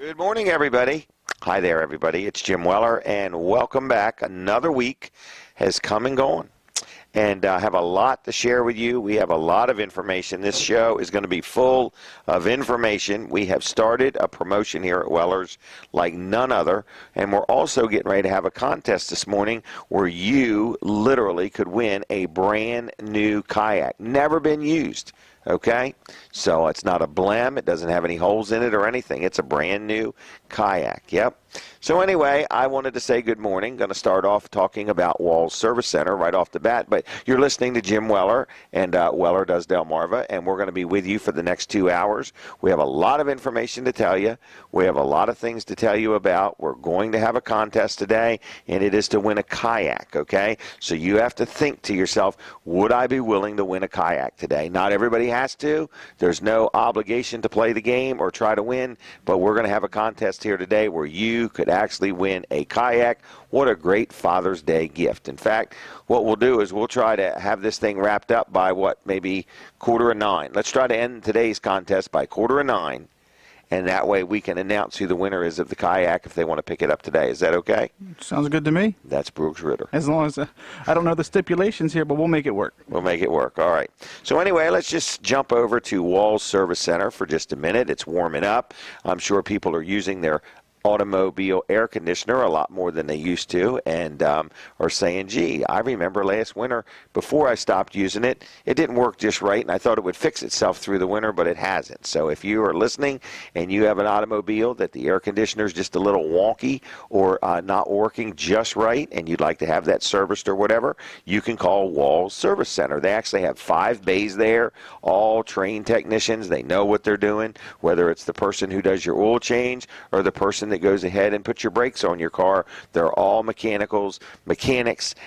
Good morning, everybody. Hi there, everybody. It's Jim Weller, and welcome back. Another week has come and gone, and I have a lot to share with you. We have a lot of information. This show is going to be full of information. We have started a promotion here at Weller's like none other, and we're also getting ready to have a contest this morning where you literally could win a brand new kayak, never been used. Okay, so it's not a blem. It doesn't have any holes in it or anything. It's a brand new kayak. Yep. So anyway, I wanted to say good morning. Going to start off talking about Walls Service Center right off the bat. But you're listening to Jim Weller, and Weller does Delmarva, and we're going to be with you for the next 2 hours. We have a lot of information to tell you. We have a lot of things to tell you about. We're going to have a contest today, and it is to win a kayak, okay? So you have to think to yourself, would I be willing to win a kayak today? Not everybody has to. There's no obligation to play the game or try to win, but we're going to have a contest here today where you could actually win a kayak. What a great Father's Day gift. In fact, what we'll do is we'll try to have this thing wrapped up by maybe 8:45. Let's try to end today's contest by 8:45, and that way we can announce who the winner is of the kayak if they want to pick it up today. Is that okay? Sounds good to me. That's Brooks Ritter. As long as I don't know the stipulations here, but we'll make it work. We'll make it work. All right. So anyway, let's just jump over to Walls Service Center for just a minute. It's warming up. I'm sure people are using their automobile air conditioner a lot more than they used to, and are saying, gee, I remember last winter before I stopped using it, it didn't work just right, and I thought it would fix itself through the winter, but it hasn't. So if you are listening and you have an automobile that the air conditioner is just a little wonky or not working just right, and you'd like to have that serviced or whatever, you can call Walls Service Center. They actually have 5 bays there, all trained technicians. They know what they're doing, whether it's the person who does your oil change or the person that goes ahead and puts your brakes on your car. They're all mechanics,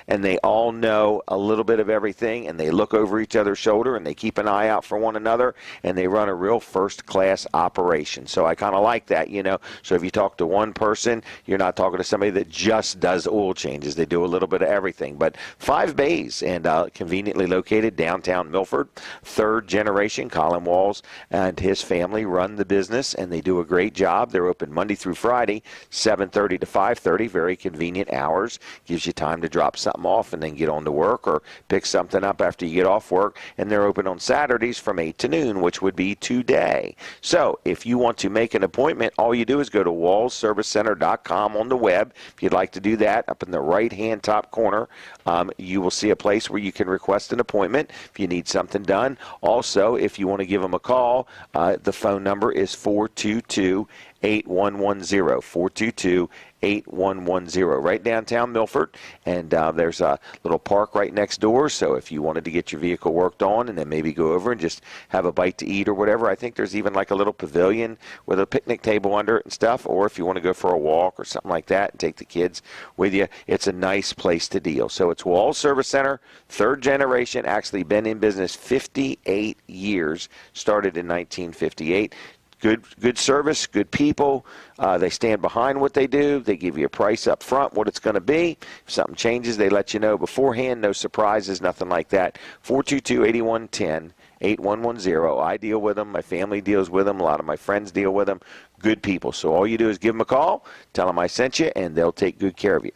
and they all know a little bit of everything, and they look over each other's shoulder, and they keep an eye out for one another, and they run a real first-class operation. So I kind of like that, you know. So if you talk to one person, you're not talking to somebody that just does oil changes. They do a little bit of everything. But 5 bays, and conveniently located downtown Milford. 3rd generation, Colin Walls and his family run the business, and they do a great job. They're open Monday through Friday, 7:30 to 5:30, very convenient hours. Gives you time to drop something off and then get on to work or pick something up after you get off work. And they're open on Saturdays from 8 to noon, which would be today. So if you want to make an appointment, all you do is go to wallsservicecenter.com on the web. If you'd like to do that, up in the right-hand top corner, you will see a place where you can request an appointment if you need something done. Also, if you want to give them a call, the phone number is 422-8110, 422-8110, right downtown Milford. And there's a little park right next door, so if you wanted to get your vehicle worked on and then maybe go over and just have a bite to eat or whatever, I think there's even like a little pavilion with a picnic table under it and stuff, or if you want to go for a walk or something like that and take the kids with you, it's a nice place to deal. So it's Walls Service Center, 3rd generation, actually been in business 58 years, started in 1958. Good service, good people. They stand behind what they do. They give you a price up front, what it's going to be. If something changes, they let you know beforehand. No surprises, nothing like that. 422-8110, 8110. I deal with them. My family deals with them. A lot of my friends deal with them. Good people. So all you do is give them a call, tell them I sent you, and they'll take good care of you.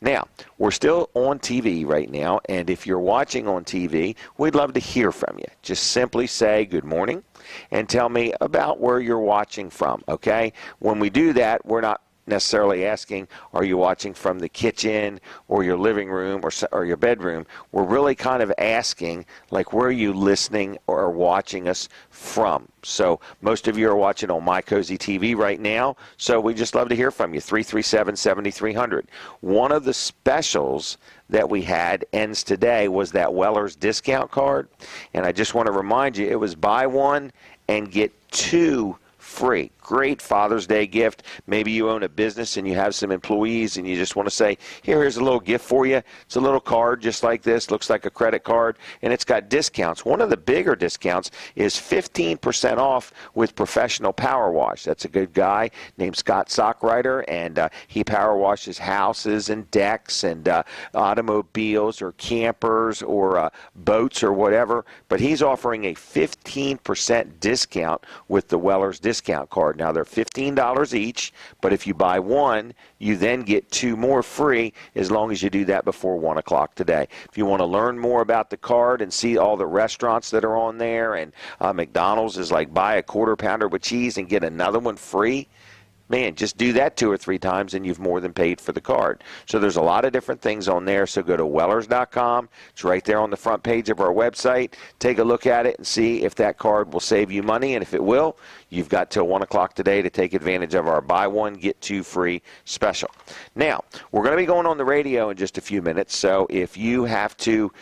Now, we're still on TV right now, and if you're watching on TV, we'd love to hear from you. Just simply say good morning and tell me about where you're watching from, okay? When we do that, we're not necessarily asking, are you watching from the kitchen or your living room or your bedroom? We're really kind of asking, like, where are you listening or watching us from? So most of you are watching on My Cozy TV right now, so we just love to hear from you, 337-7300. One of the specials that we had ends today was that Weller's discount card, and I just want to remind you, it was buy one and get 2 free. Great Father's Day gift. Maybe you own a business and you have some employees and you just want to say, here's a little gift for you. It's a little card just like this. Looks like a credit card, and it's got discounts. One of the bigger discounts is 15% off with Professional Power Wash. That's a good guy named Scott Sockrider, and he power washes houses and decks and automobiles or campers or boats or whatever. But he's offering a 15% discount with the Weller's discount card. card. Now, they're $15 each, but if you buy one, you then get 2 more free as long as you do that before 1 o'clock today. If you want to learn more about the card and see all the restaurants that are on there, and McDonald's is like buy a quarter pounder with cheese and get another one free, man, just do that 2 or 3 times and you've more than paid for the card. So there's a lot of different things on there. So go to Wellers.com. It's right there on the front page of our website. Take a look at it and see if that card will save you money. And if it will, you've got till 1 o'clock today to take advantage of our buy one, get 2 free special. Now, we're going to be going on the radio in just a few minutes. So if you have to,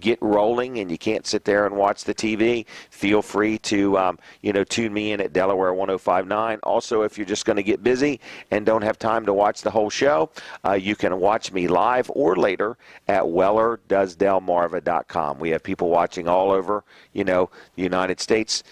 get rolling and you can't sit there and watch the TV, feel free to, tune me in at Delaware 105.9. Also, if you're just going to get busy and don't have time to watch the whole show, you can watch me live or later at WellerDoesDelmarva.com. We have people watching all over, the United States,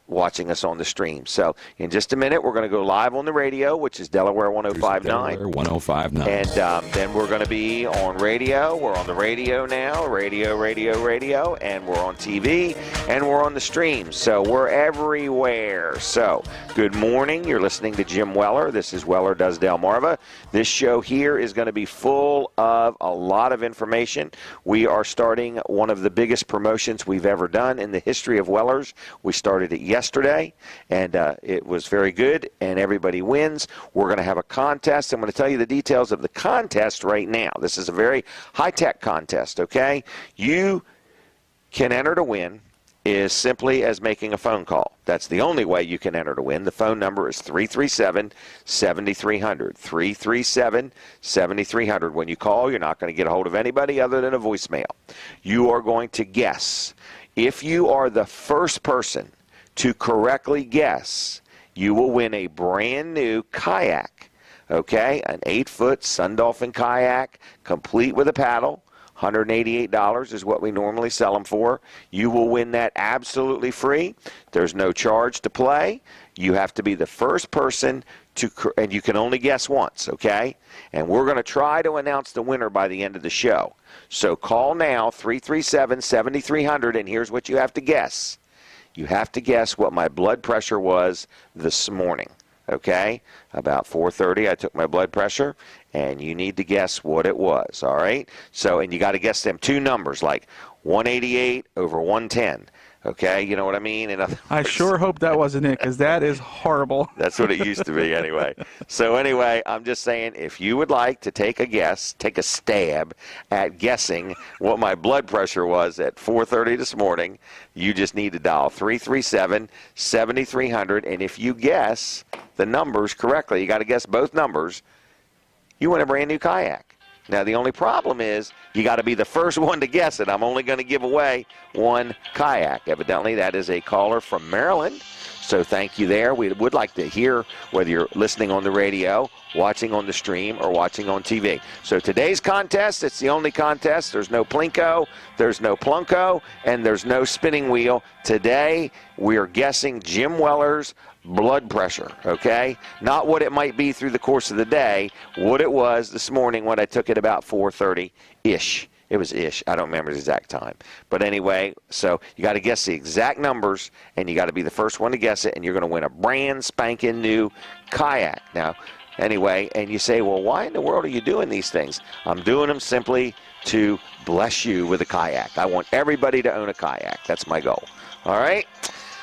watching us on the stream. So in just a minute, we're going to go live on the radio, which is Delaware 105.9. Delaware 105.9. And then we're going to be on radio. We're on the radio now, radio, and we're on TV, and we're on the stream. So we're everywhere. So good morning. You're listening to Jim Weller. This is Weller Does Delmarva. This show here is going to be full of a lot of information. We are starting one of the biggest promotions we've ever done in the history of Wellers. We started it yesterday, and it was very good, and everybody wins. We're going to have a contest. I'm going to tell you the details of the contest right now. This is a very high-tech contest, okay? You can enter to win is simply as making a phone call. That's the only way you can enter to win. The phone number is 337-7300. 337-7300. When you call, you're not going to get a hold of anybody other than a voicemail. You are going to guess. If you are the first person to correctly guess, you will win a brand new kayak, okay? An 8-foot Sundolphin kayak, complete with a paddle. $188 is what we normally sell them for. You will win that absolutely free. There's no charge to play. You have to be the first person to, and you can only guess once, okay? And we're going to try to announce the winner by the end of the show. So call now, 337-7300, and here's what you have to guess. You have to guess what my blood pressure was this morning, okay? About 4:30, I took my blood pressure, and you need to guess what it was, all right? So, and you got to guess them 2 numbers, like 188 over 110. Okay, you know what I mean? In other words, I sure hope that wasn't it, because that is horrible. That's what it used to be anyway. So anyway, I'm just saying, if you would like to take a guess, take a stab at guessing what my blood pressure was at 4:30 this morning, you just need to dial 337-7300, and if you guess the numbers correctly, you got to guess both numbers, you win a brand new kayak. Now, the only problem is you got to be the first one to guess it. I'm only going to give away 1 kayak. Evidently, that is a caller from Maryland. So thank you there. We would like to hear whether you're listening on the radio, watching on the stream, or watching on TV. So today's contest, it's the only contest. There's no Plinko, there's no Plunko, and there's no spinning wheel. Today, we are guessing Jim Weller's blood pressure, okay? Not what it might be through the course of the day, what it was this morning when I took it about 4:30-ish. It was ish. I don't remember the exact time. But anyway, so you got to guess the exact numbers, and you got to be the first one to guess it, and you're going to win a brand spanking new kayak. Now, anyway, and you say, well, why in the world are you doing these things? I'm doing them simply to bless you with a kayak. I want everybody to own a kayak. That's my goal. All right?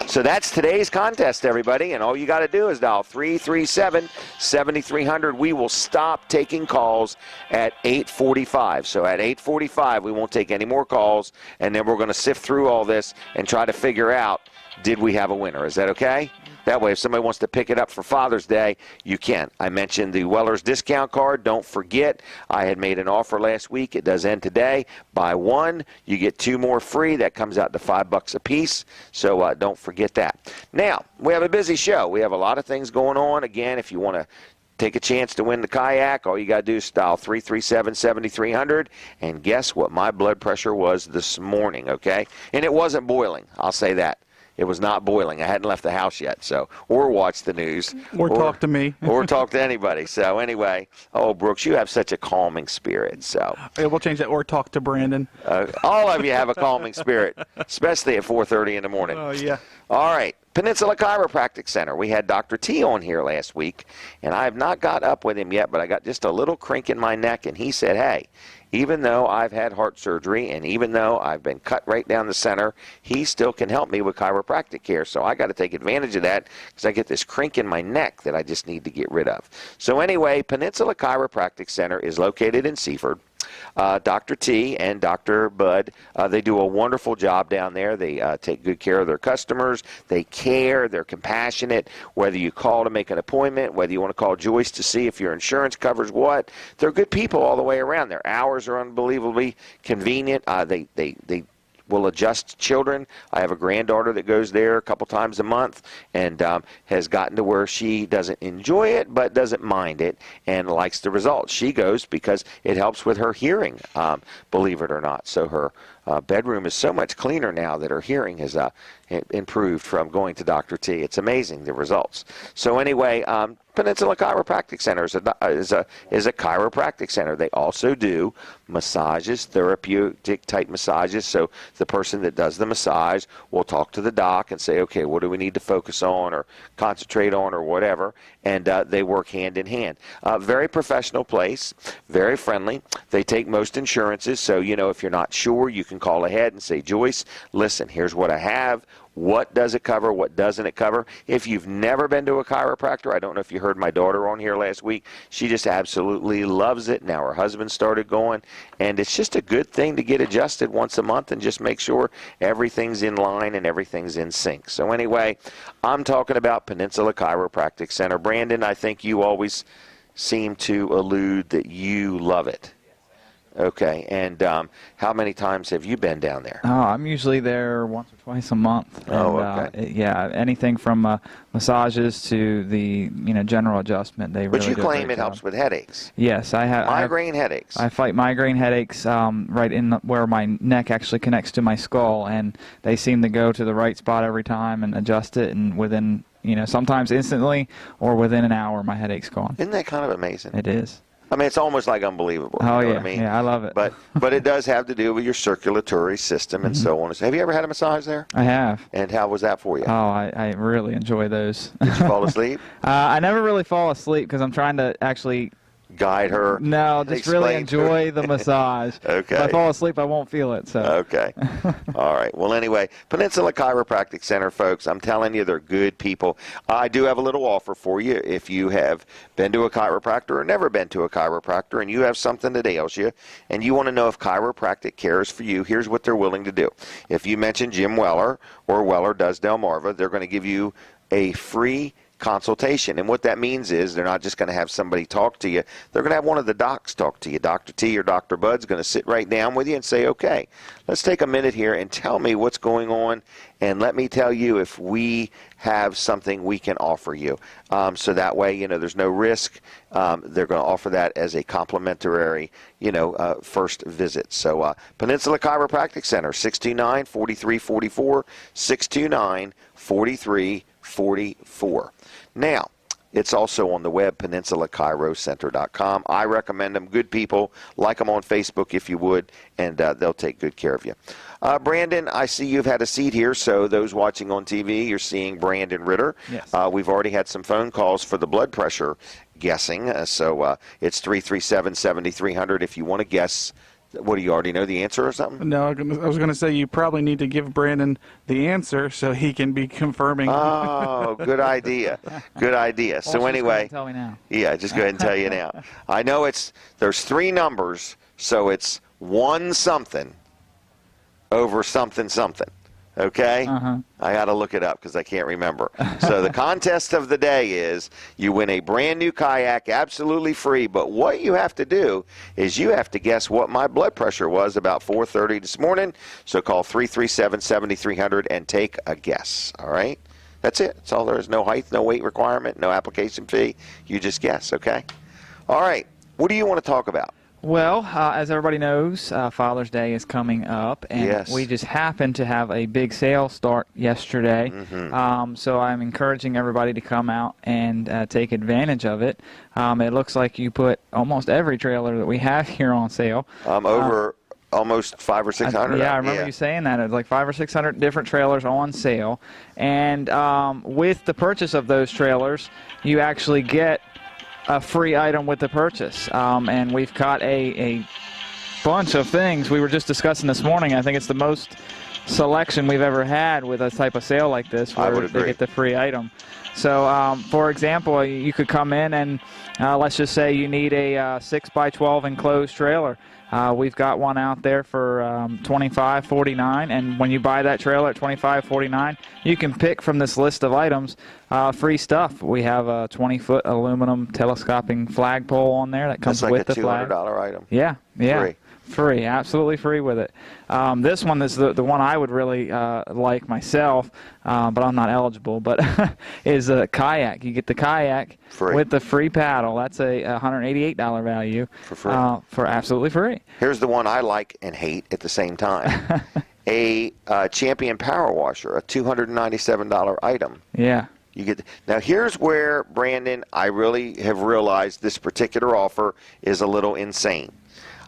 So that's today's contest, everybody, and all you got to do is dial 337-7300. We will stop taking calls at 8:45. So at 8:45, we won't take any more calls, and then we're going to sift through all this and try to figure out, did we have a winner? Is that okay? That way, if somebody wants to pick it up for Father's Day, you can. I mentioned the Weller's discount card. Don't forget, I had made an offer last week. It does end today. Buy 1, you get 2 more free. That comes out to $5 a piece. So don't forget that. Now, we have a busy show. We have a lot of things going on. Again, if you want to take a chance to win the kayak, all you got to do is dial 337-7300 and guess what my blood pressure was this morning, okay? And it wasn't boiling. I'll say that. It was not boiling. I hadn't left the house yet, so, or watched the news. Or talk to me. Or talk to anybody. So anyway, oh, Brooks, you have such a calming spirit. So Yeah, we'll change that. Or talk to Brandon. all of you have a calming spirit, especially at 4:30 in the morning. Oh, yeah. All right. Peninsula Chiropractic Center. We had Dr. T on here last week, and I have not got up with him yet, but I got just a little crink in my neck, and he said, hey, even though I've had heart surgery and even though I've been cut right down the center, he still can help me with chiropractic care. So I got to take advantage of that because I get this crink in my neck that I just need to get rid of. So anyway, Peninsula Chiropractic Center is located in Seaford. Dr. T and Dr. Bud, they do a wonderful job down there. They take good care of their customers. They care. They're compassionate. Whether you call to make an appointment, whether you want to call Joyce to see if your insurance covers what, they're good people all the way around. Their hours are unbelievably convenient. They will adjust children. I have a granddaughter that goes there a couple times a month and has gotten to where she doesn't enjoy it but doesn't mind it and likes the results. She goes because it helps with her hearing, believe it or not. So her bedroom is so much cleaner now that her hearing has improved from going to Dr. T. It's amazing, the results. So anyway, Peninsula Chiropractic Center is a chiropractic center. They also do massages, therapeutic type massages. So the person that does the massage will talk to the doc and say, okay, what do we need to focus on or concentrate on or whatever, and they work hand in hand. Very professional place, very friendly. They take most insurances, so if you're not sure, you can call ahead and say, Joyce, listen, here's what I have. What does it cover? What doesn't it cover? If you've never been to a chiropractor, I don't know if you heard my daughter on here last week. She just absolutely loves it. Now her husband started going, and it's just a good thing to get adjusted once a month and just make sure everything's in line and everything's in sync. So anyway, I'm talking about Peninsula Chiropractic Center. Brandon, I think you always seem to allude that you love it. Okay, and how many times have you been down there? Oh, I'm usually there once or twice a month. Oh, and, okay. Yeah, anything from massages to the general adjustment. They But really you do a claim great it job. helps with headaches. Yes, I have Migraine headaches. I fight migraine headaches right in where my neck actually connects to my skull, and they seem to go to the right spot every time and adjust it, and within sometimes instantly or within an hour, my headache's gone. Isn't that kind of amazing? It is. I mean, it's almost like unbelievable. Oh, you know yeah. what I mean? Yeah, I love it. But it does have to do with your circulatory system and so on. Have you ever had a massage there? I have. And how was that for you? Oh, I really enjoy those. Did you fall asleep? I never really fall asleep because I'm trying to actually Guide her? No, just really explain to her? enjoy the massage. Okay. If I fall asleep, I won't feel it. So. Okay. All right. Well, anyway, Peninsula Chiropractic Center, folks, I'm telling you, they're good people. I do have a little offer for you. If you have been to a chiropractor or never been to a chiropractor and you have something that ails you and you want to know if chiropractic care is for you, here's what they're willing to do. If you mention Jim Weller or Weller Does Delmarva, they're going to give you a free consultation. And what that means is they're not just going to have somebody talk to you. They're going to have one of the docs talk to you. Dr. T or Dr. Bud's going to sit right down with you and say, okay, let's take a minute here and tell me what's going on, and let me tell you if we have something we can offer you. So that way, there's no risk. They're going to offer that as a complimentary, first visit. So Peninsula Chiropractic Center, 629-4344, 629-4344. Now, it's also on the web, peninsulachiroCenter.com. I recommend them. Good people. Like them on Facebook if you would, and they'll take good care of you. Brandon, I see you've had a seat here, so those watching on TV, you're seeing Brandon Ritter. Yes. We've already had some phone calls for the blood pressure guessing, so it's 337-7300 if you want to guess. What, do you already know the answer or something? No, I was going to say you probably need to give Brandon the answer so he can be confirming. Oh, good idea. Good idea. So Well, anyway, tell me now. yeah, just go ahead and tell you now. I know there's three numbers, so it's 1 something over something something. Okay? Uh-huh. I got to look it up because I can't remember. So the contest of the day is you win a brand new kayak absolutely free, but what you have to do is you have to guess what my blood pressure was about 4:30 this morning. So call 337-7300 and take a guess. All right? That's it. That's all there is. No height, no weight requirement, no application fee. You just guess, okay? All right. What do you want to talk about? Well, as everybody knows, Father's Day is coming up, and Yes. we just happened to have a big sale start yesterday. Mm-hmm. So I'm encouraging everybody to come out and take advantage of it. It looks like you put almost every trailer that we have here on sale. Over almost 500 or 600. Yeah, I remember you saying that. It's like 500 or 600 different trailers on sale. And with the purchase of those trailers, you actually get a free item with the purchase. And we've got a bunch of things we were just discussing this morning. I think it's the most selection we've ever had with a type of sale like this where they get the free item. So, for example, you could come in and let's just say you need a 6x12 enclosed trailer. We've got one out there for $25.49, and when you buy that trailer at $25.49, you can pick from this list of items free stuff. We have a 20-foot aluminum telescoping flagpole on there that comes with the flag. That's like a $200 item. Yeah. Free, absolutely free with it. This one is the one I would really like myself, but I'm not eligible, but is a kayak. You get the kayak free with the free paddle. That's a $188 value. For free. For absolutely free. Here's the one I like and hate at the same time. a Champion Power Washer, a $297 item. Yeah. You get now. Here's where, Brandon, I really have realized this particular offer is a little insane.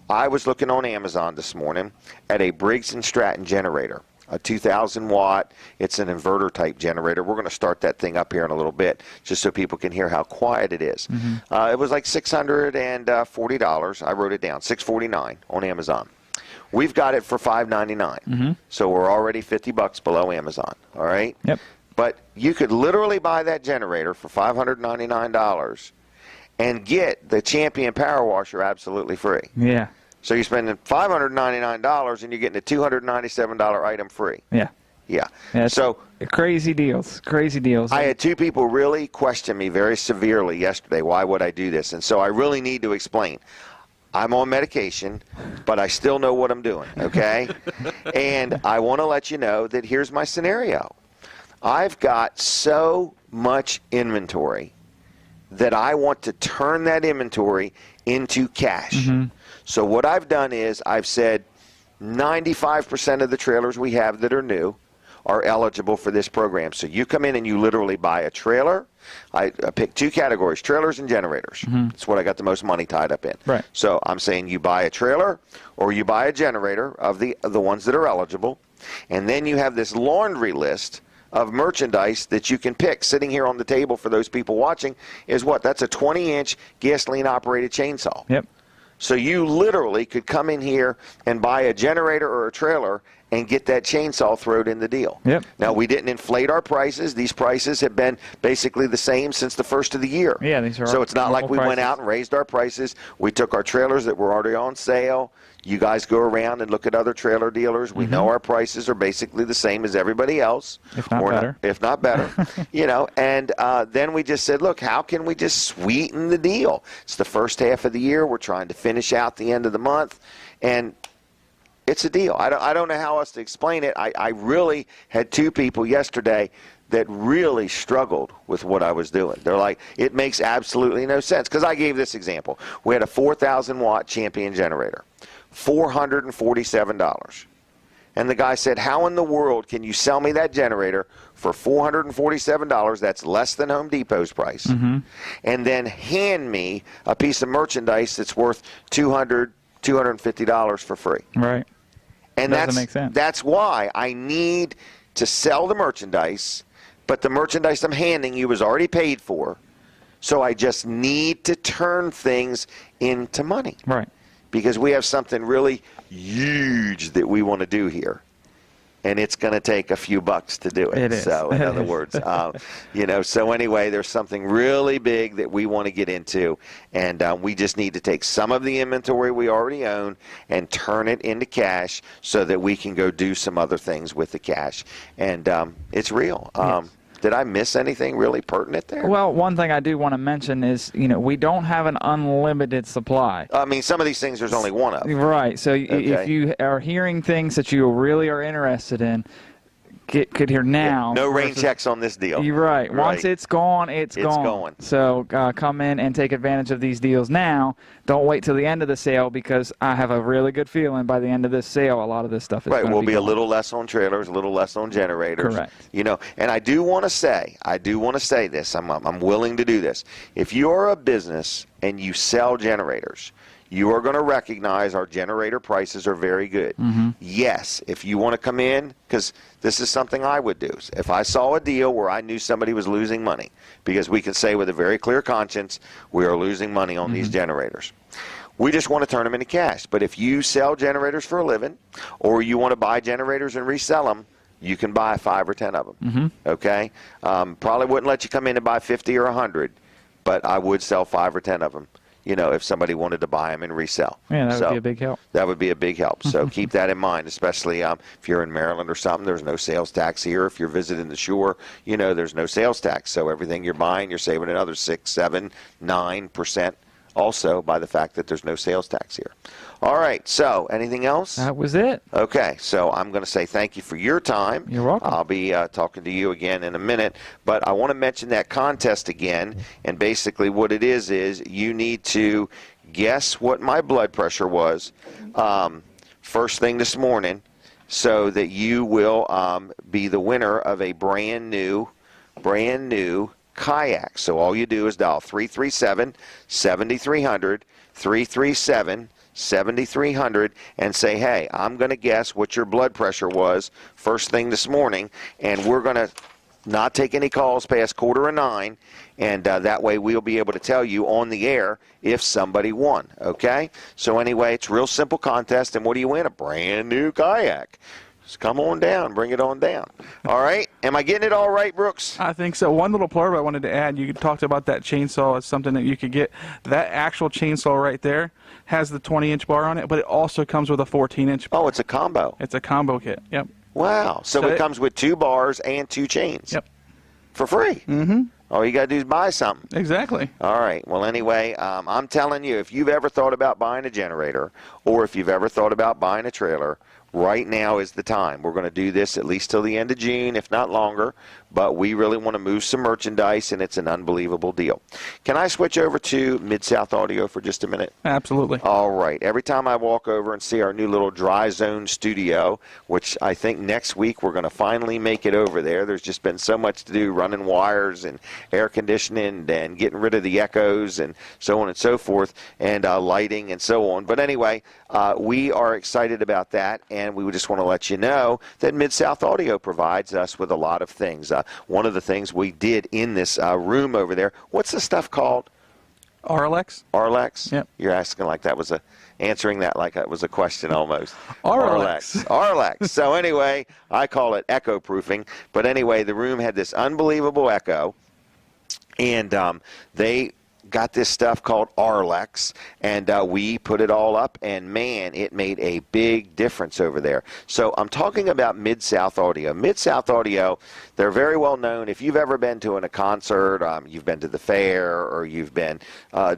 I was looking on Amazon this morning at a Briggs & Stratton generator, a 2,000 watt. It's an inverter type generator. We're going to start that thing up here in a little bit just so people can hear how quiet it is. Mm-hmm. It was like $640. I wrote it down, $649 on Amazon. We've got it for $599. Mm-hmm. So we're already $50 below Amazon. All right. Yep. But you could literally buy that generator for $599. And get the Champion Power Washer absolutely free. Yeah. So you're spending $599 and you're getting a $297 item free. Yeah. Yeah. So crazy deals. I had two people really question me very severely yesterday. Why would I do this? And so I really need to explain. I'm on medication, but I still know what I'm doing, okay? And I want to let you know that here's my scenario. I've got so much inventory that I want to turn that inventory into cash. Mm-hmm. So what I've done is I've said 95% of the trailers we have that are new are eligible for this program. So you come in and you literally buy a trailer. I pick two categories, trailers and generators. Mm-hmm. That's what I got the most money tied up in. Right. So I'm saying you buy a trailer or you buy a generator of the ones that are eligible, and then you have this laundry list of merchandise that you can pick. Sitting here on the table for those people watching is what? That's a 20-inch gasoline-operated chainsaw. Yep. So you literally could come in here and buy a generator or a trailer and get that chainsaw thrown in the deal. Yep. Now, we didn't inflate our prices. These prices have been basically the same since the first of the year. Yeah, these are so it's not like we prices. went out and raised our prices. We took our trailers that were already on sale. You guys go around and look at other trailer dealers. We know our prices are basically the same as everybody else. If not better. If not better. And then we just said, look, how can we just sweeten the deal? It's the first half of the year. We're trying to finish out the end of the month. And it's a deal. I don't know how else to explain it. I really had two people yesterday that really struggled with what I was doing. They're like, it makes absolutely no sense. Because I gave this example. We had a 4,000-watt Champion generator. $447. And the guy said, how in the world can you sell me that generator for $447? That's less than Home Depot's price. Mm-hmm. And then hand me a piece of merchandise that's worth $250 for free. Right. And doesn't make sense. That's why I need to sell the merchandise, but the merchandise I'm handing you is already paid for. So I just need to turn things into money. Right. Because we have something really huge that we want to do here. And it's going to take a few bucks to do it. It is. So, in other words, so anyway, there's something really big that we want to get into. And we just need to take some of the inventory we already own and turn it into cash so that we can go do some other things with the cash. And it's real. Yes. Did I miss anything really pertinent there? Well, one thing I do want to mention is, we don't have an unlimited supply. I mean, some of these things there's only one of. Right. So if you are hearing things that you really are interested in, could hear now. No rain checks on this deal. You're right. Once it's gone, it's gone. So come in and take advantage of these deals now. Don't wait till the end of the sale, because I have a really good feeling by the end of this sale, a lot of this stuff is going to be We'll be gone. a little less on trailers, a little less on generators. Correct. And I do want to say this. I'm willing to do this. If you are a business and you sell generators, you are going to recognize our generator prices are very good. Yes, if you want to come in, because this is something I would do. If I saw a deal where I knew somebody was losing money, because we can say with a very clear conscience, we are losing money on these generators. We just want to turn them into cash. But if you sell generators for a living, or you want to buy generators and resell them, you can buy 5 or 10 of them. Okay? Probably wouldn't let you come in and buy 50 or 100, but I would sell 5 or 10 of them, you know, if somebody wanted to buy them and resell. Yeah, that would be a big help. That would be a big help. So keep that in mind, especially if you're in Maryland or something. There's no sales tax here. If you're visiting the shore, you know, there's no sales tax. So everything you're buying, you're saving another 6, 7, 9%. Also by the fact that there's no sales tax here. All right, so anything else? That was it. Okay, so I'm going to say thank you for your time. You're welcome. I'll be talking to you again in a minute, but I want to mention that contest again, and basically what it is you need to guess what my blood pressure was first thing this morning, so that you will be the winner of a brand new kayak. So all you do is dial 337-7300, 337-7300, and say, hey, I'm going to guess what your blood pressure was first thing this morning, and we're going to not take any calls past 8:45, and that way we'll be able to tell you on the air if somebody won, okay? So anyway, it's a real simple contest, and what do you win? A brand new kayak. Just come on down. Bring it on down. All right? Am I getting it all right, Brooks? I think so. One little blurb I wanted to add, you talked about that chainsaw as something that you could get. That actual chainsaw right there has the 20-inch bar on it, but it also comes with a 14-inch bar. Oh, it's a combo. It's a combo kit. Yep. Wow. So it comes with 2 bars and 2 chains. Yep. For free. All you got to do is buy something. Exactly. All right. Well, anyway, I'm telling you, if you've ever thought about buying a generator, or if you've ever thought about buying a trailer, right now is the time. We're going to do this at least till the end of June, if not longer, but we really want to move some merchandise, and it's an unbelievable deal. Can I switch over to Mid-South Audio for just a minute? Absolutely. All right. Every time I walk over and see our new little dry zone studio, which I think next week we're going to finally make it over there. There's just been so much to do, running wires and air conditioning and getting rid of the echoes and so on and so forth, and lighting and so on. But anyway, we are excited about that, and we just want to let you know that Mid-South Audio provides us with a lot of things. One of the things we did in this room over there, what's the stuff called? Arlex. Arlex? Yep. You're asking like that was answering that like it was a question almost. Arlex. Arlex. So anyway, I call it echo proofing. But anyway, the room had this unbelievable echo, and they got this stuff called Arlex, and we put it all up, and man, it made a big difference over there. So I'm talking about Mid-South Audio. Mid-South Audio, they're very well known. If you've ever been to a concert, you've been to the fair, or you've been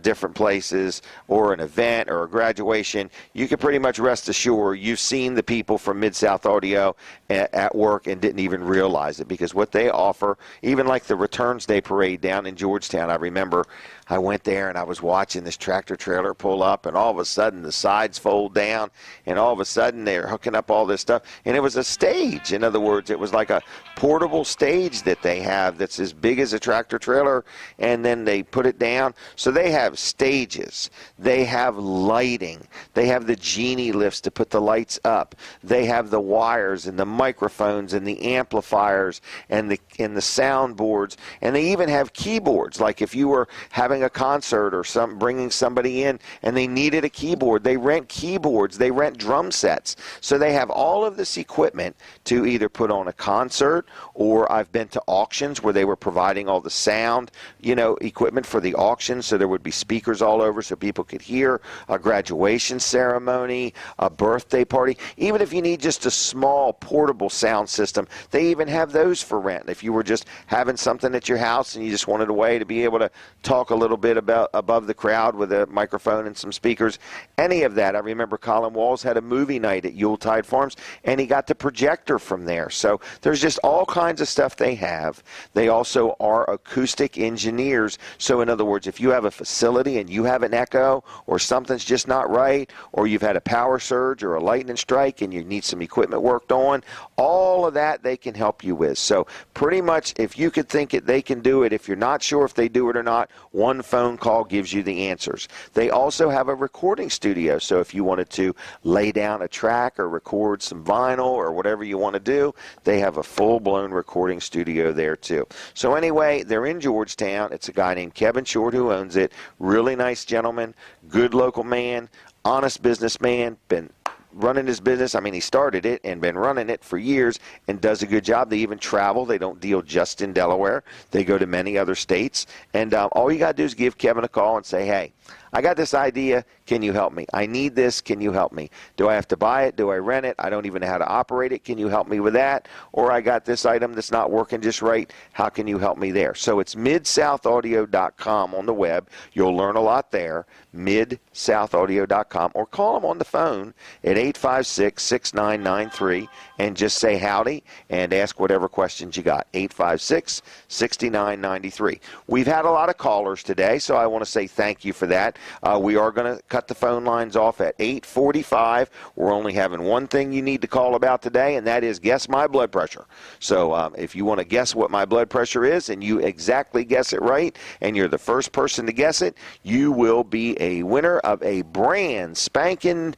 different places, or an event, or a graduation, you can pretty much rest assured you've seen the people from Mid-South Audio at work and didn't even realize it, because what they offer, even like the Returns Day Parade down in Georgetown, I remember I went there and I was watching this tractor trailer pull up, and all of a sudden the sides fold down, and all of a sudden they're hooking up all this stuff, and it was a stage. In other words, it was like a portable stage that they have that's as big as a tractor trailer, and then they put it down. So they have stages, they have lighting, they have the genie lifts to put the lights up, they have the wires and the microphones and the amplifiers and the soundboards, and they even have keyboards. Like if you were having a concert or bringing somebody in and they needed a keyboard, they rent keyboards, they rent drum sets. So they have all of this equipment to either put on a concert, or I've been to auctions where they were providing all the sound, equipment for the auction, so there would be speakers all over so people could hear, a graduation ceremony, a birthday party. Even if you need just a small portable sound system, they even have those for rent. If you were just having something at your house and you just wanted a way to be able to talk a little bit about above the crowd with a microphone and some speakers, any of that. I remember Colin Walls had a movie night at Yuletide Farms, and he got the projector from there. So there's just all kinds of stuff they have. They also are acoustic engineers. So in other words, if you have a facility and you have an echo, or something's just not right, or you've had a power surge or a lightning strike and you need some equipment worked on, all of that they can help you with. So pretty much, if you could think it, they can do it. If you're not sure if they do it or not, one one phone call gives you the answers. They also have a recording studio, so if you wanted to lay down a track or record some vinyl or whatever you want to do, they have a full-blown recording studio there too. So anyway, they're in Georgetown. It's a guy named Kevin Short who owns it. Really nice gentleman, good local man, honest businessman, been running his business. I mean, he started it and been running it for years and does a good job. They even travel. They don't deal just in Delaware. They go to many other states. And all you got to do is give Kevin a call and say, hey, I got this idea. Can you help me? I need this. Can you help me? Do I have to buy it? Do I rent it? I don't even know how to operate it. Can you help me with that? Or I got this item that's not working just right. How can you help me there? So it's MidSouthAudio.com on the web. You'll learn a lot there, MidSouthAudio.com, or call them on the phone at 856-6993 and just say howdy and ask whatever questions you got, 856-6993. We've had a lot of callers today, so I want to say thank you for that. We are going to cut the phone lines off at 8:45. We're only having one thing you need to call about today, and that is guess my blood pressure. So if you want to guess what my blood pressure is and you exactly guess it right and you're the first person to guess it, you will be a winner of a brand spanking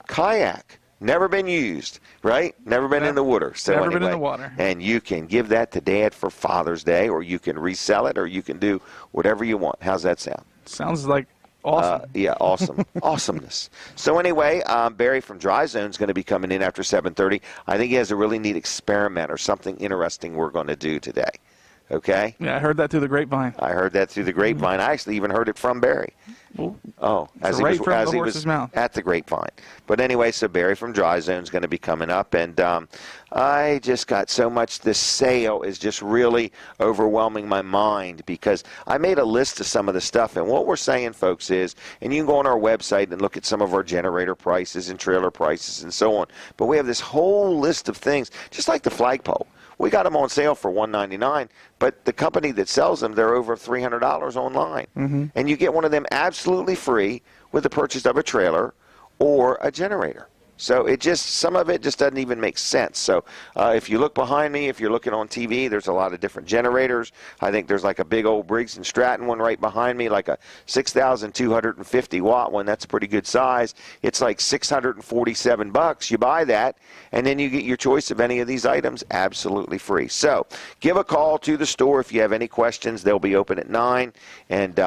kayak. Never been used, right? Never been in the water. So Never anyway, been in the water. And you can give that to Dad for Father's Day, or you can resell it, or you can do whatever you want. How's that sound? Sounds like awesome. Yeah, awesome. Awesomeness. So anyway, Barry from Dry Zone is going to be coming in after 7:30. I think he has a really neat experiment or something interesting we're going to do today. Okay? Yeah, I heard that through the grapevine. I heard that through the grapevine. I actually even heard it from Barry. Oh, as he right was, from as the he horse's was mouth. at the grapevine. But anyway, so Barry from Dry Zone is going to be coming up, and I just got so much. This sale is just really overwhelming my mind because I made a list of some of the stuff, and what we're saying, folks, is, and you can go on our website and look at some of our generator prices and trailer prices and so on, but we have this whole list of things, just like the flagpole. We got them on sale for $199, but the company that sells them, they're over $300 online. Mm-hmm. And you get one of them absolutely free with the purchase of a trailer or a generator. So it just, some of it just doesn't even make sense. So if you look behind me, if you're looking on TV, there's a lot of different generators. I think there's like a big old Briggs & Stratton one right behind me, like a 6,250 watt one. That's a pretty good size. It's like $647. You buy that, and then you get your choice of any of these items absolutely free. So give a call to the store if you have any questions. They'll be open at 9, and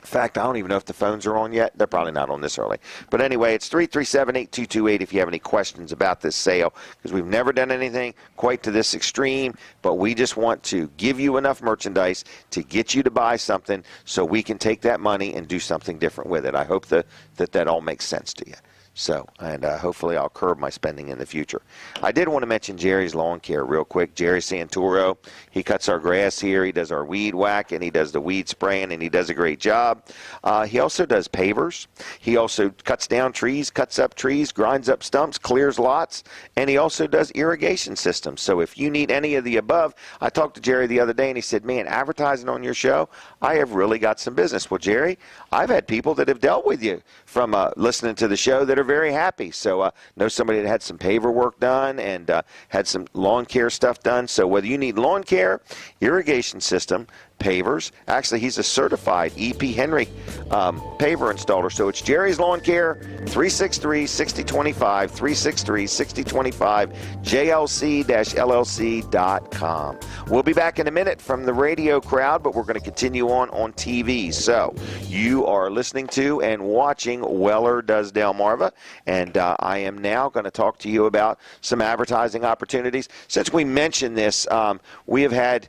in fact, I don't even know if the phones are on yet. They're probably not on this early. But anyway, it's 337-8228 if you have any questions about this sale, because we've never done anything quite to this extreme, but we just want to give you enough merchandise to get you to buy something so we can take that money and do something different with it. I hope that all makes sense to you. So, and hopefully I'll curb my spending in the future. I did want to mention Jerry's Lawn Care real quick. Jerry Santoro, he cuts our grass here. He does our weed whack, and he does the weed spraying, and he does a great job. He also does pavers. He also cuts down trees, cuts up trees, grinds up stumps, clears lots, and he also does irrigation systems. So if you need any of the above, I talked to Jerry the other day, and he said, man, advertising on your show, I have really got some business. Well, Jerry, I've had people that have dealt with you from listening to the show that are very happy. So know somebody that had some paver work done and had some lawn care stuff done. So whether you need lawn care, irrigation system, pavers. Actually, he's a certified E.P. Henry paver installer. So it's Jerry's Lawn Care, 363-6025, 363-6025, jlc-llc.com. We'll be back in a minute from the radio crowd, but we're going to continue on TV. So you are listening to and watching Weller Does Delmarva, and I am now going to talk to you about some advertising opportunities. Since we mentioned this, we have had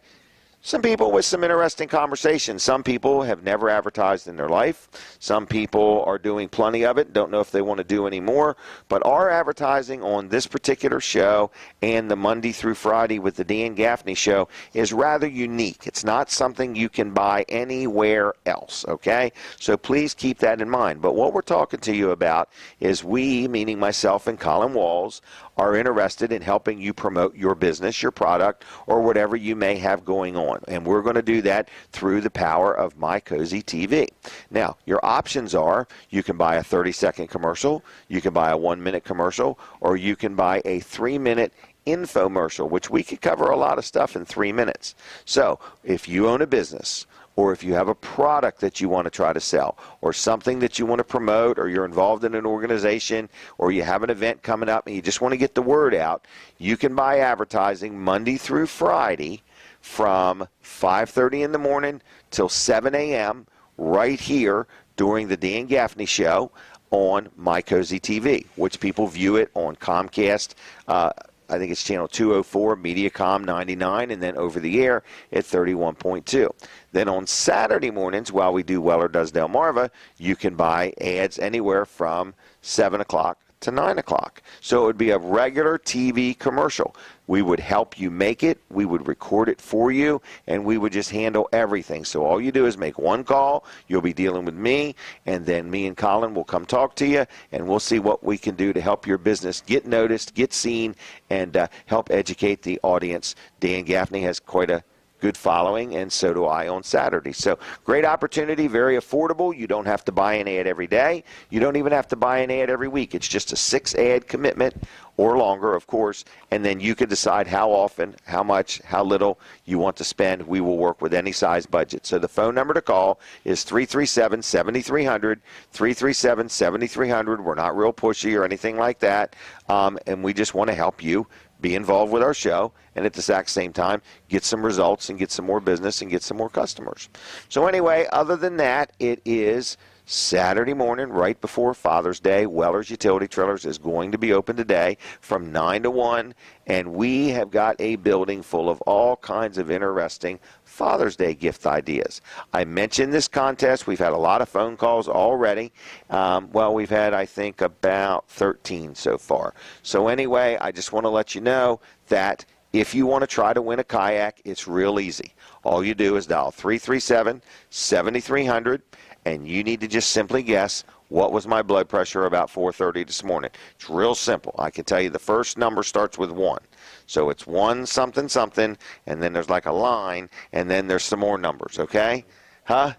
some people with some interesting conversations. Some people have never advertised in their life. Some people are doing plenty of it, don't know if they want to do any more. But our advertising on this particular show and the Monday through Friday with the Dan Gaffney Show is rather unique. It's not something you can buy anywhere else, okay? So please keep that in mind. But what we're talking to you about is we, meaning myself and Colin Walls, are interested in helping you promote your business, your product, or whatever you may have going on. And we're going to do that through the power of My Cozy TV. Now, your options are you can buy a 30-second commercial, you can buy a 1-minute commercial, or you can buy a 3-minute infomercial, which we could cover a lot of stuff in 3 minutes. So if you own a business, or if you have a product that you want to try to sell, or something that you want to promote, or you're involved in an organization, or you have an event coming up and you just want to get the word out, you can buy advertising Monday through Friday from 5:30 in the morning till 7 a.m. right here during the Dan Gaffney Show on My Cozy TV, which people view it on Comcast. I think it's channel 204, Mediacom 99, and then over the air at 31.2. Then on Saturday mornings, while we do Weller Does Delmarva, you can buy ads anywhere from 7 o'clock to 9 o'clock. So it would be a regular TV commercial. We would help you make it, we would record it for you, and we would just handle everything. So all you do is make one call, you'll be dealing with me, and then me and Colin will come talk to you, and we'll see what we can do to help your business get noticed, get seen, and help educate the audience. Dan Gaffney has quite a good following, and so do I on Saturday. So great opportunity, very affordable. You don't have to buy an ad every day. You don't even have to buy an ad every week. It's just a 6-ad commitment or longer, of course, and then you can decide how often, how much, how little you want to spend. We will work with any size budget. So the phone number to call is 337-7300, 337-7300. We're not real pushy or anything like that, and we just want to help you be involved with our show, and at the exact same time, get some results and get some more business and get some more customers. So anyway, other than that, it is Saturday morning, right before Father's Day. Weller's Utility Trailers is going to be open today from 9 to 1, and we have got a building full of all kinds of interesting Father's Day gift ideas. I mentioned this contest. We've had a lot of phone calls already. Well, we've had, I think, about 13 so far. So anyway, I just want to let you know that if you want to try to win a kayak, it's real easy. All you do is dial 337-7300, and you need to just simply guess, what was my blood pressure about 4:30 this morning? It's real simple. I can tell you the first number starts with 1. So it's 1 something something, and then there's like a line, and then there's some more numbers, okay? Huh?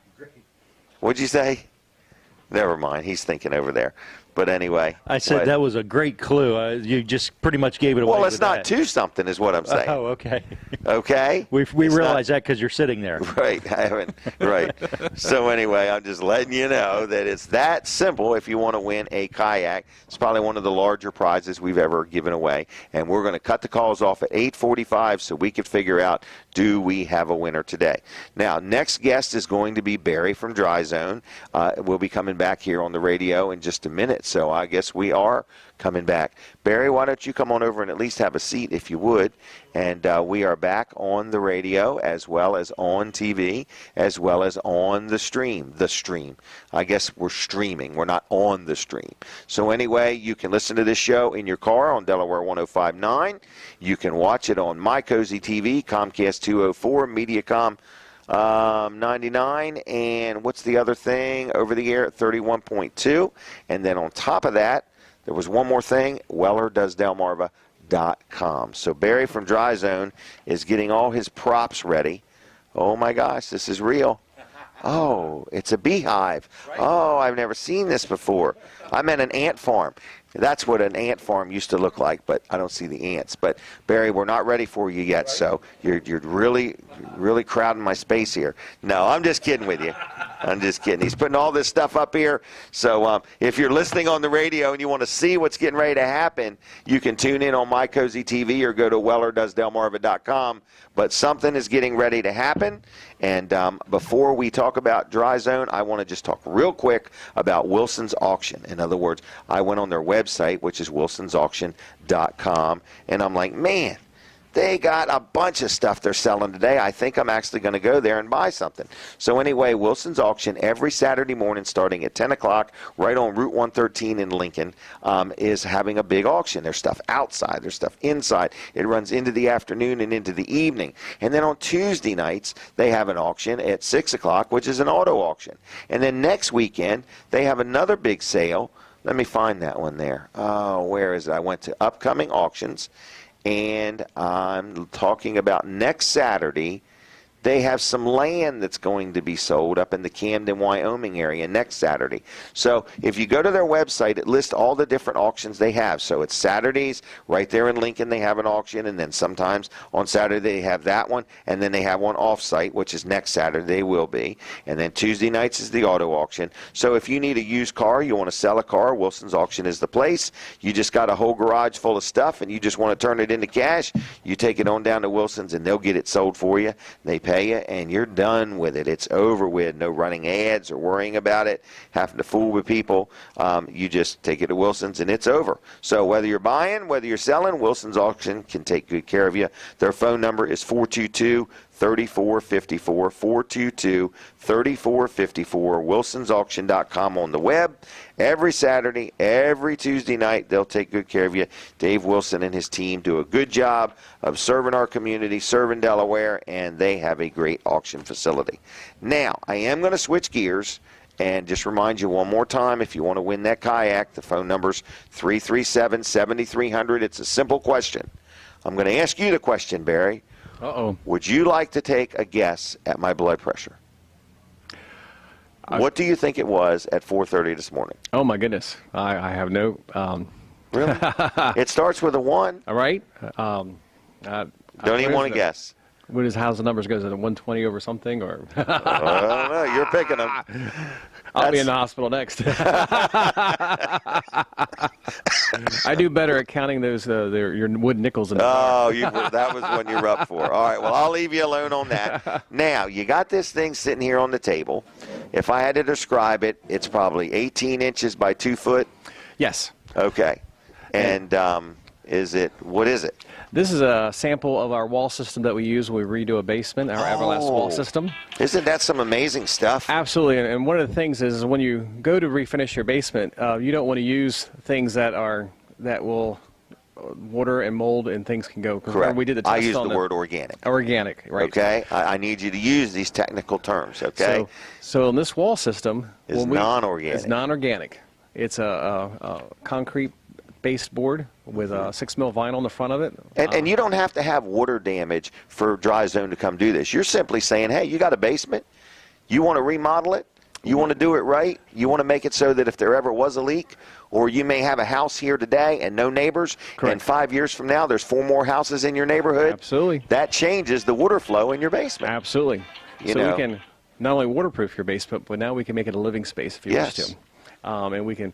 What'd you say? Never mind. He's thinking over there. But anyway. I said that was a great clue. You just pretty much gave it away. Well, it's not 2 something is what I'm saying. Oh, okay. Okay? We realize that because you're sitting there. Right. I haven't. Right. So anyway, I'm just letting you know that it's that simple if you want to win a kayak. It's probably one of the larger prizes we've ever given away. And we're going to cut the calls off at 8:45 so we can figure out, do we have a winner today? Now, next guest is going to be Barry from Dry Zone. We'll be coming back here on the radio in just a minute. So I guess we are coming back. Barry, why don't you come on over and at least have a seat if you would. And we are back on the radio as well as on TV as well as on the stream. The stream. I guess we're streaming. We're not on the stream. So anyway, you can listen to this show in your car on Delaware 105.9. You can watch it on My Cozy TV, Comcast 204, Mediacom 99, and what's the other thing over the air at 31.2. And then on top of that, there was one more thing, WellerDoesDelmarva.com. So Barry from Dry Zone is getting all his props ready. Oh my gosh, this is real. Oh, it's a beehive. Oh, I've never seen this before. I'm at an ant farm. That's what an ant farm used to look like, but I don't see the ants. But Barry, we're not ready for you yet, so you're really crowding my space here. No, I'm just kidding with you. I'm just kidding. He's putting all this stuff up here. So if you're listening on the radio and you want to see what's getting ready to happen, you can tune in on My Cozy TV or go to WellerDoesDelmarva.com. But something is getting ready to happen. And before we talk about Dry Zone, I want to just talk real quick about Wilson's Auction. In other words, I went on their website, which is wilsonsauction.com, and I'm like, man, they got a bunch of stuff they're selling today. I think I'm actually going to go there and buy something. So anyway, Wilson's Auction every Saturday morning starting at 10 o'clock right on Route 113 in Lincoln is having a big auction. There's stuff outside. There's stuff inside. It runs into the afternoon and into the evening. And then on Tuesday nights, they have an auction at 6 o'clock, which is an auto auction. And then next weekend, they have another big sale. Let me find that one there. Oh, where is it? I went to upcoming auctions. And I'm talking about next Saturday, they have some land that's going to be sold up in the Camden, Wyoming area next Saturday. So if you go to their website, it lists all the different auctions they have. So it's Saturdays, right there in Lincoln they have an auction, and then sometimes on Saturday they have that one, and then they have one off-site, which is next Saturday they will be. And then Tuesday nights is the auto auction. So if you need a used car, you want to sell a car, Wilson's Auction is the place. You just got a whole garage full of stuff and you just want to turn it into cash, you take it on down to Wilson's and they'll get it sold for you. They pay you and you're done with it. It's over with. No running ads or worrying about it, having to fool with people. You just take it to Wilson's and it's over. So whether you're buying, whether you're selling, Wilson's Auction can take good care of you. Their phone number is 422-3454, 422-3454, wilsonsauction.com on the web. Every Saturday, every Tuesday night, they'll take good care of you. Dave Wilson and his team do a good job of serving our community, serving Delaware, and they have a great auction facility. Now, I am going to switch gears and just remind you one more time, if you want to win that kayak, the phone number's 337-7300. It's a simple question. I'm going to ask you the question, Barry. Uh-oh. Would you like to take a guess at my blood pressure? What do you think it was at 4:30 this morning? Oh, my goodness. I have no... Really? It starts with a 1. All right. Don't even want to guess. How's the numbers go? Is it a 120 over something? Or I don't know. You're picking them. I'll be in the hospital next. I do better at counting those your wood nickels in the car. That was one you were up for. All right, well, I'll leave you alone on that. Now, you got this thing sitting here on the table. If I had to describe it, it's probably 18 inches by 2 foot. Yes. Okay. And what is it? This is a sample of our wall system that we use when we redo a basement, our Everlast wall system. Isn't that some amazing stuff? Absolutely, and one of the things is when you go to refinish your basement, you don't want to use things that will water and mold and things can go. Correct. We did the test I use the word organic. Organic, right. Okay, I need you to use these technical terms, okay? So in this wall system... It's non-organic. It's non-organic. It's a concrete-based board with a 6mm vinyl on the front of it. And you don't have to have water damage for Dry Zone to come do this. You're simply saying, hey, you got a basement, you want to remodel it, you want to do it right, you want to make it so that if there ever was a leak, or you may have a house here today and no neighbors, correct, and 5 years from now there's 4 more houses in your neighborhood. Absolutely. That changes the water flow in your basement. Absolutely. We can not only waterproof your basement, but now we can make it a living space if you wish to. And we can,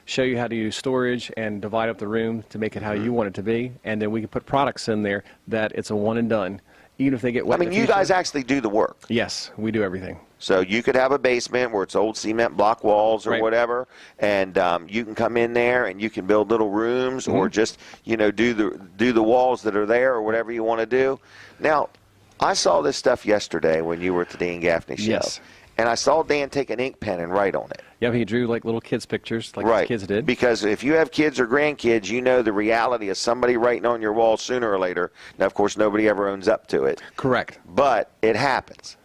show you how to use storage and divide up the room to make it how you want it to be. And then we can put products in there that it's a one and done, even if they get wet. You guys actually do the work. Yes, we do everything. So you could have a basement where it's old cement block walls or whatever, and you can come in there and you can build little rooms or just, do the walls that are there or whatever you want to do. Now, I saw this stuff yesterday when you were at the Dan Gaffney show. Yes. And I saw Dan take an ink pen and write on it. Yeah, he drew like little kids' pictures, like his kids did. Because if you have kids or grandkids, you know the reality of somebody writing on your wall sooner or later. Now, of course, nobody ever owns up to it. Correct. But it happens.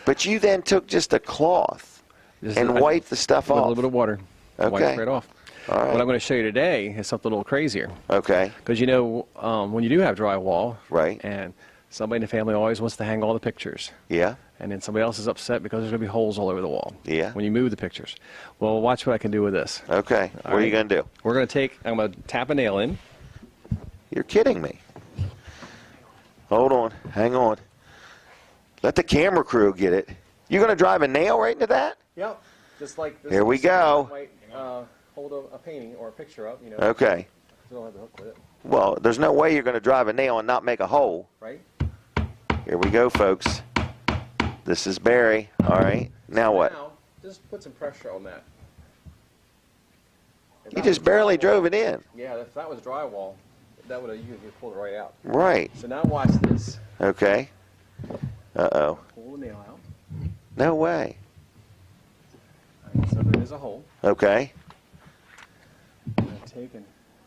But you then took just a cloth and wiped the stuff off. A little bit of water. Okay. Wipe it right off. All right. What I'm going to show you today is something a little crazier. Okay. Because when you do have drywall, right, and somebody in the family always wants to hang all the pictures. Yeah. And then somebody else is upset because there's going to be holes all over the wall. Yeah. When you move the pictures. Well, watch what I can do with this. Okay. What are you going to do? I'm going to tap a nail in. You're kidding me. Hold on. Hang on. Let the camera crew get it. You're going to drive a nail right into that? Yep. Just like this. Here we go. Might hold a painting or a picture up. Okay. You don't have the hook with it. Well, there's no way you're going to drive a nail and not make a hole. Right. Here we go, folks. This is Barry. All right. Now what? Now, just put some pressure on that. You just barely drove it in. Yeah, if that was drywall, that would have you pulled it right out. Right. So now watch this. Okay. Uh-oh. Pull the nail out. No way. Right, so there is a hole. Okay. I'm going to take and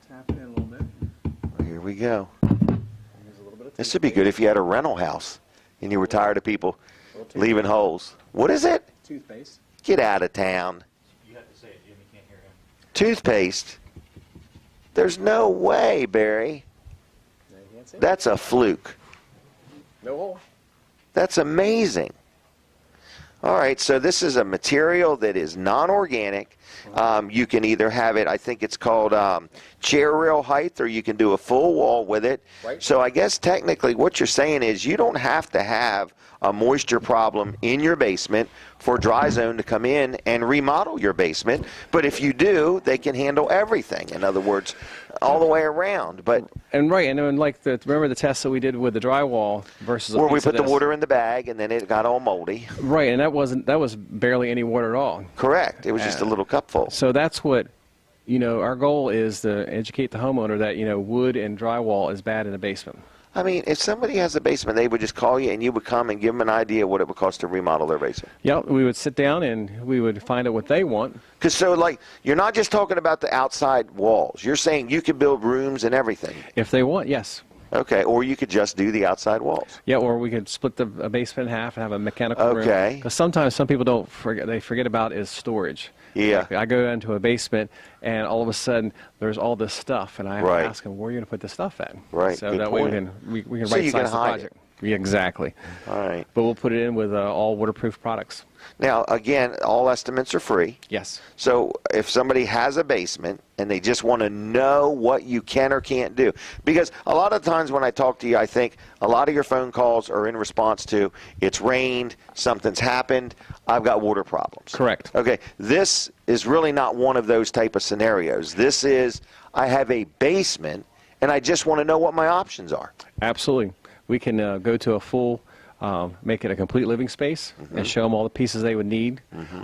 tap it in a little bit. Here we go. Here's a little bit of This would be good if you had a rental house and you were tired of people leaving holes. What is it? Toothpaste. Get out of town. You have to say it, Jimmy can't hear him. Toothpaste? There's no way, Barry. No, you can't see it. That's a fluke. No hole. That's amazing. All right, so this is a material that is non-organic. You can either have it, I think it's called chair rail height, or you can do a full wall with it. Right. So I guess technically what you're saying is you don't have to have a moisture problem in your basement for Dry Zone to come in and remodel your basement. But if you do, they can handle everything. In other words, all the way around. But And then like remember the test that we did with the drywall versus where a we piece of put the this? water in the bag and then it got all moldy. Right, and that was barely any water at all. Correct. It was just a little cupful. So that's what, our goal is to educate the homeowner that, wood and drywall is bad in a basement. I mean, if somebody has a basement, they would just call you and you would come and give them an idea what it would cost to remodel their basement. Yeah, we would sit down and we would find out what they want. Because you're not just talking about the outside walls. You're saying you could build rooms and everything. If they want, yes. Okay, or you could just do the outside walls. Yeah, or we could split a basement in half and have a mechanical room. Okay. Because sometimes some people forget about is storage. Yeah. Like I go into a basement and all of a sudden there's all this stuff and I have Right. to ask them, where are you going to put this stuff at? Right, So good that way point. we can So you right-size can the hide project. Yeah, exactly. All right. But we'll put it in with all waterproof products. Now, again, all estimates are free. Yes. So if somebody has a basement and they just want to know what you can or can't do, because a lot of times when I talk to you, I think a lot of your phone calls are in response to, it's rained, something's happened, I've got water problems. Correct. Okay, this is really not one of those type of scenarios. This is, I have a basement and I just want to know what my options are. Absolutely. We can go to a full, make it a complete living space and show them all the pieces they would need.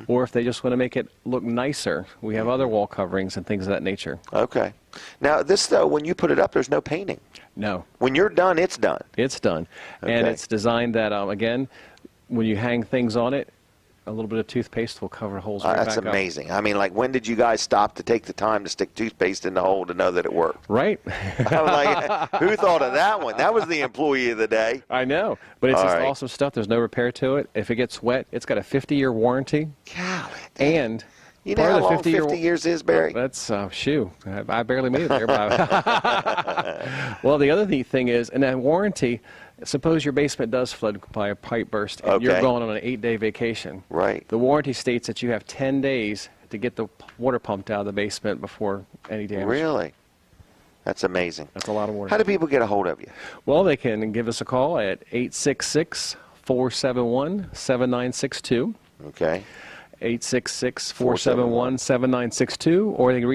Or if they just want to make it look nicer, we have other wall coverings and things of that nature. Okay. Now, this, though, when you put it up, there's no painting. No, When you're done, it's done. it's done. And Okay. it's designed that, again, when you hang things on it, a little bit of toothpaste will cover holes right That's back up. amazing. I mean, when did you guys stop to take the time to stick toothpaste in the hole to know that it worked? Right? I'm like, who thought of that one? That was the employee of the day. I know. But it's All just right. awesome stuff. There's no repair to it. If it gets wet, it's got a 50-year warranty. Golly. And You know part how of the long 50 50 years is, Barry? That's, shoo. I barely made it there. Well, the other neat thing is, in that warranty, suppose your basement does flood by a pipe burst and you're Okay. going on an 8-day vacation. Right. The warranty states that you have 10 days to get the water pumped out of the basement before any damage. Really? That's amazing. That's a lot of water. How do people get a hold of you? Well, they can give us a call at 866-471-7962. Okay. 866-471-7962, or they can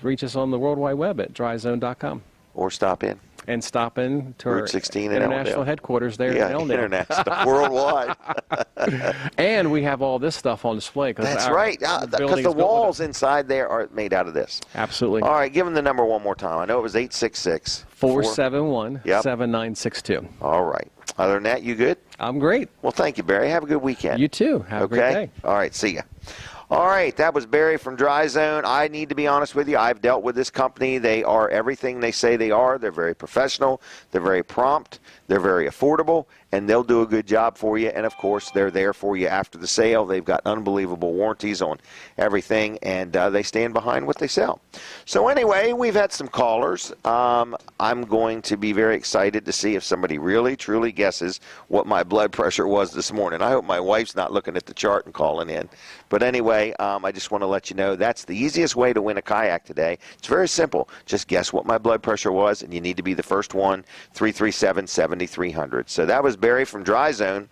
reach us on the World Wide Web at dryzone.com. Or stop in. And stop in to our Route 16 in international Allendale. headquarters there Yeah, in Allendale. international, worldwide. And we have all this stuff on display. That's right. Because building the is built with walls it. inside there are made out of this. Absolutely. All right, give them the number one more time. I know it was 866. 471-7962. All right. Other than that, you good? I'm great. Well, thank you, Barry. Have a good weekend. You too. Have a great day. All right. See ya. All right. That was Barry from Dry Zone. I need to be honest with you. I've dealt with this company. They are everything they say they are. They're very professional. They're very prompt. They're very affordable. And they'll do a good job for you. And, of course, they're there for you after the sale. They've got unbelievable warranties on everything. And they stand behind what they sell. So, anyway, we've had some callers. I'm going to be very excited to see if somebody really, truly guesses what my blood pressure was this morning. I hope my wife's not looking at the chart and calling in. But anyway, I just want to let you know that's the easiest way to win a kayak today. It's very simple. Just guess what my blood pressure was, and you need to be the first one, 337-7300. So that was Barry from Dry Zone.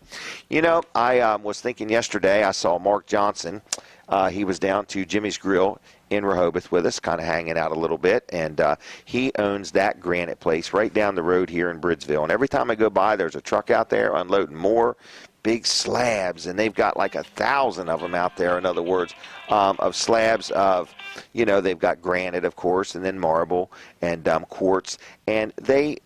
You know, I was thinking yesterday, I saw Mark Johnson. He was down to Jimmy's Grill in Rehoboth with us, kind of hanging out a little bit, and he owns that granite place right down the road here in Bridgeville. And every time I go by, there's a truck out there unloading more big slabs, and they've got like 1,000 of them out there, in other words, of slabs of, they've got granite, of course, and then marble and quartz, and they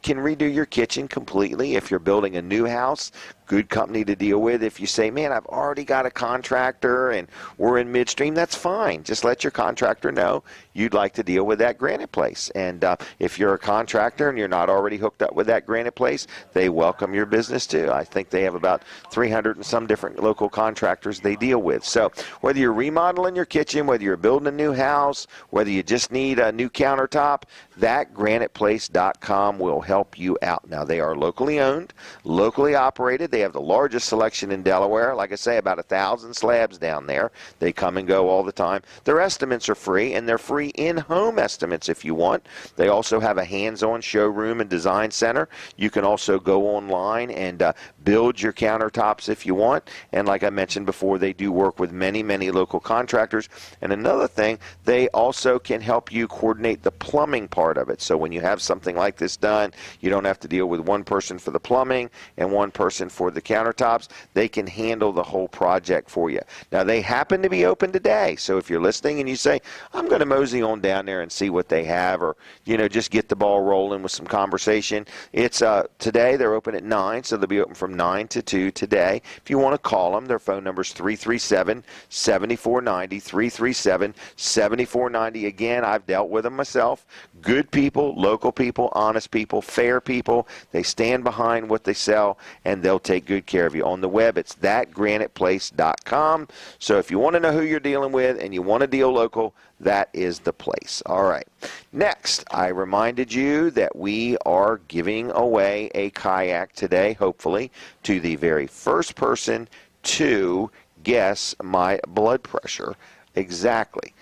can redo your kitchen completely if you're building a new house. Good company to deal with. If you say, man, I've already got a contractor and we're in midstream, that's fine. Just let your contractor know you'd like to deal with that granite place. And if you're a contractor and you're not already hooked up with that granite place, they welcome your business too. I think they have about 300 and some different local contractors they deal with. So whether you're remodeling your kitchen, whether you're building a new house, whether you just need a new countertop, thatgraniteplace.com will help you out. Now, they are locally owned, locally operated. They have the largest selection in Delaware. Like I say, about 1,000 slabs down there. They come and go all the time. Their estimates are free, and they're free in-home estimates if you want. They also have a hands-on showroom and design center. You can also go online and build your countertops if you want. And like I mentioned before, they do work with many, many local contractors. And another thing, they also can help you coordinate the plumbing part of it. So when you have something like this done, you don't have to deal with one person for the plumbing and one person for the countertops. They can handle the whole project for you. Now, they happen to be open today. So if you're listening and you say, I'm going to mosey on down there and see what they have, or, you know, just get the ball rolling with some conversation, it's today they're open at 9, so they'll be open from 9 to 2 today. If you want to call them, their phone number is 337-7490, 337-7490. Again, I've dealt with them myself. Good people, local people, honest people, fair people. They stand behind what they sell, and they'll take good care of you. On the web, it's thatgraniteplace.com. So if you want to know who you're dealing with and you want to deal local, that is the place. All right. Next, I reminded you that we are giving away a kayak today, hopefully, to the very first person to guess my blood pressure exactly.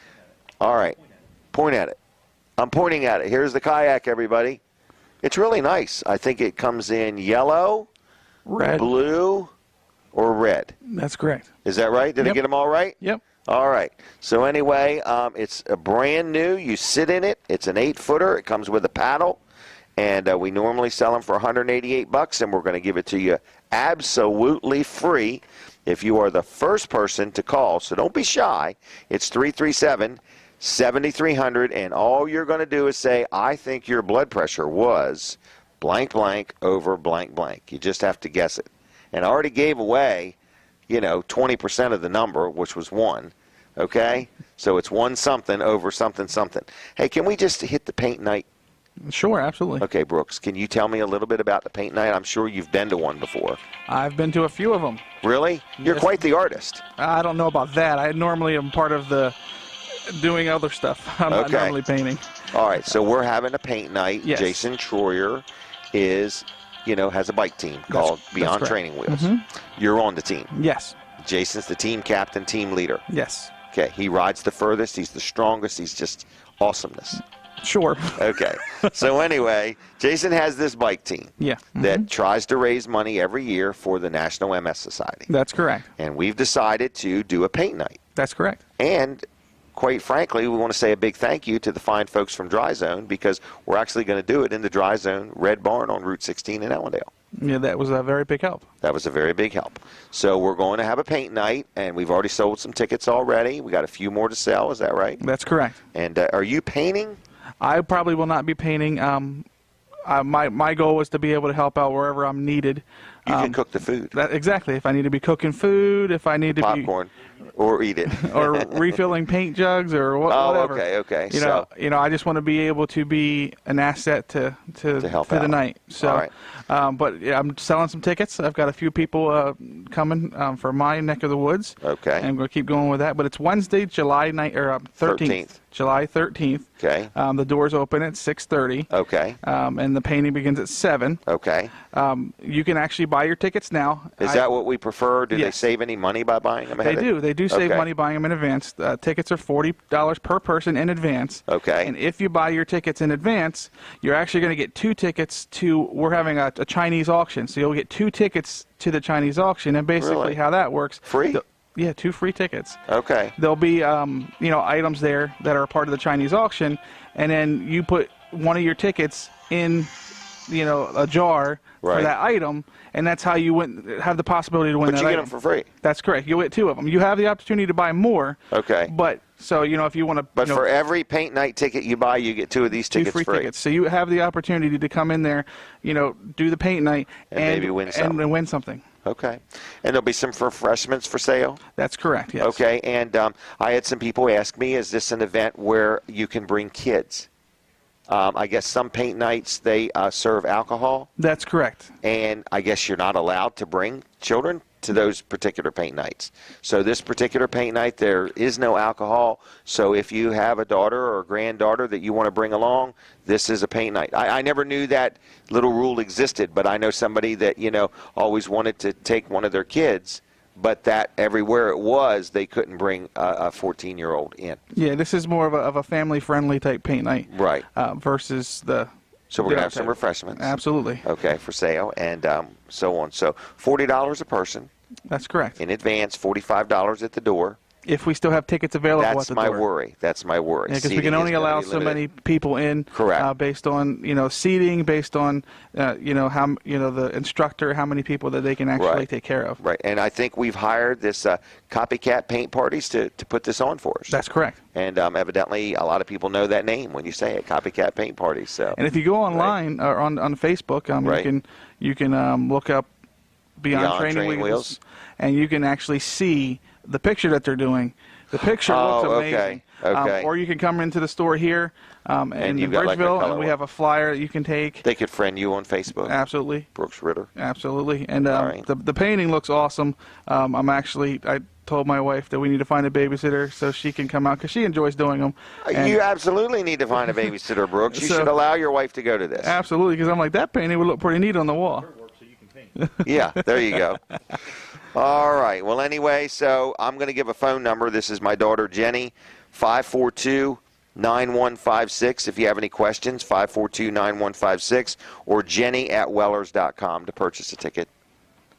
All right. Point at it. I'm pointing at it. Here's the kayak, everybody. It's really nice. I think it comes in yellow, Red. blue, or red. That's correct. Is that right? Did I Yep. get them all right? Yep. All right. So anyway, it's a brand new. You sit in it. It's an 8-footer. It comes with a paddle. And we normally sell them for $188, and we're going to give it to you absolutely free if you are the first person to call. So don't be shy. It's 337-7300, and all you're going to do is say, I think your blood pressure was blank blank over blank blank. You just have to guess it. And I already gave away, 20% of the number, which was 1. Okay? So it's 1 something over something something. Hey, can we just hit the paint night? Sure, absolutely. Okay, Brooks, can you tell me a little bit about the paint night? I'm sure you've been to one before. I've been to a few of them. Really? You're Yes. quite the artist. I don't know about that. I normally am part of the doing other stuff. I'm not Okay. normally painting. All right, so we're having a paint night. Yes. Jason Troyer has a bike team called Beyond correct. Training Wheels. You're on the team. Yes. Jason's the team captain, team leader. Yes. Okay, he rides the furthest. He's the strongest. He's just awesomeness. Sure. Okay. So anyway, Jason has this bike team Yeah. that tries to raise money every year for the National MS Society. That's correct. And we've decided to do a paint night. That's correct. And quite frankly, we want to say a big thank you to the fine folks from Dry Zone, because we're actually going to do it in the Dry Zone Red Barn on Route 16 in Ellendale. Yeah, that was a very big help. That was a very big help. So we're going to have a paint night, and we've already sold some tickets already. We got a few more to sell. Is that right? That's correct. And are you painting? I probably will not be painting. My goal was to be able to help out wherever I'm needed. You can cook the food. Exactly. If I need to be cooking food, if I need to Popcorn. Or eat it. be or refilling paint jugs or Oh, whatever. okay. You know, I just want to be able to be an asset to help for out. the night. So, All right. But yeah, I'm selling some tickets. I've got a few people coming for my neck of the woods. Okay. And we'll keep going with that. But it's Wednesday, July 13th. July 13th. Okay. The doors open at 6:30. Okay. And the painting begins at 7. Okay. You can actually buy your tickets now. Is that what we prefer? Do they Yes. save any money by buying them ahead? They do. They do save Okay. money buying them in advance. Tickets are $40 per person in advance. Okay. And if you buy your tickets in advance, you're actually going to get 2 tickets to. We're having a Chinese auction, so you'll get 2 tickets to the Chinese auction. And basically, Really? how that works. Free? Yeah, 2 free tickets. Okay. There'll be items there that are part of the Chinese auction, and then you put one of your tickets in a jar Right. for that item, and that's how you have the possibility to win But that you get item. them for free. That's correct. You'll get 2 of them. You have the opportunity to buy more. Okay. But so if you want to. But for every paint night ticket you buy, you get 2 of these 2 tickets free free. tickets. So you have the opportunity to come in there, do the paint night And maybe win something. and win something. Okay. And there'll be some refreshments for sale? That's correct. Yes. Okay. And I had some people ask me, is this an event where you can bring kids? I guess some paint nights, they serve alcohol. That's correct. And I guess you're not allowed to bring children to those particular paint nights. So this particular paint night, there is no alcohol. So if you have a daughter or a granddaughter that you want to bring along, this is a paint night. I never knew that little rule existed, but I know somebody that, always wanted to take one of their kids, but that everywhere it was, they couldn't bring a 14-year-old in. Yeah, this is more of a family-friendly type paint night. Right. Versus the... So we're going to have some refreshments. Absolutely. Okay, for sale, and so on. So $40 a person. That's correct. In advance, $45 at the door. If we still have tickets available at the door. That's my worry. Yeah, because we Seating can only is gonna allow be so limited. many people in. Correct. Based on seating, based on how the instructor, how many people that they can actually take care of. Right, and I think we've hired this Copycat Paint Parties to put this on for us. That's correct. And evidently, a lot of people know that name when you say it, Copycat Paint Parties. So. And if you go online or on Facebook, you can look up Beyond Training Wheels, and you can actually see the picture that they're doing. The picture looks amazing. Okay. Or you can come into the store here in Bridgeville, and we have a flyer that you can take. They could friend you on Facebook. Absolutely. Brooks Ritter. Absolutely. And right. the painting looks awesome. I told my wife that we need to find a babysitter so she can come out because she enjoys doing them. You absolutely need to find a babysitter, Brooks. You should allow your wife to go to this. Absolutely, because I'm like, that painting would look pretty neat on the wall. Yeah, there you go. All right. Well, anyway, so I'm going to give a phone number. This is my daughter, Jenny, 542-9156. If you have any questions, 542-9156, or jenny@wellers.com to purchase a ticket.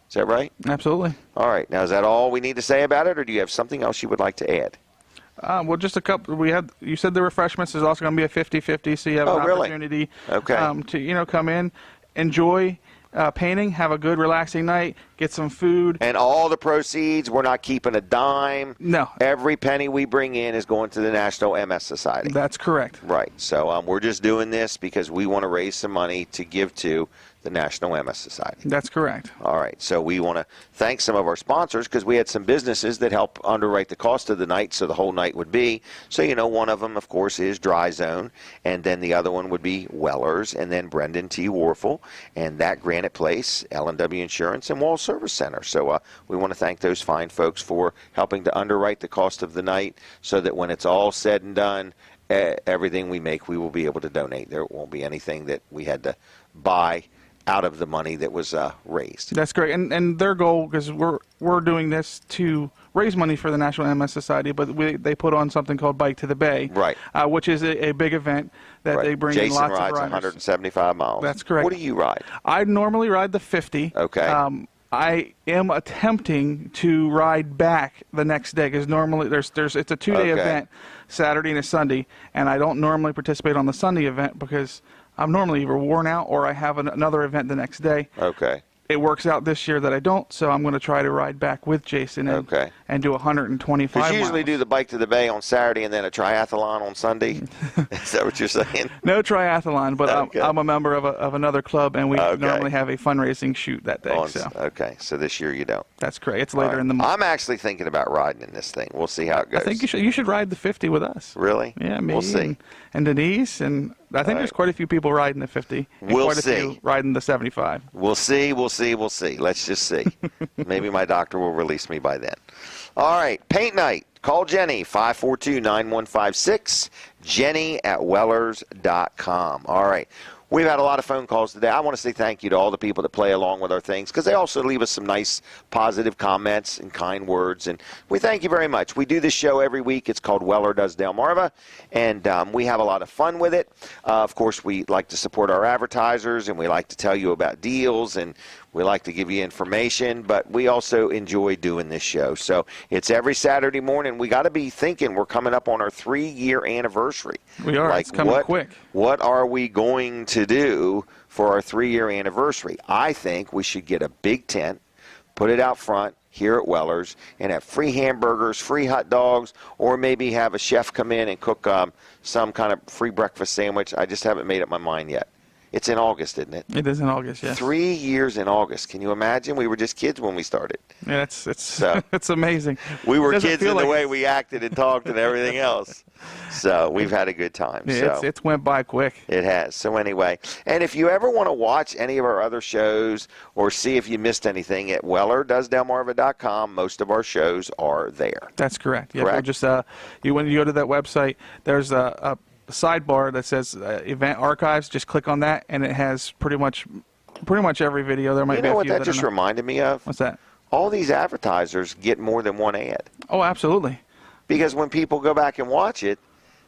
Is that right? Absolutely. All right. Now, is that all we need to say about it, or do you have something else you would like to add? Well, just a couple. You said the refreshments is also going to be a 50-50, so you have an opportunity to come in, enjoy painting, have a good relaxing night, get some food. And all the proceeds, we're not keeping a dime. No. Every penny we bring in is going to the National MS Society. That's correct. Right. So we're just doing this because we want to raise some money to give to the National MS Society. That's correct. All right. So we want to thank some of our sponsors because we had some businesses that help underwrite the cost of the night so the whole night would be. So, one of them, of course, is Dry Zone, and then the other one would be Wellers, and then Brendan T. Warfel, and that Granite Place, L&W Insurance, and Wall Service Center. So we want to thank those fine folks for helping to underwrite the cost of the night so that when it's all said and done, everything we make, we will be able to donate. There won't be anything that we had to buy out of the money that was raised. That's great, and their goal, because we're doing this to raise money for the National MS Society, but they put on something called Bike to the Bay, right? Which is a big event that they bring in lots of riders. Jason rides 175 miles. That's correct. What do you ride? I normally ride the 50. Okay. I am attempting to ride back the next day because normally it's a 2-day event, Saturday and a Sunday, and I don't normally participate on the Sunday event because I'm normally either worn out or I have another event the next day. Okay. It works out this year that I don't, so I'm going to try to ride back with Jason and do 125 miles. Because you usually do the Bike to the Bay on Saturday and then a triathlon on Sunday. Is that what you're saying? No triathlon, but I'm a member of another club, and we normally have a fundraising shoot that day. Okay, so this year you don't. That's correct. It's later in the month. I'm actually thinking about riding in this thing. We'll see how it goes. I think you should ride the 50 with us. Really? Yeah, me we'll see. And Denise, and I think there's quite a few people riding the 50. And we'll quite a see. few riding the 75. We'll see. Let's just see. Maybe my doctor will release me by then. All right, paint night. Call Jenny, 542-9156, jenny@wellers.com. All right. We've had a lot of phone calls today. I want to say thank you to all the people that play along with our things because they also leave us some nice positive comments and kind words, and we thank you very much. We do this show every week. It's called Weller Does Delmarva, and we have a lot of fun with it. Of course, we like to support our advertisers, and we like to tell you about deals, and we like to give you information, but we also enjoy doing this show. So it's every Saturday morning. We got to be thinking we're coming up on our 3-year anniversary. We are. It's coming quick. What are we going to do for our 3-year anniversary? I think we should get a big tent, put it out front here at Wellers, and have free hamburgers, free hot dogs, or maybe have a chef come in and cook some kind of free breakfast sandwich. I just haven't made up my mind yet. It's in August, isn't it? It is in August, yes. 3 years in August. Can you imagine? We were just kids when we started. Yeah, it's amazing. We were Doesn't kids feel in the like way we acted and talked and everything else. So we've had a good time. Yeah, so. it's went by quick. It has. So anyway, and if you ever want to watch any of our other shows or see if you missed anything at WellerDoesDelmarva.com, most of our shows are there. That's correct. Yeah, Correct? we'll just when you go to that website, there's a sidebar that says event archives. Just click on that, and it has pretty much every video. There might You be know a what few that just reminded me of? What's that? All these advertisers get more than one ad. Oh, absolutely. Because when people go back and watch it,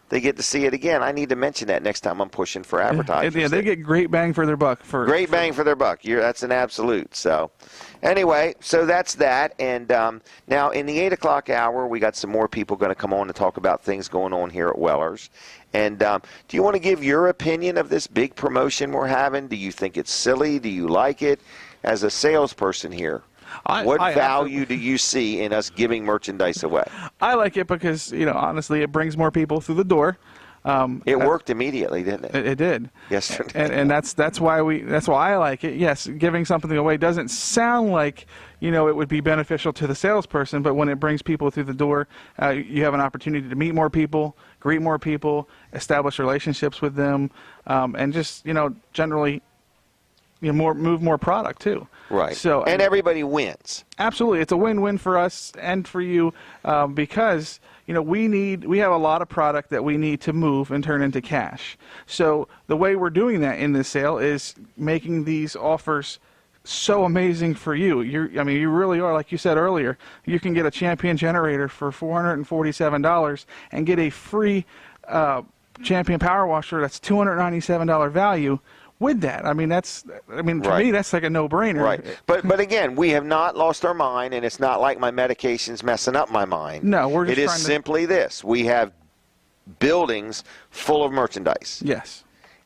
they get to see it again. I need to mention that next time I'm pushing for advertisers. Yeah, they get great bang for their buck. Great bang for their buck. That's an absolute. So, anyway, so that's that. And now in the 8 o'clock hour, we got some more people going to come on to talk about things going on here at Weller's. And do you want to give your opinion of this big promotion we're having? Do you think it's silly? Do you like it? As a salesperson here, what value do you see in us giving merchandise away? I like it because, honestly, it brings more people through the door. It worked immediately, didn't it? It did. Yesterday. And that's why I like it. Yes, giving something away doesn't sound like, it would be beneficial to the salesperson, but when it brings people through the door, you have an opportunity to meet more people, greet more people, establish relationships with them, and just, generally move more product too. Right. So and everybody wins. Absolutely, it's a win-win for us and for you because we have a lot of product that we need to move and turn into cash. So the way we're doing that in this sale is making these offers so amazing for you. You really are, like you said earlier. You can get a Champion generator for $447 and get a free Champion power washer that's $297 value. With that, to me, that's like a no-brainer. Right. But again, we have not lost our mind, and it's not like my medication's messing up my mind. No, we're just It is simply this. We have buildings full of merchandise. Yes.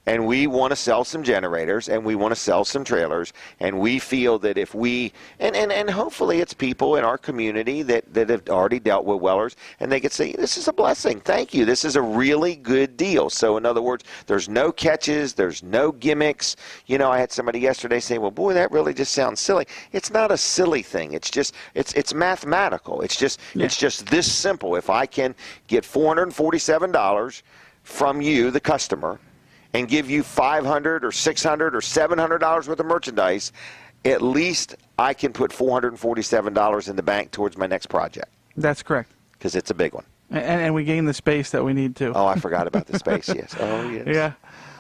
And we want to sell some generators, and we want to sell some trailers, and we feel that if we, and hopefully it's people in our community that have already dealt with Wellers, and they could say, this is a blessing, thank you, this is a really good deal. So in other words, there's no catches, there's no gimmicks. I had somebody yesterday say, well, boy, that really just sounds silly. It's not a silly thing. It's just, it's mathematical. It's just this simple. If I can get $447 from you, the customer, and give you $500 or $600 or $700 worth of merchandise, at least I can put $447 in the bank towards my next project. That's correct. Because it's a big one. And we gain the space that we need to. Oh, I forgot about the space, yes. Oh, yes. Yeah.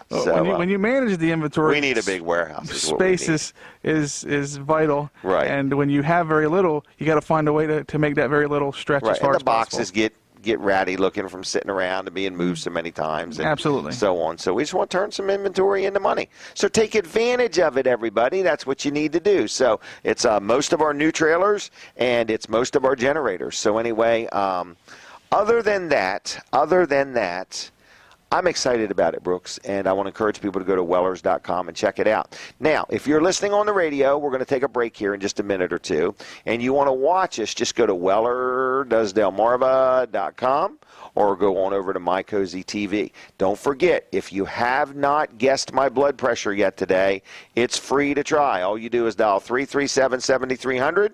So, when you manage the inventory, we need a big warehouse. Space is vital. Right. And when you have very little, you got to find a way to make that very little stretch as far as possible. And the boxes get ratty looking from sitting around and being moved so many times. And absolutely. So on. So we just want to turn some inventory into money. So take advantage of it, everybody. That's what you need to do. So it's most of our new trailers, and it's most of our generators. So anyway, other than that, I'm excited about it, Brooks, and I want to encourage people to go to Wellers.com and check it out. Now, if you're listening on the radio, we're going to take a break here in just a minute or two, and you want to watch us, just go to WellerDoesDelmarva.com or go on over to My Cozy TV. Don't forget, if you have not guessed my blood pressure yet today, it's free to try. All you do is dial 337-7300.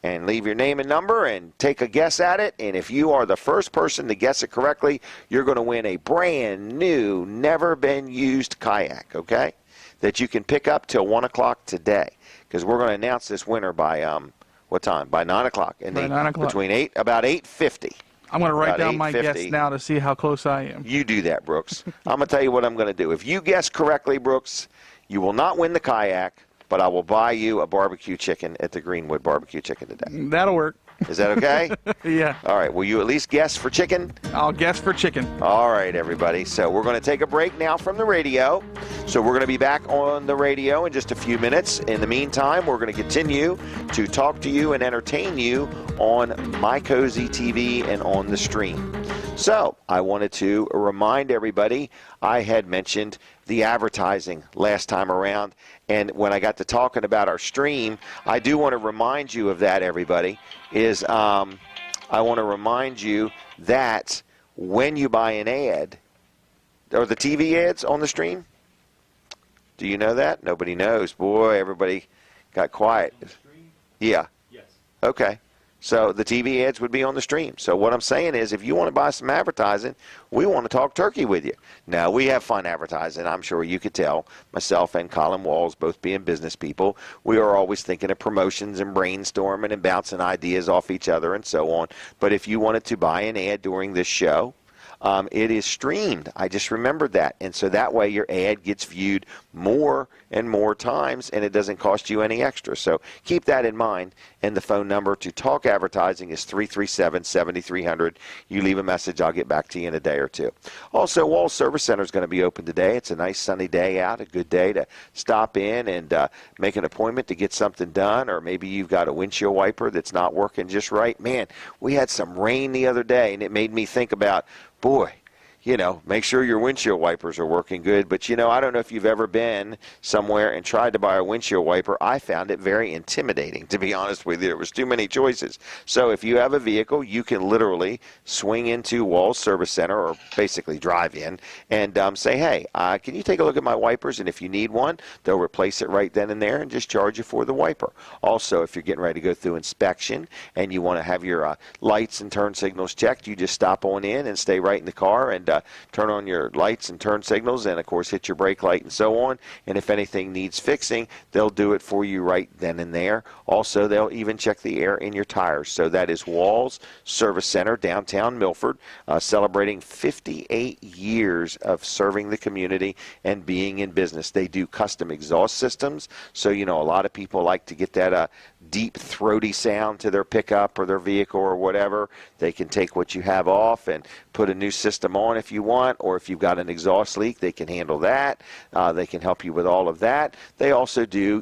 And leave your name and number and take a guess at it. And if you are the first person to guess it correctly, you're going to win a brand new, never been used kayak, okay? That you can pick up till 1 o'clock today. Because we're going to announce this winner by, what time? By 9 o'clock. By 9 o'clock. About 8:50. I'm going to write down my guess now to see how close I am. You do that, Brooks. I'm going to tell you what I'm going to do. If you guess correctly, Brooks, you will not win the kayak, but I will buy you a barbecue chicken at the Greenwood Barbecue Chicken today. That'll work. Is that okay? Yeah. All right. Will you at least guess for chicken? I'll guess for chicken. All right, everybody. So we're going to take a break now from the radio. So we're going to be back on the radio in just a few minutes. In the meantime, we're going to continue to talk to you and entertain you on My Cozy TV and on the stream. So I wanted to remind everybody, I had mentioned the advertising last time around. And when I got to talking about our stream, I do want to remind you of that, everybody, is I want to remind you that when you buy an ad, or the TV ads on the stream, Do you know that? Nobody knows. Boy, everybody got quiet. Yeah. Yes. Okay. So the TV ads would be on the stream. So what I'm saying is, if you want to buy some advertising, we want to talk turkey with you. Now, we have fun advertising. I'm sure you could tell. Myself and Colin Walls, both being business people, we are always thinking of promotions and brainstorming and bouncing ideas off each other and so on. But if you wanted to buy an ad during this show, it is streamed. I just remembered that. And so that way your ad gets viewed more and more times, and it doesn't cost you any extra. So keep that in mind. And the phone number to talk advertising is 337-7300. You leave a message, I'll get back to you in a day or two. Also, Walls Service Center is going to be open today. It's a nice sunny day out, a good day to stop in and make an appointment to get something done, or maybe you've got a windshield wiper that's not working just right. Man, we had some rain the other day, and it made me think about, boy, make sure your windshield wipers are working good. But, I don't know if you've ever been somewhere and tried to buy a windshield wiper. I found it very intimidating, to be honest with you. There was too many choices. So if you have a vehicle, you can literally swing into Walls Service Center, or basically drive in, and say, hey, can you take a look at my wipers? And if you need one, they'll replace it right then and there and just charge you for the wiper. Also, if you're getting ready to go through inspection and you want to have your lights and turn signals checked, you just stop on in and stay right in the car and turn on your lights and turn signals, and of course hit your brake light and so on. And if anything needs fixing, they'll do it for you right then and there. Also, they'll even check the air in your tires. So that is Walls Service Center, downtown Milford, celebrating 58 years of serving the community and being in business. They do custom exhaust systems, so a lot of people like to get that deep throaty sound to their pickup or their vehicle or whatever. They can take what you have off and put a new system on if you want, or if you've got an exhaust leak, they can handle that. They can help you with all of that. They also do,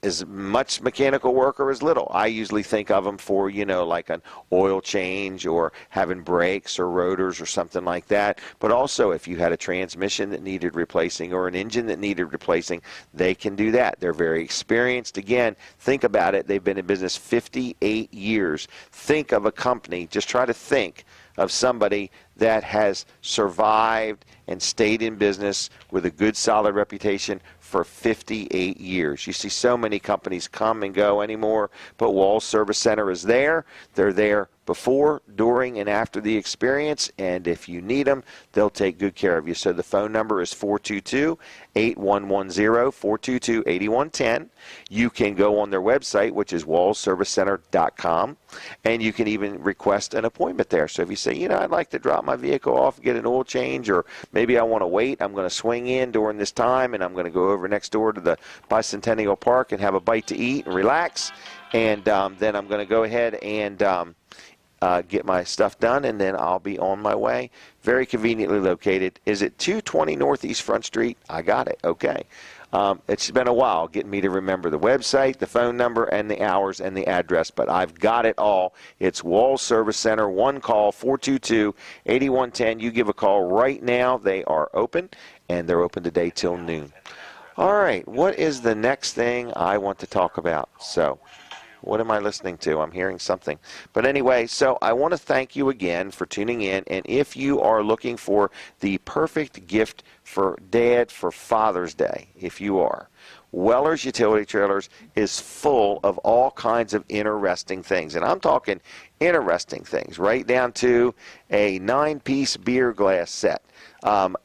as much mechanical work or as little. I usually think of them for, like an oil change or having brakes or rotors or something like that. But also, if you had a transmission that needed replacing or an engine that needed replacing, they can do that. They're very experienced. Again, think about it. They've been in business 58 years. Think of a company. Just try to think of somebody that has survived and stayed in business with a good, solid reputation for 58 years. You see so many companies come and go anymore, but Walls Service Center is there. They're there before, during, and after the experience, and if you need them, they'll take good care of you. So the phone number is 422-8110, 422-8110. You can go on their website, which is wallsservicecenter.com, and you can even request an appointment there. So if you say, I'd like to drop my vehicle off, get an oil change, or maybe I want to wait, I'm going to swing in during this time, and I'm going to go over next door to the Bicentennial Park and have a bite to eat and relax, and then I'm going to go ahead and get my stuff done, and then I'll be on my way. Very conveniently located. Is it 220 Northeast Front Street? I got it. Okay. It's been a while getting me to remember the website, the phone number, and the hours and the address, but I've got it all. It's Walls Service Center. One call, 422-8110. You give a call right now. They are open, and they're open today till noon. All right. What is the next thing I want to talk about? So, what am I listening to? I'm hearing something. But anyway, so I want to thank you again for tuning in. And if you are looking for the perfect gift for Dad for Father's Day, if you are, Weller's Utility Trailers is full of all kinds of interesting things. And I'm talking interesting things, right down to a 9-piece beer glass set,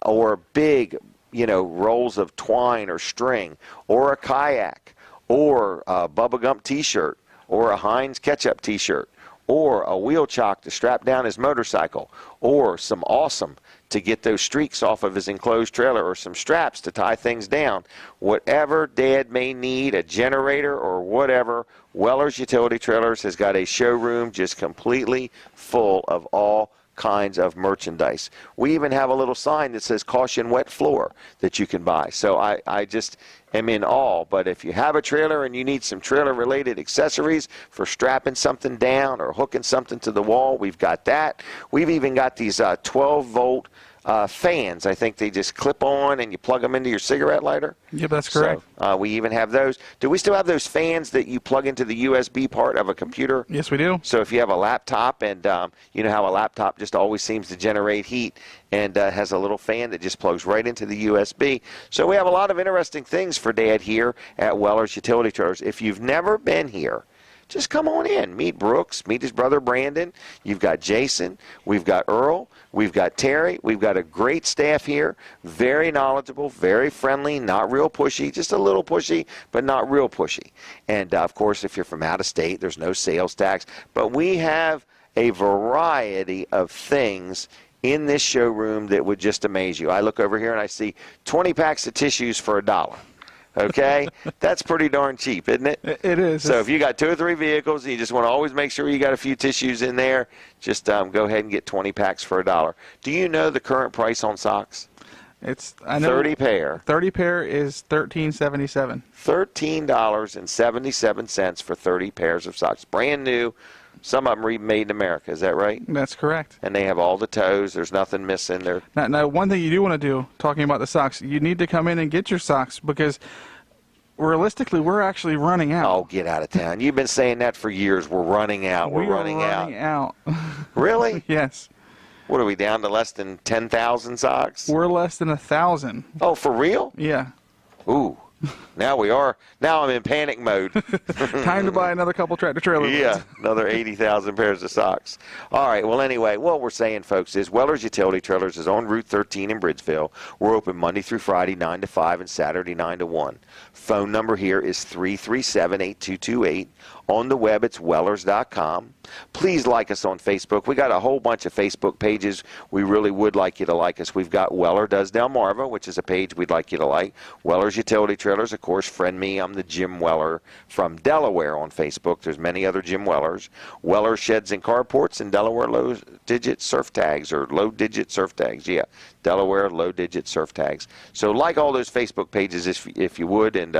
or big, rolls of twine or string, or a kayak, or a Bubba Gump t-shirt, or a Heinz ketchup t-shirt, or a wheel chock to strap down his motorcycle, or some awesome to get those streaks off of his enclosed trailer, or some straps to tie things down. Whatever Dad may need, a generator or whatever, Weller's Utility Trailers has got a showroom just completely full of all kinds of merchandise. We even have a little sign that says caution wet floor that you can buy. So I just am in awe. But if you have a trailer and you need some trailer related accessories for strapping something down or hooking something to the wall, we've got that. We've even got these 12 volt fans. I think they just clip on and you plug them into your cigarette lighter. Yep, that's correct. So, we even have those. Do we still have those fans that you plug into the USB part of a computer? Yes, we do. So if you have a laptop and you know how a laptop just always seems to generate heat and has a little fan that just plugs right into the USB. So we have a lot of interesting things for Dad here at Weller's Utility Trailers. If you've never been here, just come on in. Meet Brooks. Meet his brother Brandon. You've got Jason. We've got Earl. We've got Terry. We've got a great staff here. Very knowledgeable, very friendly, not real pushy, just a little pushy, but not real pushy. And, of course, if you're from out of state, there's no sales tax. But we have a variety of things in this showroom that would just amaze you. I look over here and I see 20 packs of tissues for $1. Okay? That's pretty darn cheap, isn't it? It is. So if you got 2 or 3 vehicles and you just want to always make sure you got a few tissues in there, just go ahead and get 20 packs for $1. Do you know the current price on socks? I know 30 pair. 30 pair is $13.77. $13.77 for 30 pairs of socks. Brand new. Some of them are made in America. Is that right? That's correct. And they have all the toes. There's nothing missing. Now, one thing you do want to do, talking about the socks, you need to come in and get your socks because realistically, we're actually running out. Oh, get out of town. You've been saying that for years. We're running out. We're running out. Really? Yes. What are we, down to less than 10,000 socks? We're less than 1,000. Oh, for real? Yeah. Ooh. Now we are. Now I'm in panic mode. Time to buy another couple tractor trailers. Yeah, another 80,000 pairs of socks. All right, well, anyway, what we're saying, folks, is Weller's Utility Trailers is on Route 13 in Bridgeville. We're open Monday through Friday, 9 to 5, and Saturday, 9 to 1. Phone number here is 337-8228. On the web, it's wellers.com. Please like us on Facebook. We got a whole bunch of Facebook pages. We really would like you to like us. We've got Weller Does Delmarva, which is a page we'd like you to like. Weller's Utility Trailers, of course, friend me. I'm the Jim Weller from Delaware on Facebook. There's many other Jim Wellers. Weller Sheds and Carports and Delaware Low-Digit Surf Tags, or Low-Digit Surf Tags. Yeah, Delaware Low-Digit Surf Tags. So like all those Facebook pages if you would. And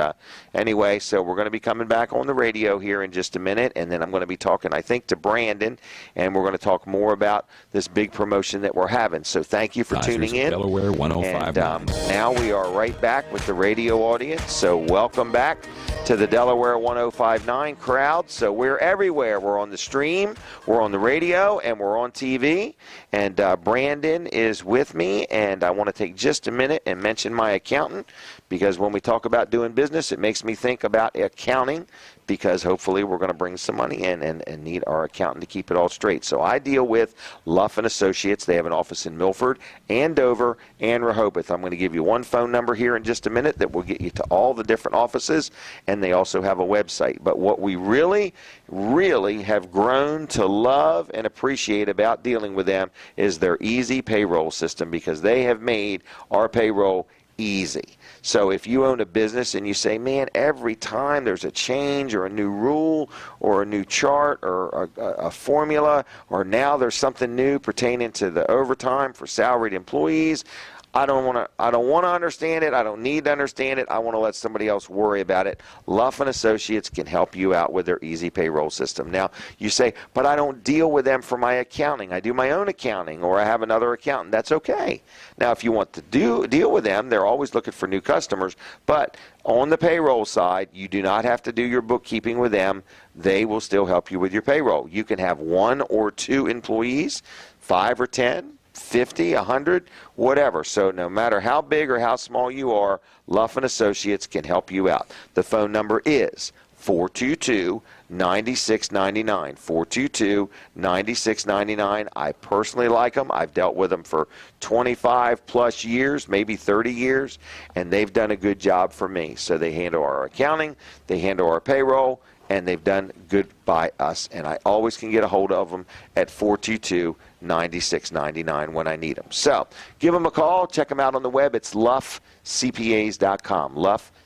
anyway, so we're going to be coming back on the radio here in just a minute, and then I'm going to be talking, I think, to Brandon, and we're going to talk more about this big promotion that we're having. So thank you for tuning in. Delaware 105. And now we are right back with the radio audience. So welcome back to the Delaware 105.9 crowd. So we're everywhere. We're on the stream, we're on the radio, and we're on TV. And Brandon is with me, and I want to take just a minute and mention my accountant, because when we talk about doing business, it makes me think about accounting, because hopefully we're going to bring some money in and need our accountant to keep it all straight. So I deal with Luff & Associates. They have an office in Milford and Dover and Rehoboth. I'm going to give you one phone number here in just a minute that will get you to all the different offices, and they also have a website. But what we really, really have grown to love and appreciate about dealing with them is their easy payroll system, because they have made our payroll easy. So if you own a business and you say, man, every time there's a change or a new rule or a new chart or a formula, or now there's something new pertaining to the overtime for salaried employees, I don't want to understand it. I don't need to understand it. I want to let somebody else worry about it. Luff & Associates can help you out with their easy payroll system. Now, you say, but I don't deal with them for my accounting. I do my own accounting, or I have another accountant. That's okay. Now, if you want to deal with them, they're always looking for new customers. But on the payroll side, you do not have to do your bookkeeping with them. They will still help you with your payroll. You can have 1 or 2 employees, 5 or 10. 50, 100, whatever. So no matter how big or how small you are, Luff & Associates can help you out. The phone number is 422-9699, 422-9699. I personally like them. I've dealt with them for 25 plus years, maybe 30 years, and they've done a good job for me. So they handle our accounting, they handle our payroll, and they've done good by us. And I always can get a hold of them at 422-9699 when I need them. So give them a call. Check them out on the web. It's luffcpas.com,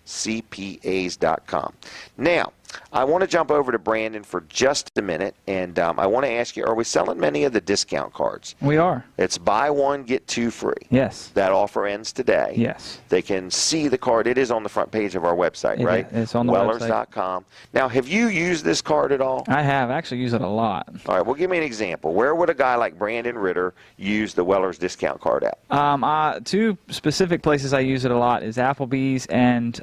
cpas.com. Now, I want to jump over to Brandon for just a minute, and I want to ask you, are we selling many of the discount cards? We are. It's buy one, get two free. Yes. That offer ends today. Yes. They can see the card. It is on the front page of our website, right? It's on the website. Wellers.com. Now, have you used this card at all? I have. I actually use it a lot. All right, well, give me an example. Where would a guy like Brandon Ritter use the Wellers discount card at? Two specific places I use it a lot is Applebee's and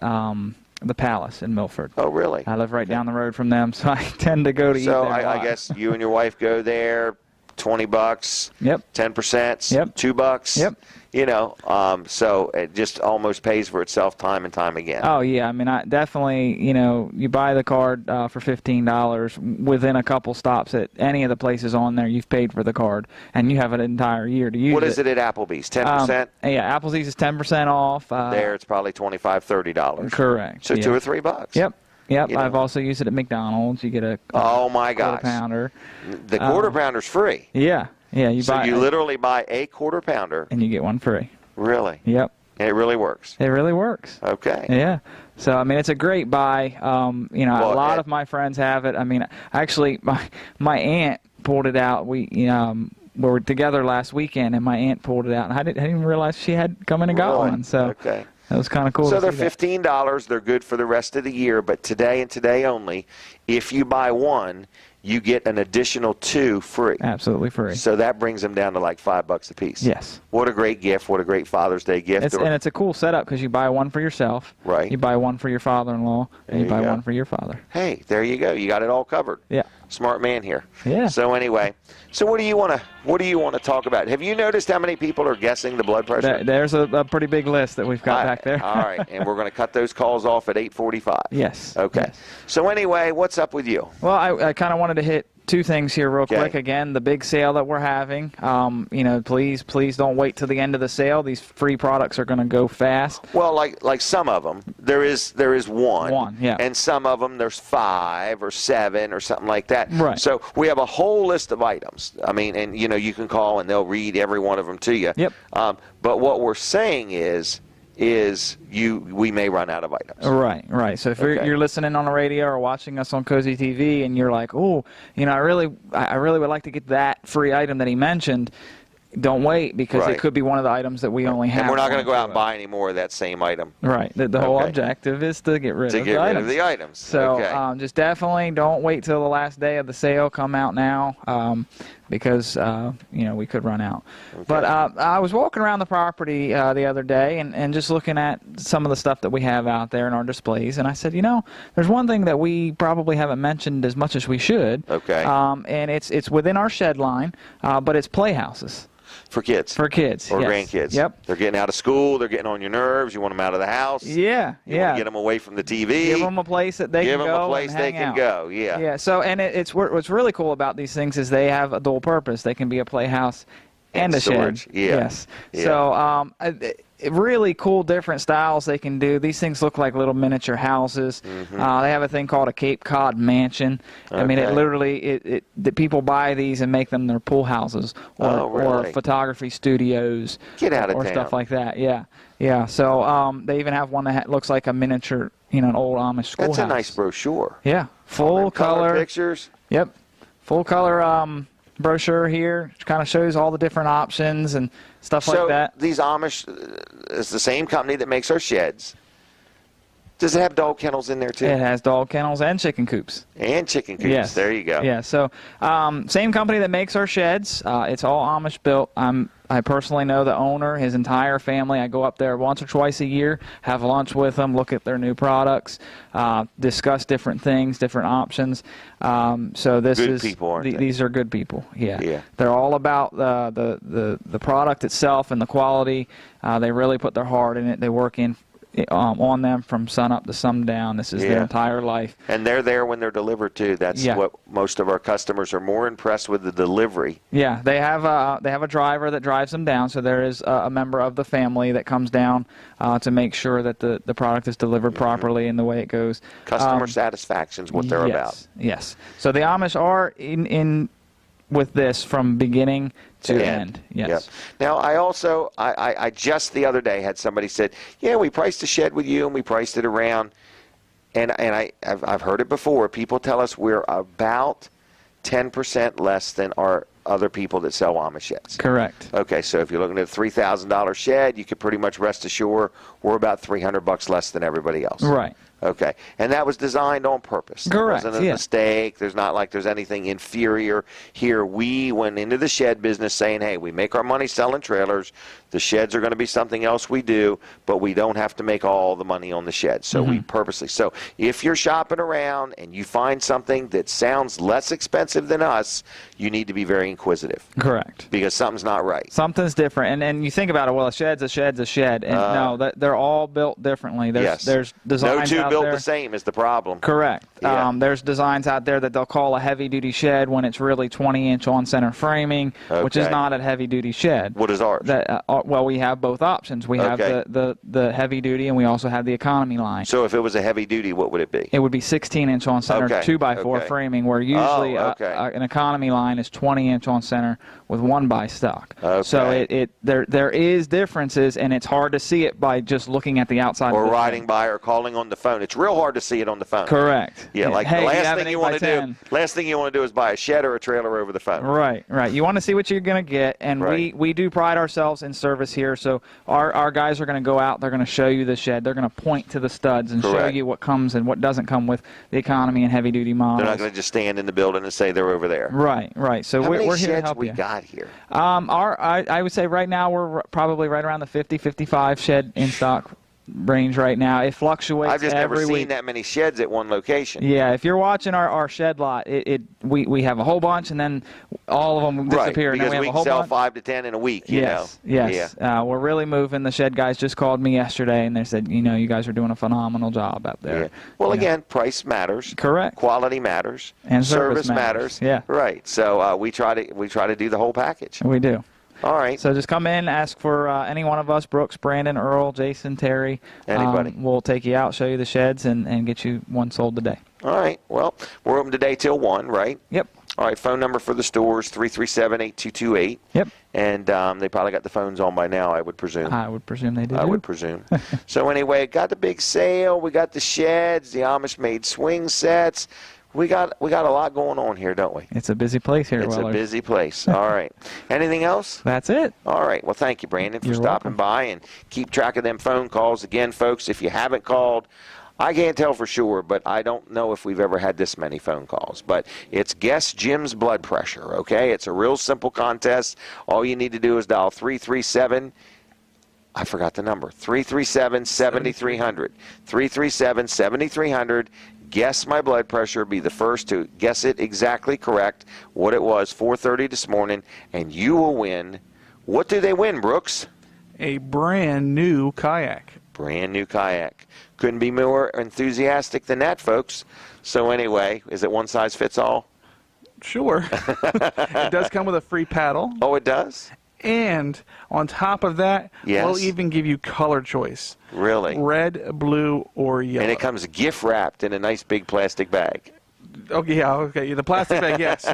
the Palace in Milford. Oh, really? I live right down the road from them, so I tend to go to eat there So a lot. I guess you and your wife go there, $20. Yep. 10%. Yep. $2. Yep. You know, so it just almost pays for itself time and time again. Oh, yeah. I mean, I definitely, you buy the card for $15. Within a couple stops at any of the places on there, you've paid for the card, and you have an entire year to use it. What is it at Applebee's? 10%? Yeah, Applebee's is 10% off. There, it's probably $25, $30. Correct. So yeah. $2 or $3. Yep. Yep. You know. I've also used it at McDonald's. You get a Oh my quarter gosh. pounder. The quarter pounder's free. Yeah. Yeah. You So buy you literally buy a quarter pounder. and you get one free. Really? Yep. And it really works. It really works. Okay. Yeah. So I mean, it's a great buy. Well, a lot of my friends have it. I mean, actually, my aunt pulled it out. We were together last weekend, and my aunt pulled it out, and I didn't even realize she had come in and got Really? one. So Okay. that was kind of cool. So to they're see that. $15. They're good for the rest of the year, but today and today only, if you buy one, you get an additional two free. Absolutely free. So that brings them down to like $5 a piece. Yes. What a great gift. What a great Father's Day gift. And it's a cool setup because you buy one for yourself. Right. You buy one for your father-in-law, and There you buy you go. one for your father. Hey, there you go. You got it all covered. Yeah. Smart man here. Yeah. So anyway, what do you want to talk about? Have you noticed how many people are guessing the blood pressure? There's a pretty big list that we've got back there. All right, and we're going to cut those calls off at 8:45. Yes. Okay. Yes. So anyway, what's up with you? Well, I kind of wanted to hit two things here real Okay. quick. Again, the big sale that we're having. Please don't wait till the end of the sale. These free products are going to go fast. Well, like some of them, there is one. One, yeah. And some of them, there's 5 or 7 or something like that. Right. So we have a whole list of items. I mean, and you can call and they'll read every one of them to you. Yep. But what we're saying is we may run out of items. Right. So if Okay. you're listening on the radio or watching us on Cozy TV and you're like, oh, I really would like to get that free item that he mentioned, don't wait because Right. it could be one of the items that we only have. And we're not going one to go out or and two of. buy any more of that same item. Right. The whole Okay. objective is to get rid To of get the rid items. of the items. So Okay. just definitely don't wait till the last day of the sale. Come out now because we could run out. Okay. But I was walking around the property the other day and just looking at some of the stuff that we have out there in our displays, and I said, there's one thing that we probably haven't mentioned as much as we should. Okay. And it's within our shed line, but it's playhouses. For kids. For kids. Or yes. grandkids. Yep. They're getting out of school. They're getting on your nerves. You want them out of the house. Yeah. You Yeah. want to get them away from the TV. Give them a place that they Give can them go a place and they hang can out. go. Yeah. Yeah. So, and what's really cool about these things is they have a dual purpose. They can be a playhouse and a storage. shed. Yeah. Yes. Yeah. So, really cool different styles they can do. These things look like little miniature houses. Mm-hmm. They have a thing called a Cape Cod mansion. I mean, it Okay. literally the people buy these and make them their pool houses or really? photography studios. Get out of or town. stuff like that. Yeah. Yeah. So they even have one that looks like a miniature, an old Amish schoolhouse. That's a nice brochure. Yeah, full color pictures. Yep, full color brochure here. Kind of shows all the different options and stuff So like that. these Amish is the same company that makes our sheds. Does it have dog kennels in there too? It has dog kennels and chicken coops. And chicken coops. Yes. There you go. Yeah. So same company that makes our sheds. It's all Amish built. I personally know the owner, his entire family. I go up there once or twice a year, have lunch with them, look at their new products, discuss different things, different options. So this Good is people, aren't they? these are good people. Yeah. Yeah. They're all about the product itself and the quality. They really put their heart in it. They work on them from sun up to sundown. This is Yeah. their entire life. And they're there when they're delivered too. That's Yeah. what most of our customers are more impressed with, the delivery. Yeah, they have a driver that drives them down, so there is a member of the family that comes down to make sure that the product is delivered properly in the way it goes. Customer satisfaction is what they're about. Yes. So the Amish are in with this from beginning to end. Yes. Yep. Now, I just the other day had somebody said, yeah, we priced a shed with you and we priced it around. And I've heard it before. People tell us we're about 10% less than our other people that sell Amish sheds. Correct. Okay, so if you're looking at a $3,000 shed, you could pretty much rest assured we're about $300 less than everybody else. Right. Okay, and that was designed on purpose. Correct. It wasn't a mistake. There's not like there's anything inferior here. We went into the shed business saying, hey, we make our money selling trailers. The sheds are going to be something else we do, but we don't have to make all the money on the shed. So we purposely. So if you're shopping around and you find something that sounds less expensive than us, you need to be very inquisitive. Correct. Because something's not right. Something's different. And you think about it, well, a shed's a shed. And no, they're all built differently. There's designs no two out built there. the same is the problem. Correct. Yeah. There's designs out there that they'll call a heavy-duty shed when it's really 20-inch on-center framing, which is not a heavy-duty shed. What is ours? Well, we have both options. We have the heavy-duty, and we also have the economy line. So if it was a heavy-duty, what would it be? It would be 16-inch on-center, 2x4 framing, where usually an economy line is 20-inch on-center with 1x stock. Okay. So there is differences, and it's hard to see it by just looking at the outside. Or of the riding thing. by or calling on the phone. It's real hard to see it on the phone. Correct. Yeah, like hey, the you last have thing an you want to 8x10. do. Last thing you want to do is buy a shed or a trailer over the phone. Right. You want to see what you're going to get, and we do pride ourselves in service here. So our guys are going to go out. They're going to show you the shed. They're going to point to the studs and show you what comes and what doesn't come with the economy and heavy duty models. They're not going to just stand in the building and say they're over there. Right. So How many we're here to sheds help we you. got here? I would say right now we're probably right around the 50-55 shed in stock range right now. It fluctuates. I've just never every seen week. that many sheds at one location. Yeah, if you're watching our shed lot, we have a whole bunch, and then all of them disappear. Right, and then because we have we a can whole sell bunch. 5 to 10 in a week, Yes. Yeah. We're really moving. The shed guys just called me yesterday, and they said, you guys are doing a phenomenal job out there. Yeah. Well, again, price matters. Correct. Quality matters. And service matters. matters. Yeah. Right. So we try to do the whole package. We do. All right. So just come in, ask for any one of us, Brooks, Brandon, Earl, Jason, Terry. Anybody. We'll take you out, show you the sheds, and get you one sold today. All right. Well, we're open today till 1, right? Yep. All right. Phone number for the stores, 337-8228. Yep. And they probably got the phones on by now, I would presume. I would presume they do. I would presume. So anyway, got the big sale. We got the sheds, the Amish-made swing sets. We got a lot going on here, don't we? It's a busy place here, It's Wellers. a busy place. All right. Anything else? That's it. All right. Well, thank you, Brandon, for You're stopping welcome. by and keep track of them phone calls. Again, folks, if you haven't called, I can't tell for sure, but I don't know if we've ever had this many phone calls. But it's Guess Jim's Blood Pressure, okay? It's a real simple contest. All you need to do is dial 337. I forgot the number. 337-7300. 337-7300. Guess my blood pressure. Be the first to guess it exactly correct, what it was, 4:30 this morning, and you will win. What do they win, Brooks? A brand new kayak. Brand new kayak. Couldn't be more enthusiastic than that, folks. So anyway, is it one size fits all? Sure. It does come with a free paddle. Oh, it does? And on top of that, Yes. we'll even give you color choice. Really? Red, blue, or yellow. And it comes gift wrapped in a nice big plastic bag. Okay, yeah, okay. The plastic bag, yes.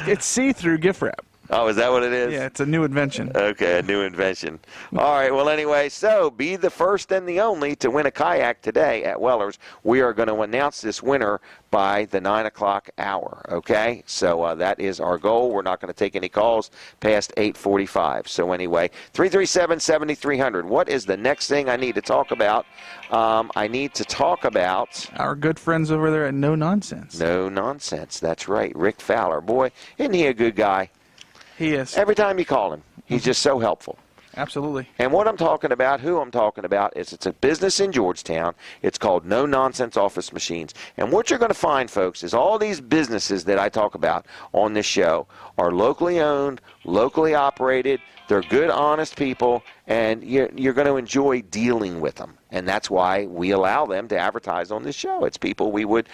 It's see-through gift wrap. Oh, is that what it is? Yeah, it's a new invention. Okay, a new invention. All right, well, anyway, so be the first and the only to win a kayak today at Wellers. We are going to announce this winner by the 9 o'clock hour, okay? So that is our goal. We're not going to take any calls past 8:45. So anyway, 337-7300. What is the next thing I need to talk about? I need to talk about... Our good friends over there at No Nonsense. No Nonsense. That's right. Rick Fowler. Boy, isn't he a good guy? He is. Every time you call him, he's just so helpful. Absolutely. And what I'm talking about, who I'm talking about, is it's a business in Georgetown. It's called No Nonsense Office Machines. And what you're going to find, folks, is all these businesses that I talk about on this show are locally owned, locally operated. They're good, honest people, and you're going to enjoy dealing with them. And that's why we allow them to advertise on this show. It's people we would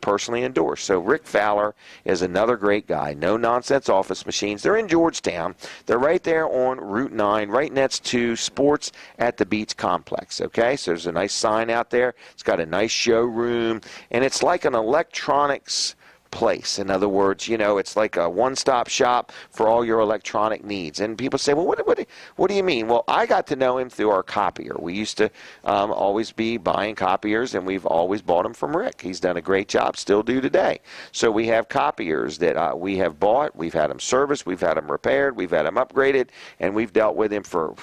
personally endorse. So Rick Fowler is another great guy. No Nonsense Office Machines. They're in Georgetown. They're right there on Route 9, right next to Sports at the Beach Complex. Okay, so there's a nice sign out there. It's got a nice showroom, and it's like an electronics place. In other words, it's like a one-stop shop for all your electronic needs. And people say, well, what do you mean? Well, I got to know him through our copier. We used to always be buying copiers, and we've always bought them from Rick. He's done a great job, still do today. So we have copiers that we have bought. We've had them serviced. We've had them repaired. We've had them upgraded. And we've dealt with him for,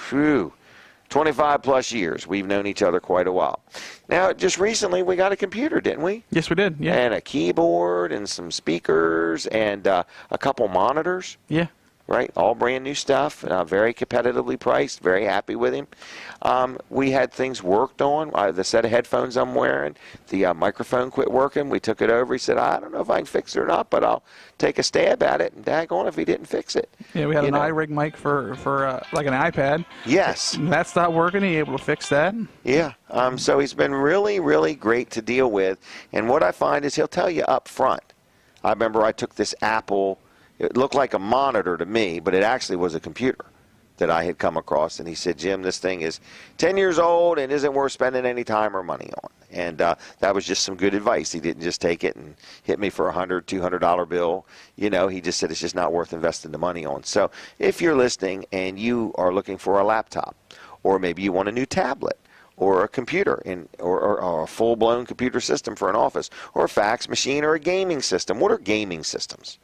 25 plus years. We've known each other quite a while. Now, just recently, we got a computer, didn't we? Yes, we did. Yeah. And a keyboard and some speakers and a couple monitors. Yeah. Right? All brand new stuff. Very competitively priced. Very happy with him. We had things worked on. The set of headphones I'm wearing, the microphone quit working. We took it over. He said, I don't know if I can fix it or not, but I'll take a stab at it. And daggone if he didn't fix it. Yeah, we had an iRig mic for like an iPad. Yes. That stopped working. He able to fix that. Yeah. So he's been really, really great to deal with. And what I find is he'll tell you up front. I remember I took this Apple. It looked like a monitor to me, but it actually was a computer that I had come across. And he said, Jim, this thing is 10 years old and isn't worth spending any time or money on. And that was just some good advice. He didn't just take it and hit me for a $100, $200 bill. He just said it's just not worth investing the money on. So if you're listening and you are looking for a laptop, or maybe you want a new tablet, or a computer, or a full-blown computer system for an office, or a fax machine, or a gaming system. What are gaming systems?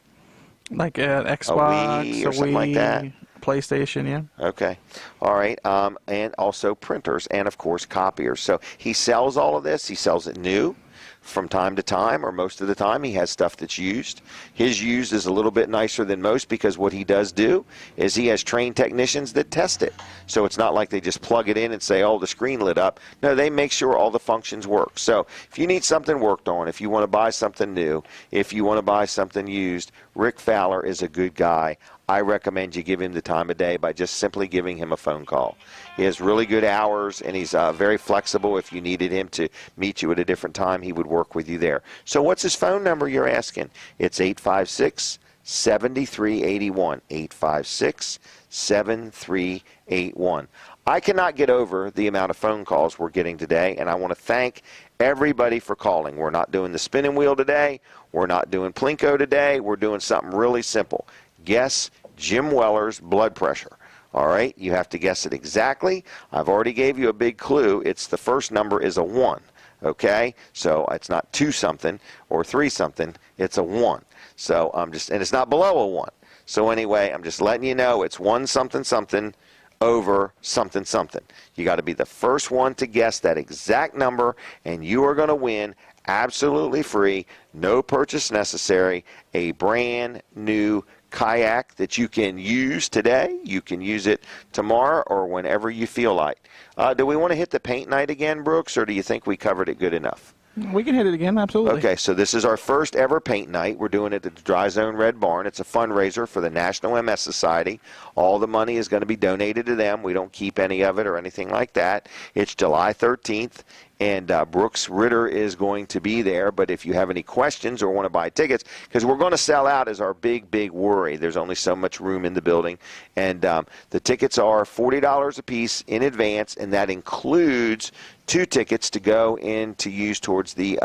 Like an Xbox, a Wii or something like that. PlayStation, yeah. Okay. All right. And also printers and, of course, copiers. So he sells all of this. He sells it new from time to time, or most of the time. He has stuff that's used. His used is a little bit nicer than most because what he does do is he has trained technicians that test it. So it's not like they just plug it in and say, oh, the screen lit up. No, they make sure all the functions work. So if you need something worked on, if you want to buy something new, if you want to buy something used, Rick Fowler is a good guy. I recommend you give him the time of day by just simply giving him a phone call. He has really good hours, and he's very flexible. If you needed him to meet you at a different time, he would work with you there. So what's his phone number, you're asking? It's 856-7381, 856-7381. I cannot get over the amount of phone calls we're getting today, and I want to thank everybody for calling. We're not doing the spinning wheel today. We're not doing Plinko today. We're doing something really simple. Guess Jim Weller's blood pressure. All right, you have to guess it exactly. I've already gave you a big clue. It's the first number is a 1. Okay, so it's not 2 something or 3 something. It's a 1. So and it's not below a 1. So anyway, I'm just letting you know it's 1 something something over something something. You got to be the first one to guess that exact number, and you are going to win absolutely free, no purchase necessary, a brand new kayak that you can use today. You can use it tomorrow or whenever you feel like. Do we want to hit the paint night again, Brooks, or do you think we covered it good enough? We can hit it again, absolutely. Okay, so this is our first ever paint night. We're doing it at the Dry Zone Red Barn. It's a fundraiser for the National MS Society. All the money is going to be donated to them. We don't keep any of it or anything like that. It's July 13th. And Brooks Ritter is going to be there. But if you have any questions or want to buy tickets, because we're going to sell out is our big, big worry. There's only so much room in the building. And the tickets are $40 a piece in advance, and that includes 2 tickets to go in to use towards the,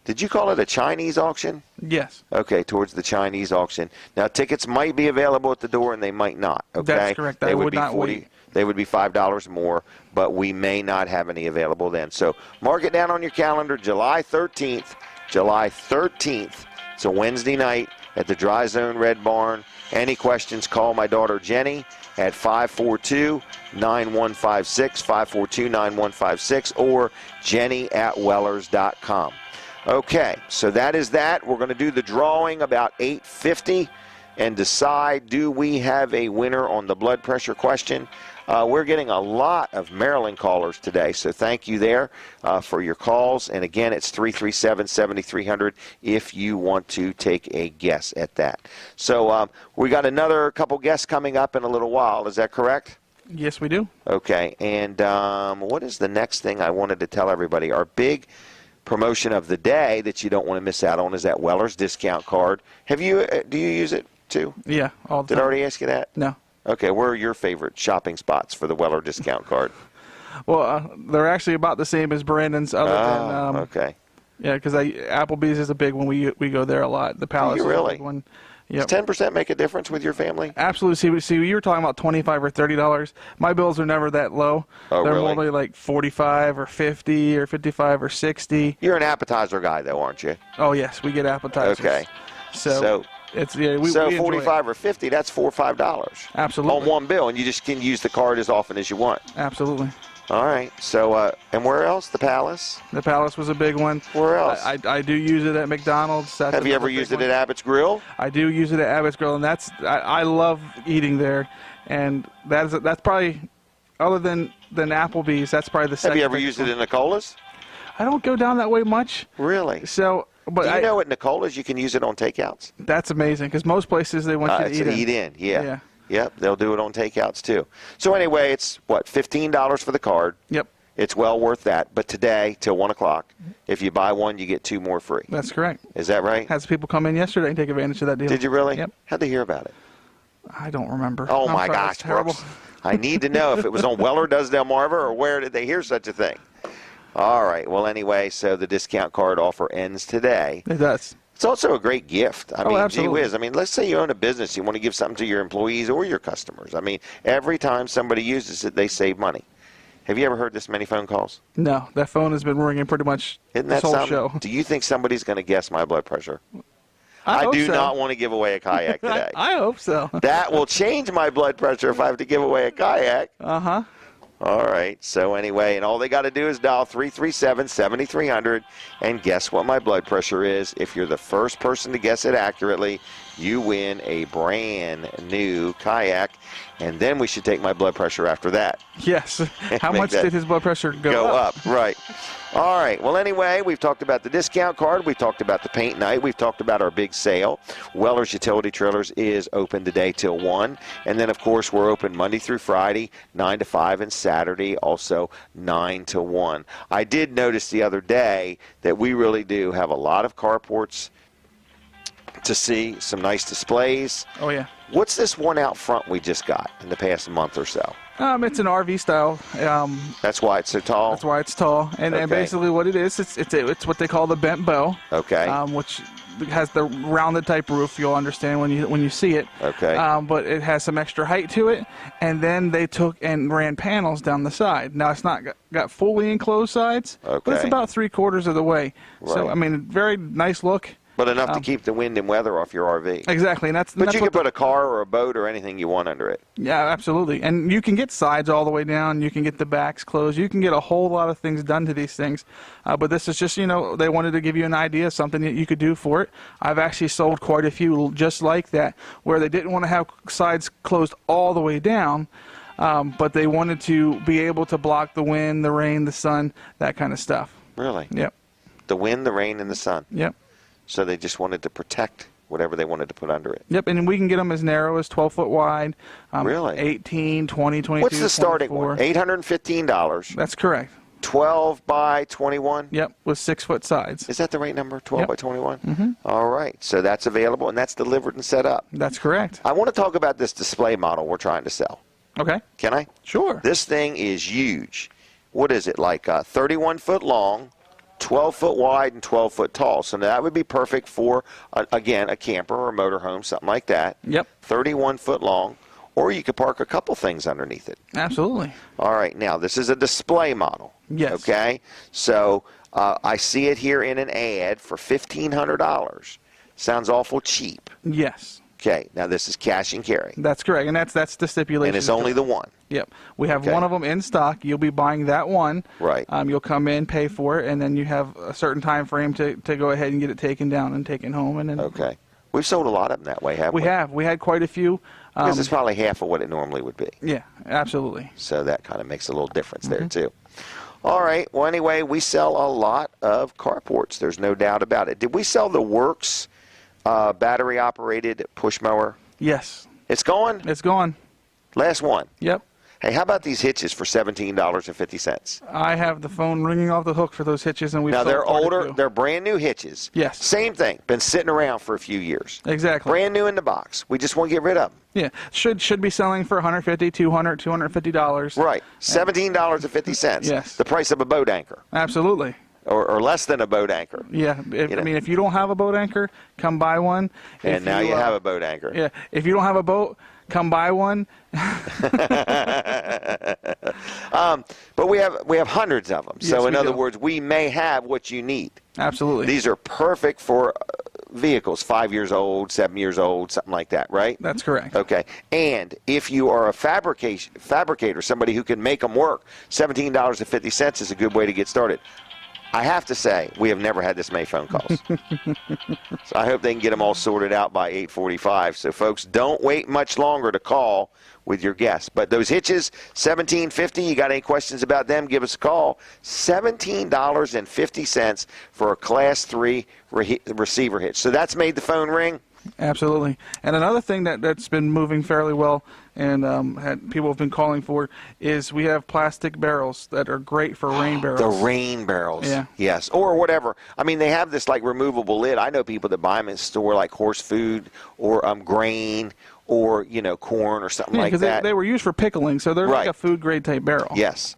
did you call it a Chinese auction? Yes. Okay, towards the Chinese auction. Now, tickets might be available at the door, and they might not. Okay? That's correct. They would not wait. They would be $5 more, but we may not have any available then. So mark it down on your calendar, July 13th. July 13th. It's a Wednesday night at the Dry Zone Red Barn. Any questions, call my daughter Jenny at 542-9156, 542-9156, or jenny@wellers.com. Okay, so that is that. We're going to do the drawing about 8:50 and decide, do we have a winner on the blood pressure question? We're getting a lot of Maryland callers today, so thank you there for your calls. And again, it's 337-7300 if you want to take a guess at that. So we got another couple guests coming up in a little while. Is that correct? Yes, we do. Okay, and what is the next thing I wanted to tell everybody? Our big promotion of the day that you don't want to miss out on is that Weller's discount card. Do you use it too? Yeah, all the time. Did I already ask you that? No. Okay, where are your favorite shopping spots for the Weller discount card? Well, they're actually about the same as Brandon's, other than okay. Yeah, because Applebee's is a big one. We go there a lot. The Palace is a really? big one. Yep. Does 10% make a difference with your family? Absolutely. See, you were talking about $25 or $30. My bills are never that low. Oh, They're really? normally like 45 or 50 or 55 or 60. You're an appetizer guy, though, aren't you? Oh yes, we get appetizers. Okay. So it's we enjoy 45 it. or 50, that's $4 or $5. Absolutely. On one bill, and you just can use the card as often as you want. Absolutely. All right. So, and where else? The Palace? The Palace was a big one. Where else? I do use it at McDonald's. That's Have you ever another used big it at one. Abbott's Grill? I do use it at Abbott's Grill, and I love eating there. And that's probably, other than Applebee's, that's probably the second. Have you ever biggest used it one. in Nicola's? I don't go down that way much. Really? So, but Do you know at Nicola's you can use it on takeouts? that's amazing because most places they want you to It's eat an in. eat-in, yeah. Yeah. Yep, they'll do it on takeouts, too. So anyway, it's, $15 for the card. Yep, It's well worth that. But today, till 1 o'clock, if you buy one, you get 2 more free. that's correct. Is that right? Had some people come in yesterday and take advantage of that deal. Did you really? Yep. How'd they hear about it? I don't remember. Oh, I'm my sorry, gosh, that's terrible. Brooks. I need to know if it was on Weller Does Delmarva or where did they hear such a thing? All right. Well, anyway, so the discount card offer ends today. It does. It's also a great gift. I mean, gee absolutely. whiz. I mean, let's say you own a business. You want to give something to your employees or your customers. I mean, every time somebody uses it, they save money. Have you ever heard this many phone calls? No, that phone has been ringing pretty much Isn't this that whole something? show. Do you think somebody's going to guess my blood pressure? I hope do so. not want to give away a kayak today. I hope so. That will change my blood pressure if I have to give away a kayak. Uh-huh. All right. So anyway, and all they got to do is dial 337-7300 and guess what my blood pressure is. If you're the first person to guess it accurately, you win a brand new kayak. And then we should take my blood pressure after that. Yes. How Make much that did his blood pressure go up? Right. All right. Well, anyway, we've talked about the discount card. We've talked about the paint night. We've talked about our big sale. Weller's Utility Trailers is open today till 1. And then, of course, we're open Monday through Friday, 9 to 5, and Saturday also 9 to 1. I did notice the other day that we really do have a lot of carports to see, some nice displays. Oh, yeah. What's this one out front we just got in the past month or so? It's an RV style. That's why it's so tall? That's why it's tall. And Okay. basically what it is, it's what they call the bent bow. Okay. Which has the rounded type roof. You'll understand when you see it. Okay. But it has some extra height to it. And then they took and ran panels down the side. Now it's not got fully enclosed sides, but it's Okay. about 3/4 of the way. So Right. I mean, very nice look. But enough to keep the wind and weather off your RV. Exactly, and that's. But that's you what can put a car or a boat or anything you want under it. Yeah, absolutely. And you can get sides all the way down. You can get the backs closed. You can get a whole lot of things done to these things. But this is just, they wanted to give you an idea of something that you could do for it. I've actually sold quite a few just like that, where they didn't want to have sides closed all the way down, but they wanted to be able to block the wind, the rain, the sun, that kind of stuff. Really? Yep. The wind, the rain, and the sun. Yep. So they just wanted to protect whatever they wanted to put under it. Yep, and we can get them as narrow as 12 foot wide. Really? 18, 20, 22, What's the starting 24. one? $815. That's correct. 12 by 21? Yep, with 6 foot sides. Is that the right number? 12 Yep. by 21? Mm-hmm. All right. So that's available, and that's delivered and set up. That's correct. I want to talk about this display model we're trying to sell. Okay. Can I? Sure. This thing is huge. What is it, like 31 foot long, 12 foot wide, and 12 foot tall. So that would be perfect for, again, a camper or a motorhome, something like that. Yep. 31 foot long, or you could park a couple things underneath it. Absolutely. All right, now this is a display model. Yes. Okay, so I see it here in an ad for $1,500. Sounds awful cheap. Yes. Okay, now this is cash and carry, That's correct, and that's the stipulation. and it's only the one. Yep. We have Okay. one of them in stock. You'll be buying that one. Right. You'll come in, pay for it, and then you have a certain time frame to go ahead and get it taken down and taken home. And then Okay, we've sold a lot of them that way, haven't we? we have. We had quite a few. Because it's probably half of what it normally would be. Yeah, absolutely. So that kind of makes a little difference there, too. All right. Well, anyway, we sell a lot of carports. There's no doubt about it. Did we sell the Works battery-operated push mower? Yes. It's gone? It's gone. Last one. Yep. Hey, how about these hitches for $17.50? I have the phone ringing off the hook for those hitches, and we've Now, sold they're quite a older. few. They're brand new hitches. Yes. Same thing. Been sitting around for a few years. Exactly. Brand new in the box. We just want to get rid of them. Yeah. Should be selling for $150, $200, $250. Right. $17.50. Yes. The price of a boat anchor. Absolutely. or less than a boat anchor. Yeah, I mean, if you don't have a boat anchor, come buy one. And now you have a boat anchor. Yeah, if you don't have a boat, come buy one. But we have hundreds of them. So Yes, in we other do. words, we may have what you need. Absolutely. These are perfect for vehicles 5 years old, 7 years old, something like that, right? That's correct. Okay. And if you are a fabricator, somebody who can make them work, $17.50 is a good way to get started. I have to say, we have never had this many phone calls. So I hope they can get them all sorted out by 8:45. So, folks, don't wait much longer to call with your guests. But those hitches, $17.50, you got any questions about them, give us a call. $17.50 for a Class 3 receiver hitch. So that's made the phone ring? Absolutely. And another thing that's been moving fairly well and people have been calling for is we have plastic barrels that are great for rain barrels. The rain barrels. Yeah. Yes. Or whatever. I mean, they have this like removable lid. I know people that buy them in a store like horse food or grain or, corn or something like that. Because they were used for pickling, so they're like Right. a food grade type barrel. Yes.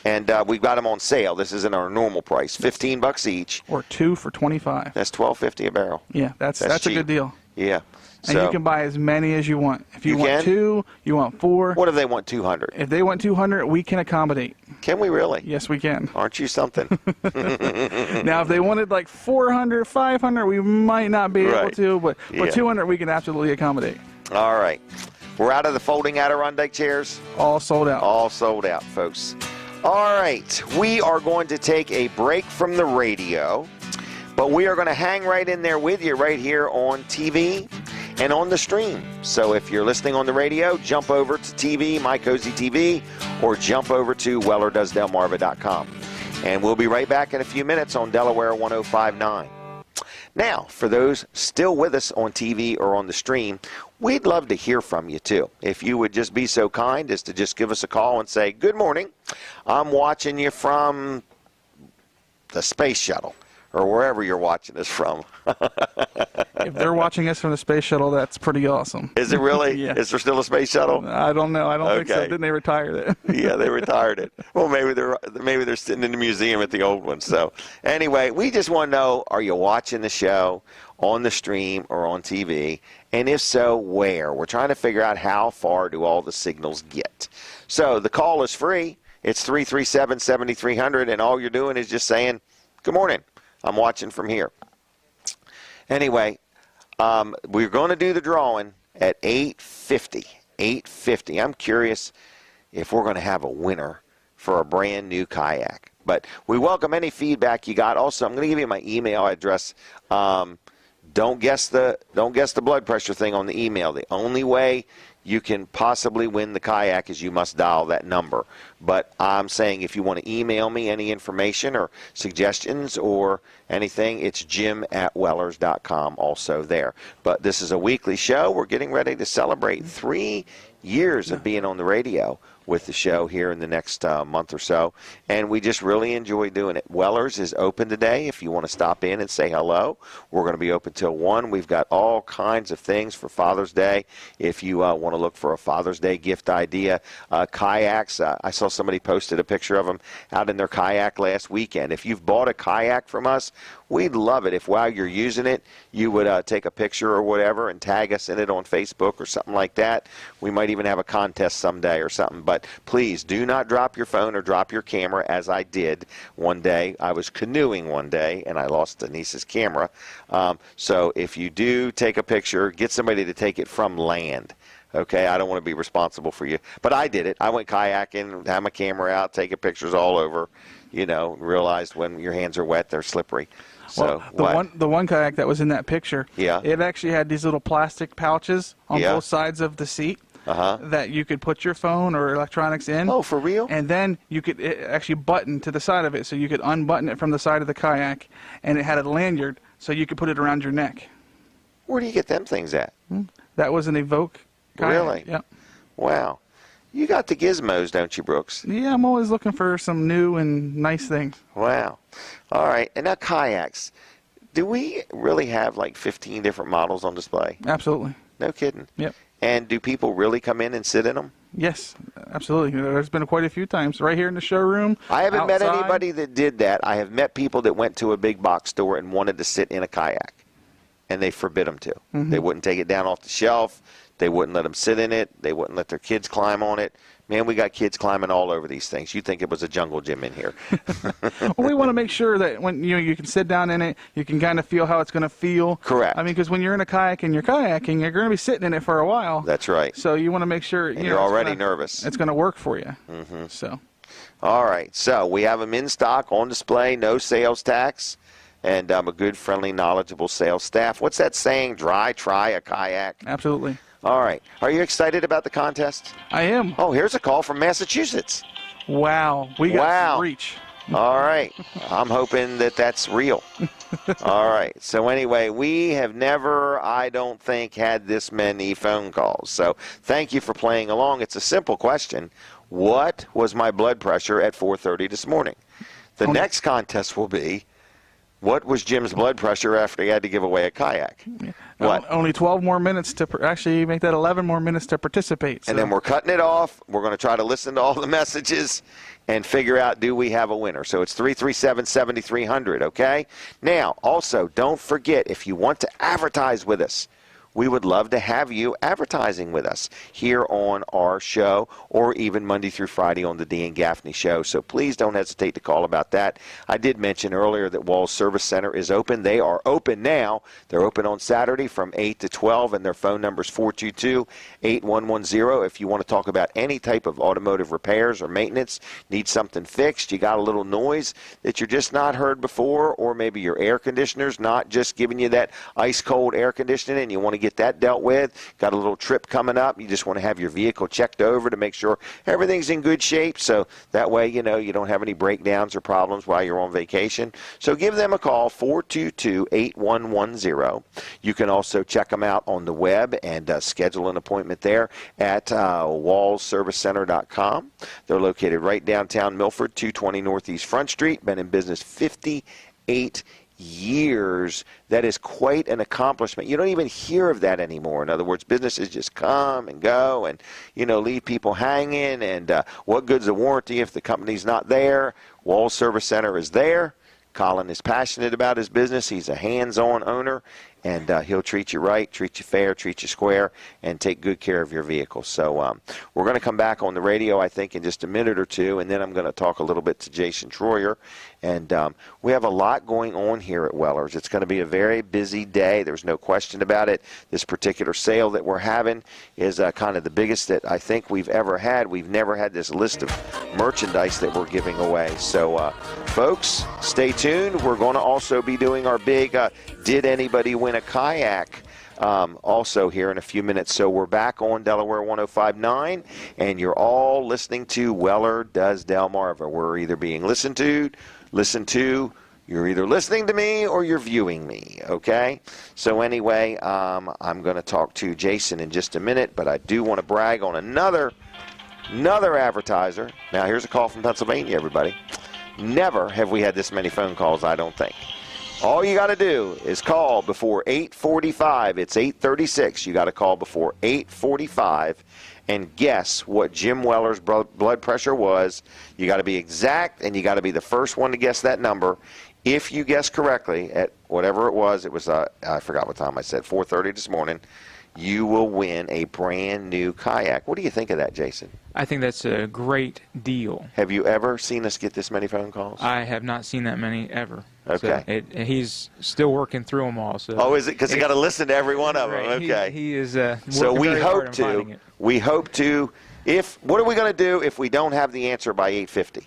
And we've got them on sale. This isn't our normal price. $15 each. Or 2 for $25. That's $12.50 a barrel. Yeah, that's a cheap. good deal. Yeah. And So, you can buy as many as you want. If you want can? 2, you want 4. what if they want 200? If they want 200, we can accommodate. Can we really? Yes, we can. Aren't you something? Now, if they wanted like 400, 500, we might not be able Right. to, but Yeah. 200, we can absolutely accommodate. All right. We're out of the folding Adirondack chairs. All sold out. All sold out, folks. All right. We are going to take a break from the radio, but we are going to hang right in there with you right here on TV and on the stream. So if you're listening on the radio, jump over to TV, My Cozy TV, or jump over to WellerDoesDelmarva.com. And we'll be right back in a few minutes on Delaware 105.9. Now, for those still with us on TV or on the stream, we'd love to hear from you, too. If you would just be so kind as to just give us a call and say, good morning, I'm watching you from the space shuttle, or wherever you're watching us from. If they're watching us from the space shuttle, that's pretty awesome. Is it really? Yeah. Is there still a space shuttle? I don't know. I don't think so. Okay. Didn't they retire it? Yeah, they retired it. Well, maybe they're sitting in the museum at the old one. So anyway, we just want to know, are you watching the show on the stream or on TV? And if so, where? We're trying to figure out how far do all the signals get. So the call is free. It's 337-7300, and all you're doing is just saying, good morning, I'm watching from here. Anyway, we're going to do the drawing at 8:50. 8:50. I'm curious if we're going to have a winner for a brand new kayak. But we welcome any feedback you got. Also, I'm going to give you my email address. Don't guess the blood pressure thing on the email. The only way you can possibly win the kayak is you must dial that number. But I'm saying if you want to email me any information or suggestions or anything, it's jim@wellers.com also there. But this is a weekly show. We're getting ready to celebrate 3 years of being on the radio with the show here in the next month or so, and we just really enjoy doing it. Wellers is open today if you want to stop in and say hello. We're going to be open till 1. We've got all kinds of things for Father's Day. If you want to look for a Father's Day gift idea, kayaks. I saw somebody posted a picture of them out in their kayak last weekend. If you've bought a kayak from us, we'd love it if while you're using it, you would take a picture or whatever and tag us in it on Facebook or something like that. We might even have a contest someday or something. But please do not drop your phone or drop your camera, as I did one day. I was canoeing one day and I lost Denise's camera. So if you do take a picture, get somebody to take it from land. Okay, I don't want to be responsible for you. But I did it. I went kayaking, had my camera out, taking pictures all over, realized when your hands are wet, they're slippery. So the one kayak that was in that picture, Yeah. it actually had these little plastic pouches on Yeah. both sides of the seat Uh-huh. that you could put your phone or electronics in. Oh, for real? And then you could actually button to the side of it, so you could unbutton it from the side of the kayak, and it had a lanyard, so you could put it around your neck. Where do you get them things at? That was an Evoque kayak. Really? Yeah. Wow. You got the gizmos, don't you, Brooks? Yeah, I'm always looking for some new and nice things. Wow. All right. And now kayaks. Do we really have like 15 different models on display? Absolutely. No kidding. Yep. And do people really come in and sit in them? Yes. Absolutely. There's been quite a few times right here in the showroom. I haven't met outside. anybody that did that. I have met people that went to a big box store and wanted to sit in a kayak, and they forbid them to. Mm-hmm. They wouldn't take it down off the shelf. They wouldn't let them sit in it. They wouldn't let their kids climb on it. Man, we got kids climbing all over these things. You'd think it was a jungle gym in here. Well, we want to make sure that when you can sit down in it, you can kind of feel how it's going to feel. Correct. I mean, because when you're in a kayak and you're kayaking, you're going to be sitting in it for a while. That's right. So you want to make sure You're already nervous. It's going to work for you. Mm-hmm. So. All right. So we have them in stock, on display, no sales tax, and a good, friendly, knowledgeable sales staff. What's that saying? Try a kayak. Absolutely. All right. Are you excited about the contest? I am. Oh, here's a call from Massachusetts. Wow. We got some reach. All right. I'm hoping that that's real. All right. So anyway, we have never, I don't think, had this many phone calls. So thank you for playing along. It's a simple question. What was my blood pressure at 4:30 this morning? The next contest will be, what was Jim's blood pressure after he had to give away a kayak? Yeah. What? Only 12 more minutes to actually make that 11 more minutes to participate. So. And then we're cutting it off. We're going to try to listen to all the messages and figure out, do we have a winner? So it's 337-7300, okay? Now, also, don't forget, if you want to advertise with us, we would love to have you advertising with us here on our show, or even Monday through Friday on the Dean Gaffney Show. So please don't hesitate to call about that. I did mention earlier that Wall's Service Center is open. They are open now. They're open on Saturday from 8 to 12, and their phone number is 422-8110. If you want to talk about any type of automotive repairs or maintenance, need something fixed, you got a little noise that you're just not heard before, or maybe your air conditioner's not just giving you that ice-cold air conditioning and you want to get that dealt with, got a little trip coming up, you just want to have your vehicle checked over to make sure everything's in good shape, so that way you don't have any breakdowns or problems while you're on vacation. So give them a call, 422-8110. You can also check them out on the web and schedule an appointment there at wallservicecenter.com. They're located right downtown Milford, 220 Northeast Front Street, been in business 58 years. That is quite an accomplishment. You don't even hear of that anymore. In other words, businesses just come and go and, leave people hanging. And what good's a warranty if the company's not there? Wall Service Center is there. Colin is passionate about his business. He's a hands-on owner, and he'll treat you right, treat you fair, treat you square, and take good care of your vehicle. So we're going to come back on the radio, I think, in just a minute or two, and then I'm going to talk a little bit to Jason Troyer. And we have a lot going on here at Weller's. It's going to be a very busy day. There's no question about it. This particular sale that we're having is kind of the biggest that I think we've ever had. We've never had this list of merchandise that we're giving away. So, folks, stay tuned. We're going to also be doing our big Did Anybody Win a Kayak? Also here in a few minutes. So we're back on Delaware 105.9, and you're all listening to Weller Does Delmarva. We're either being listened to, you're either listening to me or you're viewing me, okay? So anyway, I'm going to talk to Jason in just a minute, but I do want to brag on another advertiser. Now, here's a call from Pennsylvania, everybody. Never have we had this many phone calls, I don't think. All you got to do is call before 8:45. It's 8:36. You got to call before 8:45 and guess what Jim Weller's blood pressure was. You got to be exact, and you got to be the first one to guess that number. If you guess correctly at whatever it was I forgot what time I said, 4:30 this morning, you will win a brand new kayak. What do you think of that, Jason? I think that's a great deal. Have you ever seen us get this many phone calls? I have not seen that many ever. Okay. So he's still working through them all. So oh, is it? Because you got to listen to every one of them. Right. Okay. He is. So we hope to. We hope to. What are we going to do if we don't have the answer by 8:50?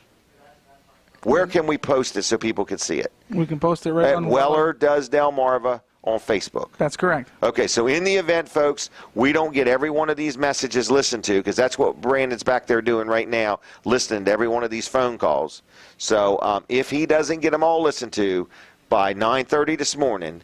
Where can we post it so people can see it? We can post it right on Weller Does Delmarva on Facebook. That's correct. Okay, so in the event, folks, we don't get every one of these messages listened to, because that's what Brandon's back there doing right now, listening to every one of these phone calls. So if he doesn't get them all listened to by 9:30 this morning,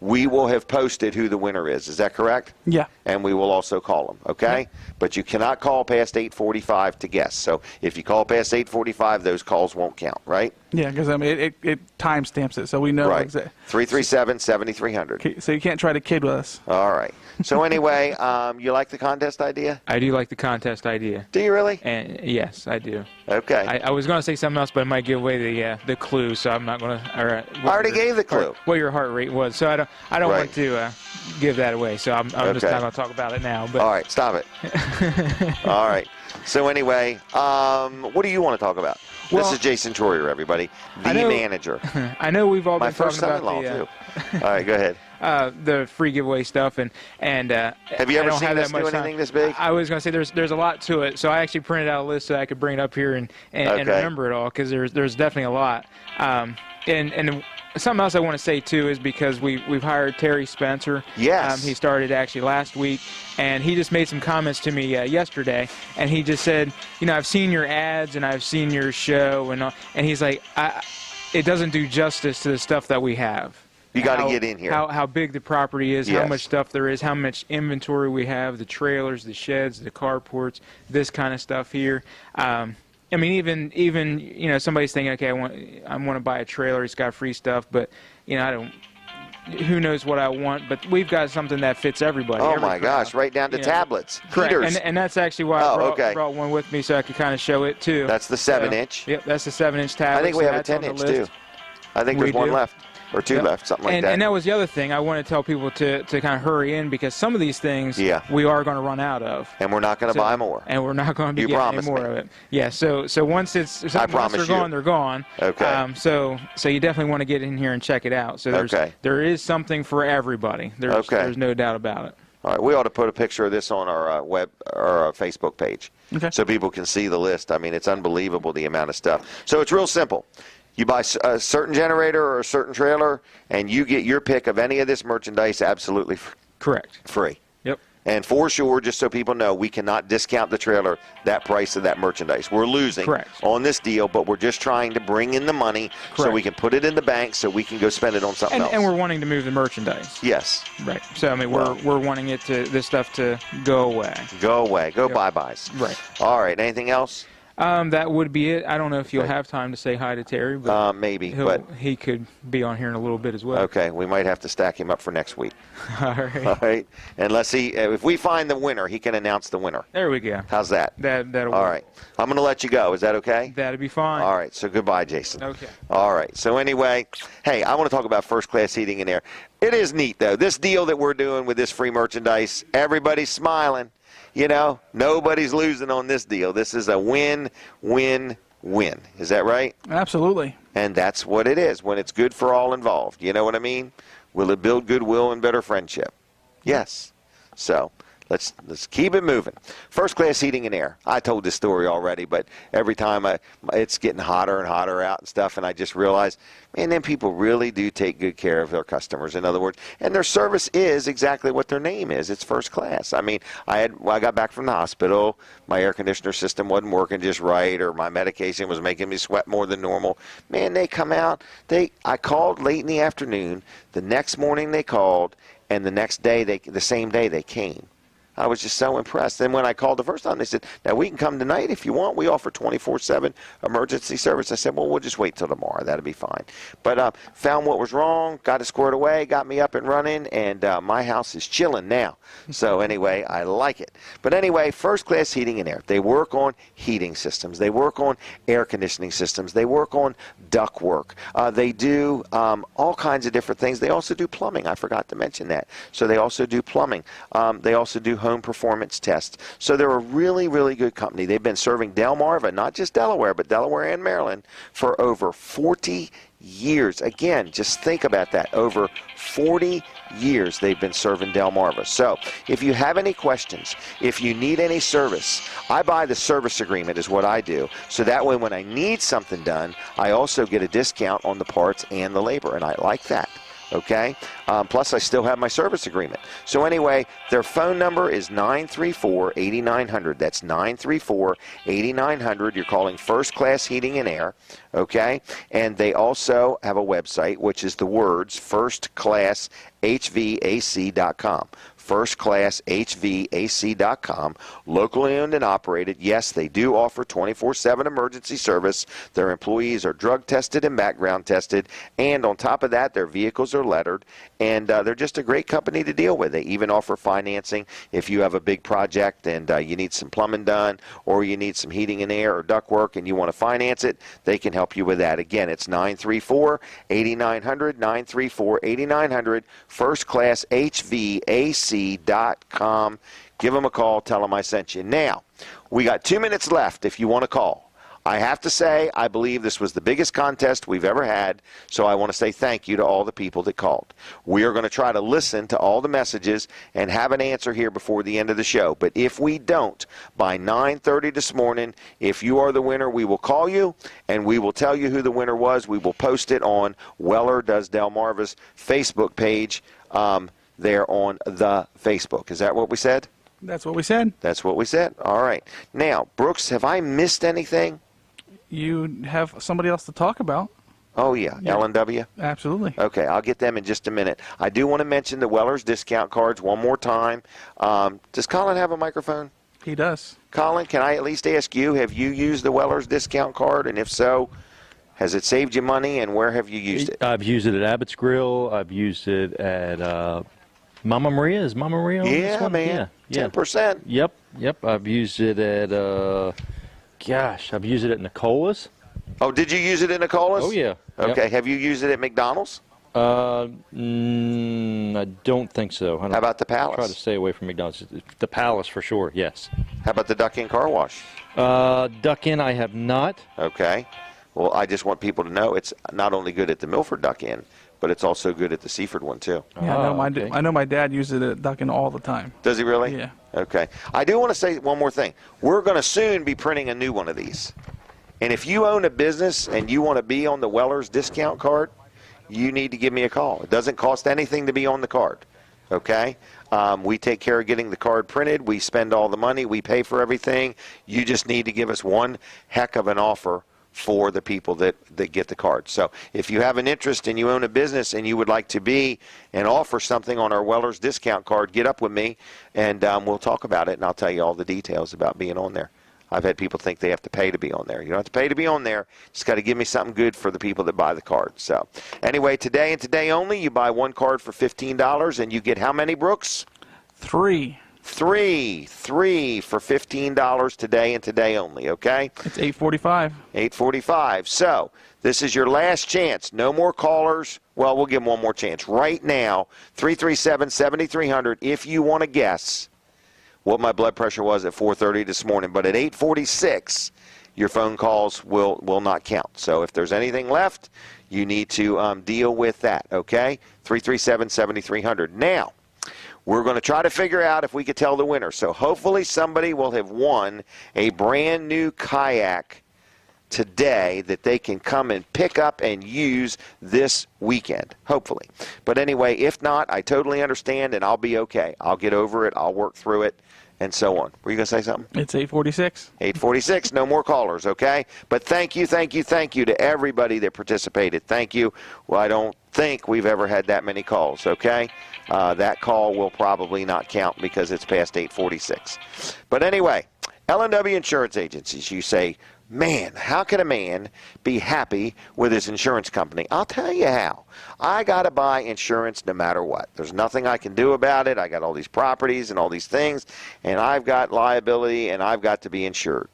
we will have posted who the winner is. Is that correct? Yeah. And we will also call them, okay? But you cannot call past 8:45 to guess. So if you call past 8:45, those calls won't count, right? Yeah, because I mean it timestamps it, so we know Right. exactly. 337-7300. So you can't try to kid with us. All right. So anyway, you like the contest idea? I do like the contest idea. Do you really? And yes, I do. Okay. I was going to say something else, but it might give away the clue, so I'm not going to. I already gave the clue. What your heart rate was, so I don't Right. want to give that away. So I'm just Okay. not going to talk about it now. But All right, stop it. All right. So anyway, what do you want to talk about? This Well, is Jason Troyer, everybody, the I know- manager. I know we've all My been first talking about son-in-law, the too. All right, go ahead. the free giveaway stuff, and Have you I ever don't seen have us that much do time. anything this big? I was going to say there's a lot to it, so I actually printed out a list so I could bring it up here and Okay. remember it all, because there's definitely a lot. And something else I want to say too is because we've hired Terry Spencer. Yes. He started actually last week, and he just made some comments to me yesterday, and he just said, I've seen your ads and I've seen your show, and he's like, it doesn't do justice to the stuff that we have. You got to get in here. How big the property is, Yes. how much stuff there is, how much inventory we have, the trailers, the sheds, the carports, this kind of stuff here. I mean, even somebody's thinking, okay, I want to buy a trailer. It's got free stuff, but I don't. Who knows what I want? But we've got something that fits everybody. Oh every my gosh! crowd. Right down to tablets, Correct. heaters. And that's actually why Oh, I okay. brought one with me so I could kind of show it too. That's the 7-inch. Yep, that's the 7-inch tablet. I think we so have a that's on the 10-inch list. too. I think We there's one do. left or two Yep. left, something like that. And that was the other thing. I want to tell people to kind of hurry in, because some of these things Yeah. we are going to run out of. And we're not going to So- buy more. And we're not going to be You getting any promised more me. of it. Yeah. So once once promise they're you. gone, they're gone. Okay. So you definitely want to get in here and check it out. So Okay. there is something for everybody. There's no doubt about it. All right, we ought to put a picture of this on our Facebook page, Okay. so people can see the list. I mean, it's unbelievable the amount of stuff. So it's real simple. You buy a certain generator or a certain trailer, and you get your pick of any of this merchandise absolutely Correct. free. Yep. And for sure, just so people know, we cannot discount the trailer that price of that merchandise. We're losing Correct. on this deal, but we're just trying to bring in the money so Correct. we can put it in the bank so we can go spend it on something else. And we're wanting to move the merchandise. Yes. Right. So I mean, Well- we're wanting this stuff to go away. Go away. Go Yep. bye-byes. Right. All right. Anything else? That would be it. I don't know if you'll Okay. have time to say hi to Terry, but Maybe, but he could be on here in a little bit as well. okay, we might have to stack him up for next week. All right. All right, unless if we find the winner, he can announce the winner. There we go. How's that? That'll All work. right, I'm going to let you go. Is that okay? That'd be fine. All right, so goodbye, Jason. Okay. All right, so anyway, hey, I want to talk about first-class heating and air. It is neat, though. This deal that we're doing with this free merchandise, everybody's smiling. Nobody's losing on this deal. This is a win-win-win. Is that right? Absolutely. And that's what it is when it's good for all involved. You know what I mean? Will it build goodwill and better friendship? Yes. So let's keep it moving. First class heating and air. I told this story already, but every time it's getting hotter and hotter out and stuff, and I just realized, man, them people really do take good care of their customers. In other words, and their service is exactly what their name is. It's first class. I mean, I got back from the hospital. My air conditioner system wasn't working just right, or my medication was making me sweat more than normal. Man, they come out. I called late in the afternoon. The next morning they called, and the next day, the same day they came. I was just so impressed. Then when I called the first time, they said, now we can come tonight if you want. We offer 24/7 emergency service. I said, well, we'll just wait till tomorrow. That'll be fine. But found what was wrong, got it squared away, got me up and running, and my house is chilling now. So anyway, I like it. But anyway, first class heating and air. They work on heating systems. They work on air conditioning systems. They work on duct work. They do all kinds of different things. They also do plumbing. I forgot to mention that. So they also do plumbing. They also do home performance tests. So they're a really, really good company. They've been serving Delmarva, not just Delaware, but Delaware and Maryland, for over 40 years. Again, just think about that. Over 40 years they've been serving Delmarva. So if you have any questions, if you need any service, I buy the service agreement is what I do. So that way when I need something done, I also get a discount on the parts and the labor, and I like that. Okay? Plus, I still have my service agreement. So anyway, their phone number is 934-8900. That's 934-8900. You're calling First Class Heating and Air. Okay? And they also have a website, which is the words firstclasshvac.com. firstclasshvac.com, locally owned and operated. Yes, they do offer 24/7 emergency service. Their employees are drug tested and background tested, and on top of that, their vehicles are lettered, and they're just a great company to deal with. They even offer financing if you have a big project and you need some plumbing done, or you need some heating and air or duct work and you want to finance it, they can help you with that. Again, it's 934-8900, 934-8900, firstclasshvac.com. Give them a call. Tell them I sent you. Now, we got 2 minutes left if you want to call. I have to say, I believe this was the biggest contest we've ever had, so I want to say thank you to all the people that called. We are going to try to listen to all the messages and have an answer here before the end of the show. But if we don't, by 9:30 this morning, if you are the winner, we will call you, and we will tell you who the winner was. We will post it on Weller Does Delmarva's Facebook page there on the Facebook. Is that what we said? That's what we said. That's what we said. All right. Now, Brooks, have I missed anything? You have somebody else to talk about. Oh, yeah. L&W? Absolutely. Okay, I'll get them in just a minute. I do want to mention the Weller's discount cards one more time. Does Colin have a microphone? He does. Colin, can I at least ask you, have you used the Weller's discount card? And if so, has it saved you money, and where have you used it? I've used it at Abbott's Grill. I've used it at Mama Maria. Is Mama Maria on this Yeah, one? man. Yeah. 10%. Yep. I've used it at, I've used it at Nicola's. Oh, did you use it in Nicola's? Oh, yeah. Okay. Yep. Have you used it at McDonald's? I don't think so. How about the Palace? Try to stay away from McDonald's. The Palace for sure, yes. How about the Duck Inn Car Wash? Duck Inn, I have not. Okay. Well, I just want people to know it's not only good at the Milford Duck Inn, but it's also good at the Seaford one, too. Yeah, okay. I know my dad uses it at Duck Inn all the time. Does he really? Yeah. Okay. I do want to say one more thing. We're going to soon be printing a new one of these. And if you own a business and you want to be on the Weller's discount card, you need to give me a call. It doesn't cost anything to be on the card. Okay? We take care of getting the card printed. We spend all the money. We pay for everything. You just need to give us one heck of an offer for the people that get the card. So if you have an interest and you own a business and you would like to be and offer something on our Weller's discount card, get up with me and we'll talk about it, and I'll tell you all the details about being on there. I've had people think they have to pay to be on there. You don't have to pay to be on there. Just got to give me something good for the people that buy the card. So anyway, today and today only, you buy one card for $15 and you get how many, Brooks? Three for $15 today and today only, okay? It's 8:45. 8:45. So this is your last chance. No more callers. Well, we'll give them one more chance. Right now, 337-7300 if you want to guess what my blood pressure was at 4:30 this morning. But at 8:46, your phone calls will not count. So if there's anything left, you need to deal with that, okay? 337-7300. Now, we're going to try to figure out if we could tell the winner. So hopefully somebody will have won a brand new kayak today that they can come and pick up and use this weekend, hopefully. But anyway, if not, I totally understand, and I'll be okay. I'll get over it. I'll work through it, and so on. Were you going to say something? It's 8:46. 8:46. No more callers, okay? But thank you to everybody that participated. Thank you. Well, I don't think we've ever had that many calls, okay? That call will probably not count because it's past 8:46. But anyway, L&W Insurance Agencies, you say, man, how can a man be happy with his insurance company? I'll tell you how. I got to buy insurance no matter what. There's nothing I can do about it. I got all these properties and all these things, and I've got liability, and I've got to be insured.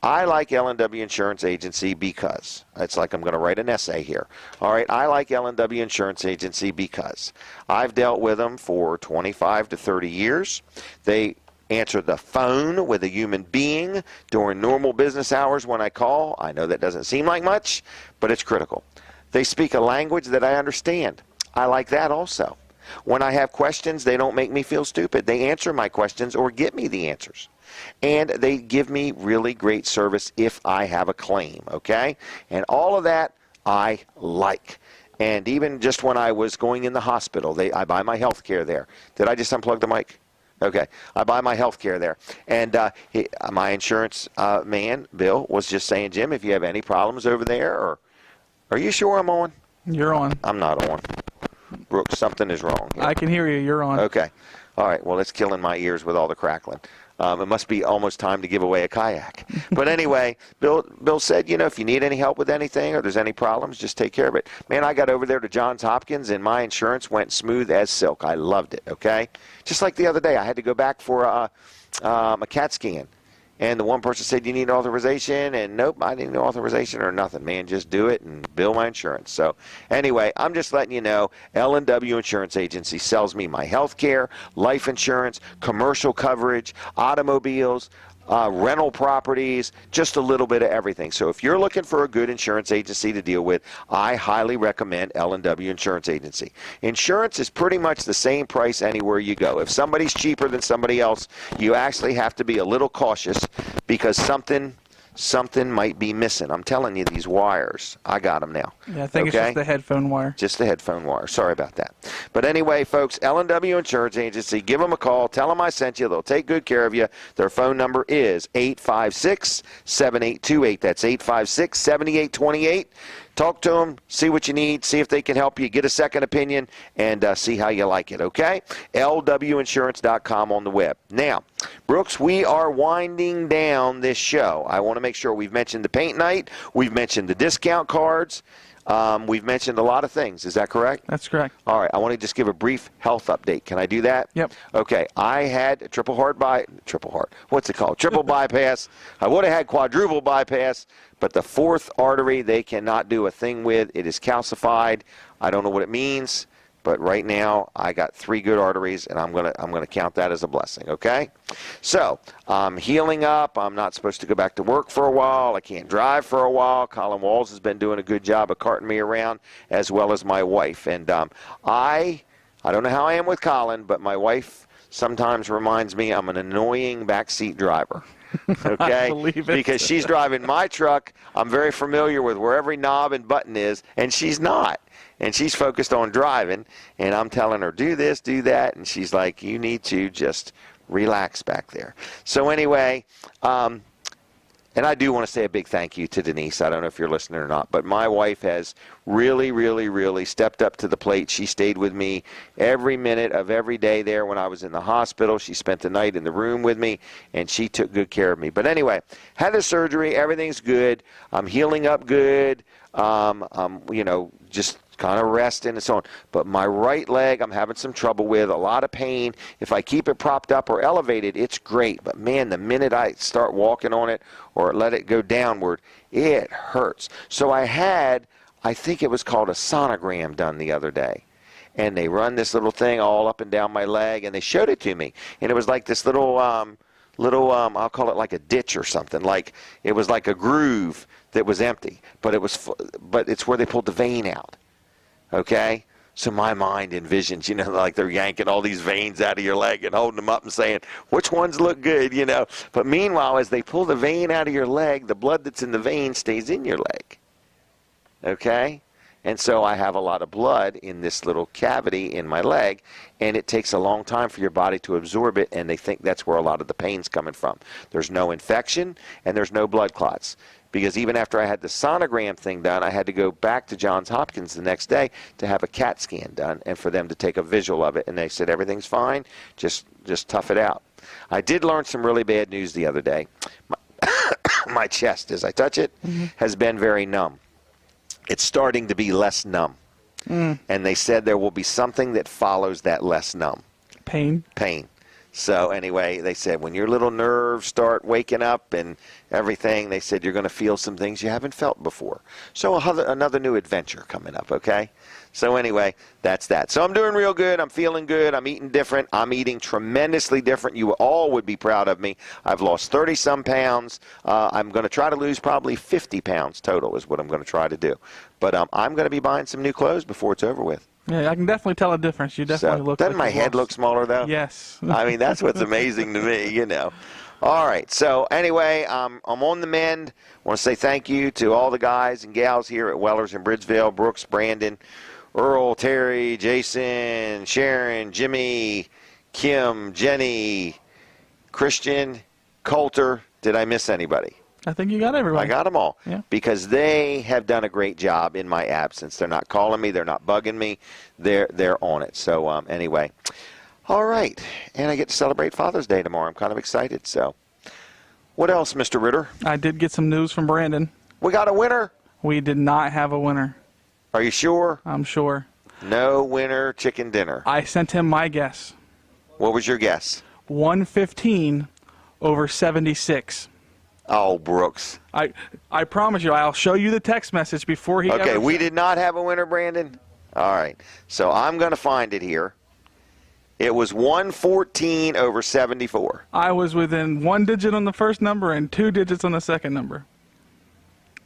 I like L&W Insurance Agency because, it's like I'm going to write an essay here. All right, I like L&W Insurance Agency because I've dealt with them for 25 to 30 years. They answer the phone with a human being during normal business hours when I call. I know that doesn't seem like much, but it's critical. They speak a language that I understand. I like that also. When I have questions, they don't make me feel stupid. They answer my questions or get me the answers. And they give me really great service if I have a claim, okay? And all of that I like. And even just when I was going in the hospital, I buy my health care there. Did I just unplug the mic? Okay. I buy my health care there. And my insurance man, Bill, was just saying, Jim, if you have any problems over there, or are you sure I'm on? You're on. I'm not on. Brooks, something is wrong here. I can hear you. You're on. Okay. All right. Well, it's killing my ears with all the crackling. It must be almost time to give away a kayak. But anyway, Bill said, if you need any help with anything or there's any problems, just take care of it. Man, I got over there to Johns Hopkins, and my insurance went smooth as silk. I loved it, okay? Just like the other day, I had to go back for a CAT scan. And the one person said, you need authorization, and nope, I didn't need authorization or nothing, man. Just do it and bill my insurance. So anyway, I'm just letting you know, L&W Insurance Agency sells me my health care, life insurance, commercial coverage, automobiles, rental properties, just a little bit of everything. So if you're looking for a good insurance agency to deal with, I highly recommend L&W Insurance Agency. Insurance is pretty much the same price anywhere you go. If somebody's cheaper than somebody else, you actually have to be a little cautious because something might be missing. I'm telling you, these wires, I got them now. Yeah, I think it's just the headphone wire. Just the headphone wire. Sorry about that. But anyway, folks, L&W Insurance Agency, give them a call. Tell them I sent you. They'll take good care of you. Their phone number is 856-7828. That's 856-7828. Talk to them, see what you need, see if they can help you, get a second opinion, and see how you like it, okay? lwinsurance.com on the web. Now, Brooks, we are winding down this show. I want to make sure we've mentioned the paint night, we've mentioned the discount cards, we've mentioned a lot of things. Is that correct? That's correct. All right, I want to just give a brief health update. Can I do that? Yep. Okay, I had triple bypass. I would have had quadruple bypass, but the fourth artery they cannot do a thing with. It is calcified. I don't know what it means, but right now I got 3 good arteries, and I'm gonna count that as a blessing. Okay, so I'm healing up. I'm not supposed to go back to work for a while. I can't drive for a while. Colin Walls has been doing a good job of carting me around, as well as my wife. And I don't know how I am with Colin, but my wife sometimes reminds me I'm an annoying backseat driver. Okay, I believe it. Because she's driving my truck. I'm very familiar with where every knob and button is, and she's not. And she's focused on driving, and I'm telling her, do this, do that, and she's like, you need to just relax back there. So anyway, and I do want to say a big thank you to Denise. I don't know if you're listening or not, but my wife has really, really, really stepped up to the plate. She stayed with me every minute of every day there when I was in the hospital. She spent the night in the room with me, and she took good care of me. But anyway, had the surgery. Everything's good. I'm healing up good. Just kind of resting and so on. But my right leg, I'm having some trouble with, a lot of pain. If I keep it propped up or elevated, it's great. But, man, the minute I start walking on it or let it go downward, it hurts. So I think it was called a sonogram done the other day. And they run this little thing all up and down my leg, and they showed it to me. And it was like this little I'll call it like a ditch or something. Like it was like a groove that was empty, but it's where they pulled the vein out. Okay? So my mind envisions, like they're yanking all these veins out of your leg and holding them up and saying, which ones look good, But meanwhile, as they pull the vein out of your leg, the blood that's in the vein stays in your leg. Okay? And so I have a lot of blood in this little cavity in my leg, and it takes a long time for your body to absorb it, and they think that's where a lot of the pain's coming from. There's no infection, and there's no blood clots. Because even after I had the sonogram thing done, I had to go back to Johns Hopkins the next day to have a CAT scan done and for them to take a visual of it. And they said, everything's fine, just tough it out. I did learn some really bad news the other day. My chest, as I touch it, has been very numb. It's starting to be less numb. And they said there will be something that follows that less numb. Pain. So anyway, they said when your little nerves start waking up and everything, they said you're going to feel some things you haven't felt before. So another new adventure coming up, okay? So anyway, that's that. So I'm doing real good. I'm feeling good. I'm eating different. I'm eating tremendously different. You all would be proud of me. I've lost 30-some pounds. I'm going to try to lose probably 50 pounds total is what I'm going to try to do. But I'm going to be buying some new clothes before it's over with. Yeah, I can definitely tell a difference. You definitely look. Doesn't like my head look smaller, though? Yes. I mean, that's what's amazing to me, All right. So anyway, I'm on the mend. I want to say thank you to all the guys and gals here at Wellers in Bridgeville, Brooks, Brandon, Earl, Terry, Jason, Sharon, Jimmy, Kim, Jenny, Christian, Coulter. Did I miss anybody? I think you got everybody. I got them all. Yeah. Because they have done a great job in my absence. They're not calling me. They're not bugging me. They're on it. So anyway, all right. And I get to celebrate Father's Day tomorrow. I'm kind of excited. So what else, Mr. Ritter? I did get some news from Brandon. We got a winner? We did not have a winner. Are you sure? I'm sure. No winner chicken dinner. I sent him my guess. What was your guess? 115 over 76. Oh, Brooks. I promise you, I'll show you the text message before he. Okay, we did not have a winner, Brandon. All right, so I'm going to find it here. It was 114 over 74. I was within 1 digit on the first number and 2 digits on the second number.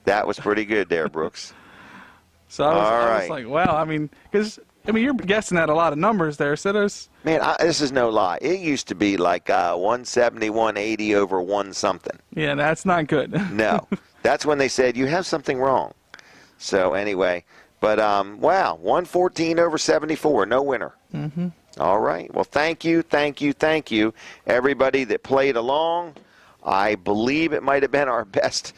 That was pretty good there, Brooks. So I was like, wow. I mean, because you're guessing at a lot of numbers there. So there's. Man, this is no lie. It used to be like 170, 180 over 1 something. Yeah, that's not good. No, that's when they said you have something wrong. So anyway, but wow, 114 over 74, no winner. Mm-hmm. All right. Well, thank you, everybody that played along. I believe it might have been our best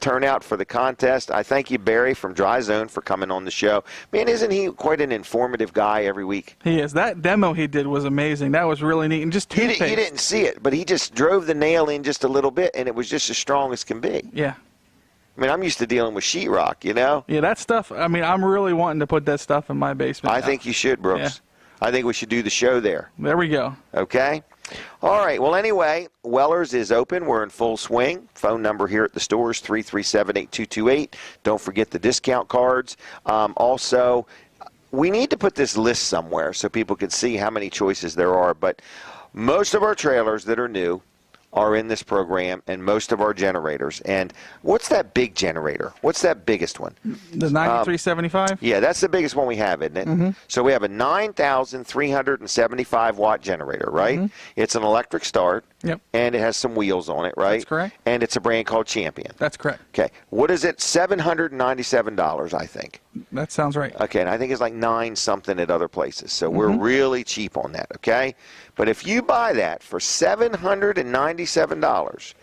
turnout for the contest. I thank you, Barry from Dry Zone, for coming on the show. Man, isn't he quite an informative guy every week? He is. That demo he did was amazing. That was really neat. And just he didn't see it, but he just drove the nail in just a little bit, and it was just as strong as can be. Yeah. I mean, I'm used to dealing with sheetrock, you know? Yeah, that stuff, I mean, I'm really wanting to put that stuff in my basement. I think you should, Brooks. Yeah. I think we should do the show there. There we go. Okay? All right. Well, anyway, Weller's is open. We're in full swing. Phone number here at the store is 337-8228. Don't forget the discount cards. Also, we need to put this list somewhere so people can see how many choices there are. But most of our trailers that are new are in this program, and most of our generators. And what's that big generator? What's that biggest one? The 9375? Yeah, that's the biggest one we have, isn't it? Mm-hmm. So we have a 9,375 watt generator, right? Mm-hmm. It's an electric start. Yep. And it has some wheels on it, right? That's correct. And it's a brand called Champion. That's correct. Okay. What is it? $797, I think. That sounds right. Okay, and I think it's like 9 something at other places. So we're really cheap on that, okay? But if you buy that for $797,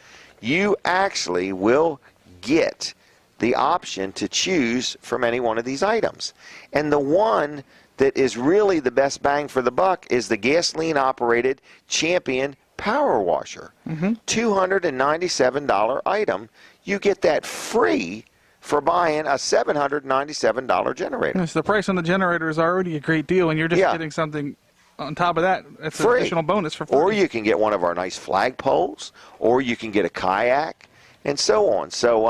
you actually will get the option to choose from any one of these items. And the one that is really the best bang for the buck is the gasoline-operated Champion power washer. $297 item. You get that free for buying a $797 generator. Yes, the price on the generator is already a great deal, and you're just getting something on top of that. It's an additional bonus for free. Or you can get one of our nice flagpoles, or you can get a kayak, and so on. So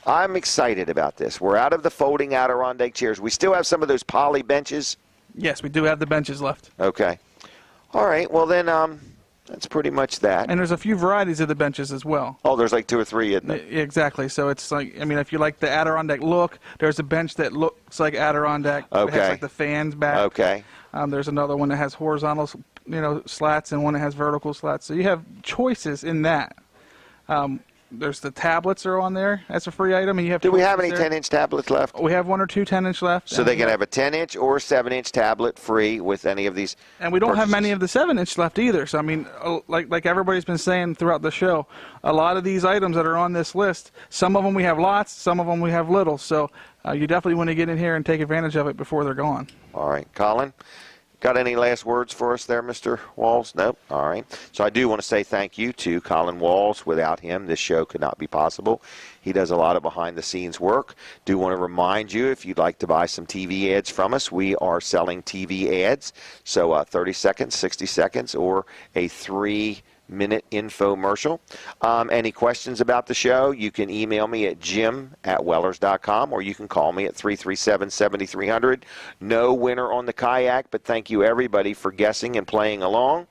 I'm excited about this. We're out of the folding Adirondack chairs. We still have some of those poly benches. Yes, we do have the benches left. Okay. All right. Well, then that's pretty much that. And there's a few varieties of the benches as well. Oh, there's like 2 or 3, isn't there? Exactly. So it's like, I mean, if you like the Adirondack look, there's a bench that looks like Adirondack. Okay. It has like the fans back. Okay. There's another one that has horizontal, slats, and one that has vertical slats. So you have choices in that. There's the tablets are on there. That's a free item. And you have. Do we have any 10-inch tablets left? We have 1 or 2 10-inch left. So they can have a 10-inch or 7-inch tablet free with any of these. And we don't purchases. have many of the 7-inch left either. So I mean, like everybody's been saying throughout the show, a lot of these items that are on this list, some of them we have lots, some of them we have little. So you definitely want to get in here and take advantage of it before they're gone. All right, Colin. Got any last words for us there, Mr. Walls? Nope. All right. So I do want to say thank you to Colin Walls. Without him, this show could not be possible. He does a lot of behind-the-scenes work. Do want to remind you, if you'd like to buy some TV ads from us, we are selling TV ads. So 30 seconds, 60 seconds, or a 3-minute infomercial. Any questions about the show, you can email me at jim@wellers.com, or you can call me at 337-7300. No winner on the kayak, but thank you everybody for guessing and playing along.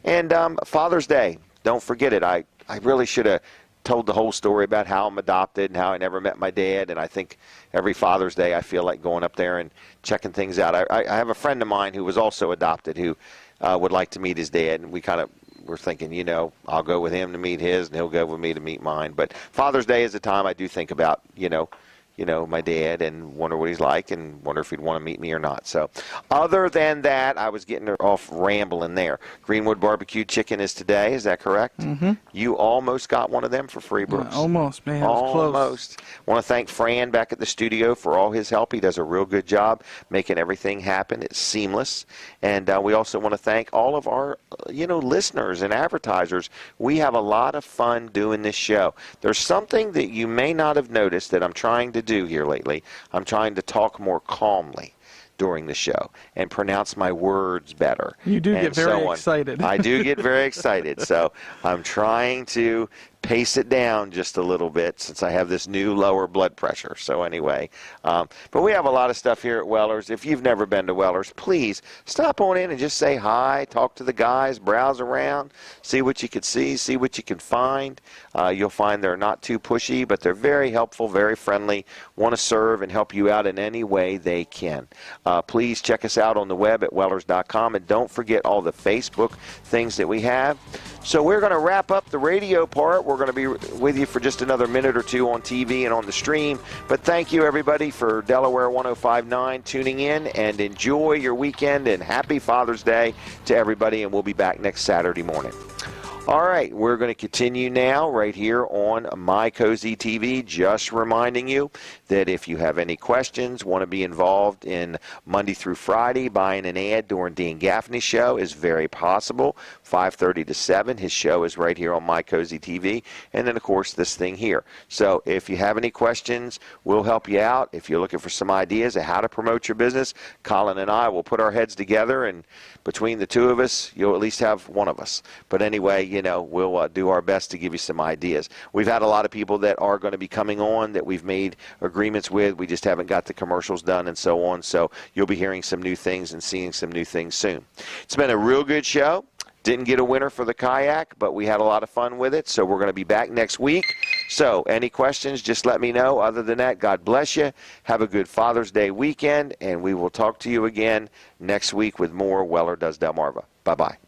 And Father's Day, don't forget it. I really should have told the whole story about how I'm adopted and how I never met my dad, and I think every Father's Day I feel like going up there and checking things out. I have a friend of mine who was also adopted who would like to meet his dad, and we're thinking, I'll go with him to meet his, and he'll go with me to meet mine. But Father's Day is a time I do think about, my dad and wonder what he's like and wonder if he'd want to meet me or not. So other than that, I was getting off rambling there. Greenwood Barbecue Chicken is today. Is that correct? Mm-hmm. You almost got one of them for free, Brooks. Almost, man. It was close. Almost. Want to thank Fran back at the studio for all his help. He does a real good job making everything happen. It's seamless. And we also want to thank all of our, listeners and advertisers. We have a lot of fun doing this show. There's something that you may not have noticed that I'm trying to do here lately. I'm trying to talk more calmly during the show and pronounce my words better. You do get very excited. I do get very excited. So I'm trying to pace it down just a little bit since I have this new lower blood pressure. So anyway, but we have a lot of stuff here at Weller's. If you've never been to Weller's, please stop on in and just say hi, talk to the guys, browse around, see what you can see what you can find. You'll find they're not too pushy, but they're very helpful, very friendly, want to serve and help you out in any way they can. Please check us out on the web at wellers.com, and don't forget all the Facebook things that we have. So we're going to wrap up the radio part. We're going to be with you for just another minute or two on TV and on the stream. But thank you, everybody, for Delaware 105.9 tuning in, and enjoy your weekend, and happy Father's Day to everybody, and we'll be back next Saturday morning. All right, we're going to continue now right here on My Cozy TV. Just reminding you that if you have any questions, want to be involved in Monday through Friday, buying an ad during Dean Gaffney's show is very possible. 5:30 to 7, his show is right here on My Cozy TV. And then, of course, this thing here. So if you have any questions, we'll help you out. If you're looking for some ideas of how to promote your business, Colin and I will put our heads together, and between the two of us, you'll at least have one of us. But anyway, we'll do our best to give you some ideas. We've had a lot of people that are going to be coming on that we've made agreements with. We just haven't got the commercials done and so on. So you'll be hearing some new things and seeing some new things soon. It's been a real good show. Didn't get a winner for the kayak, but we had a lot of fun with it. So we're going to be back next week. So any questions, just let me know. Other than that, God bless you. Have a good Father's Day weekend, and we will talk to you again next week with more Weller Does Delmarva. Bye-bye.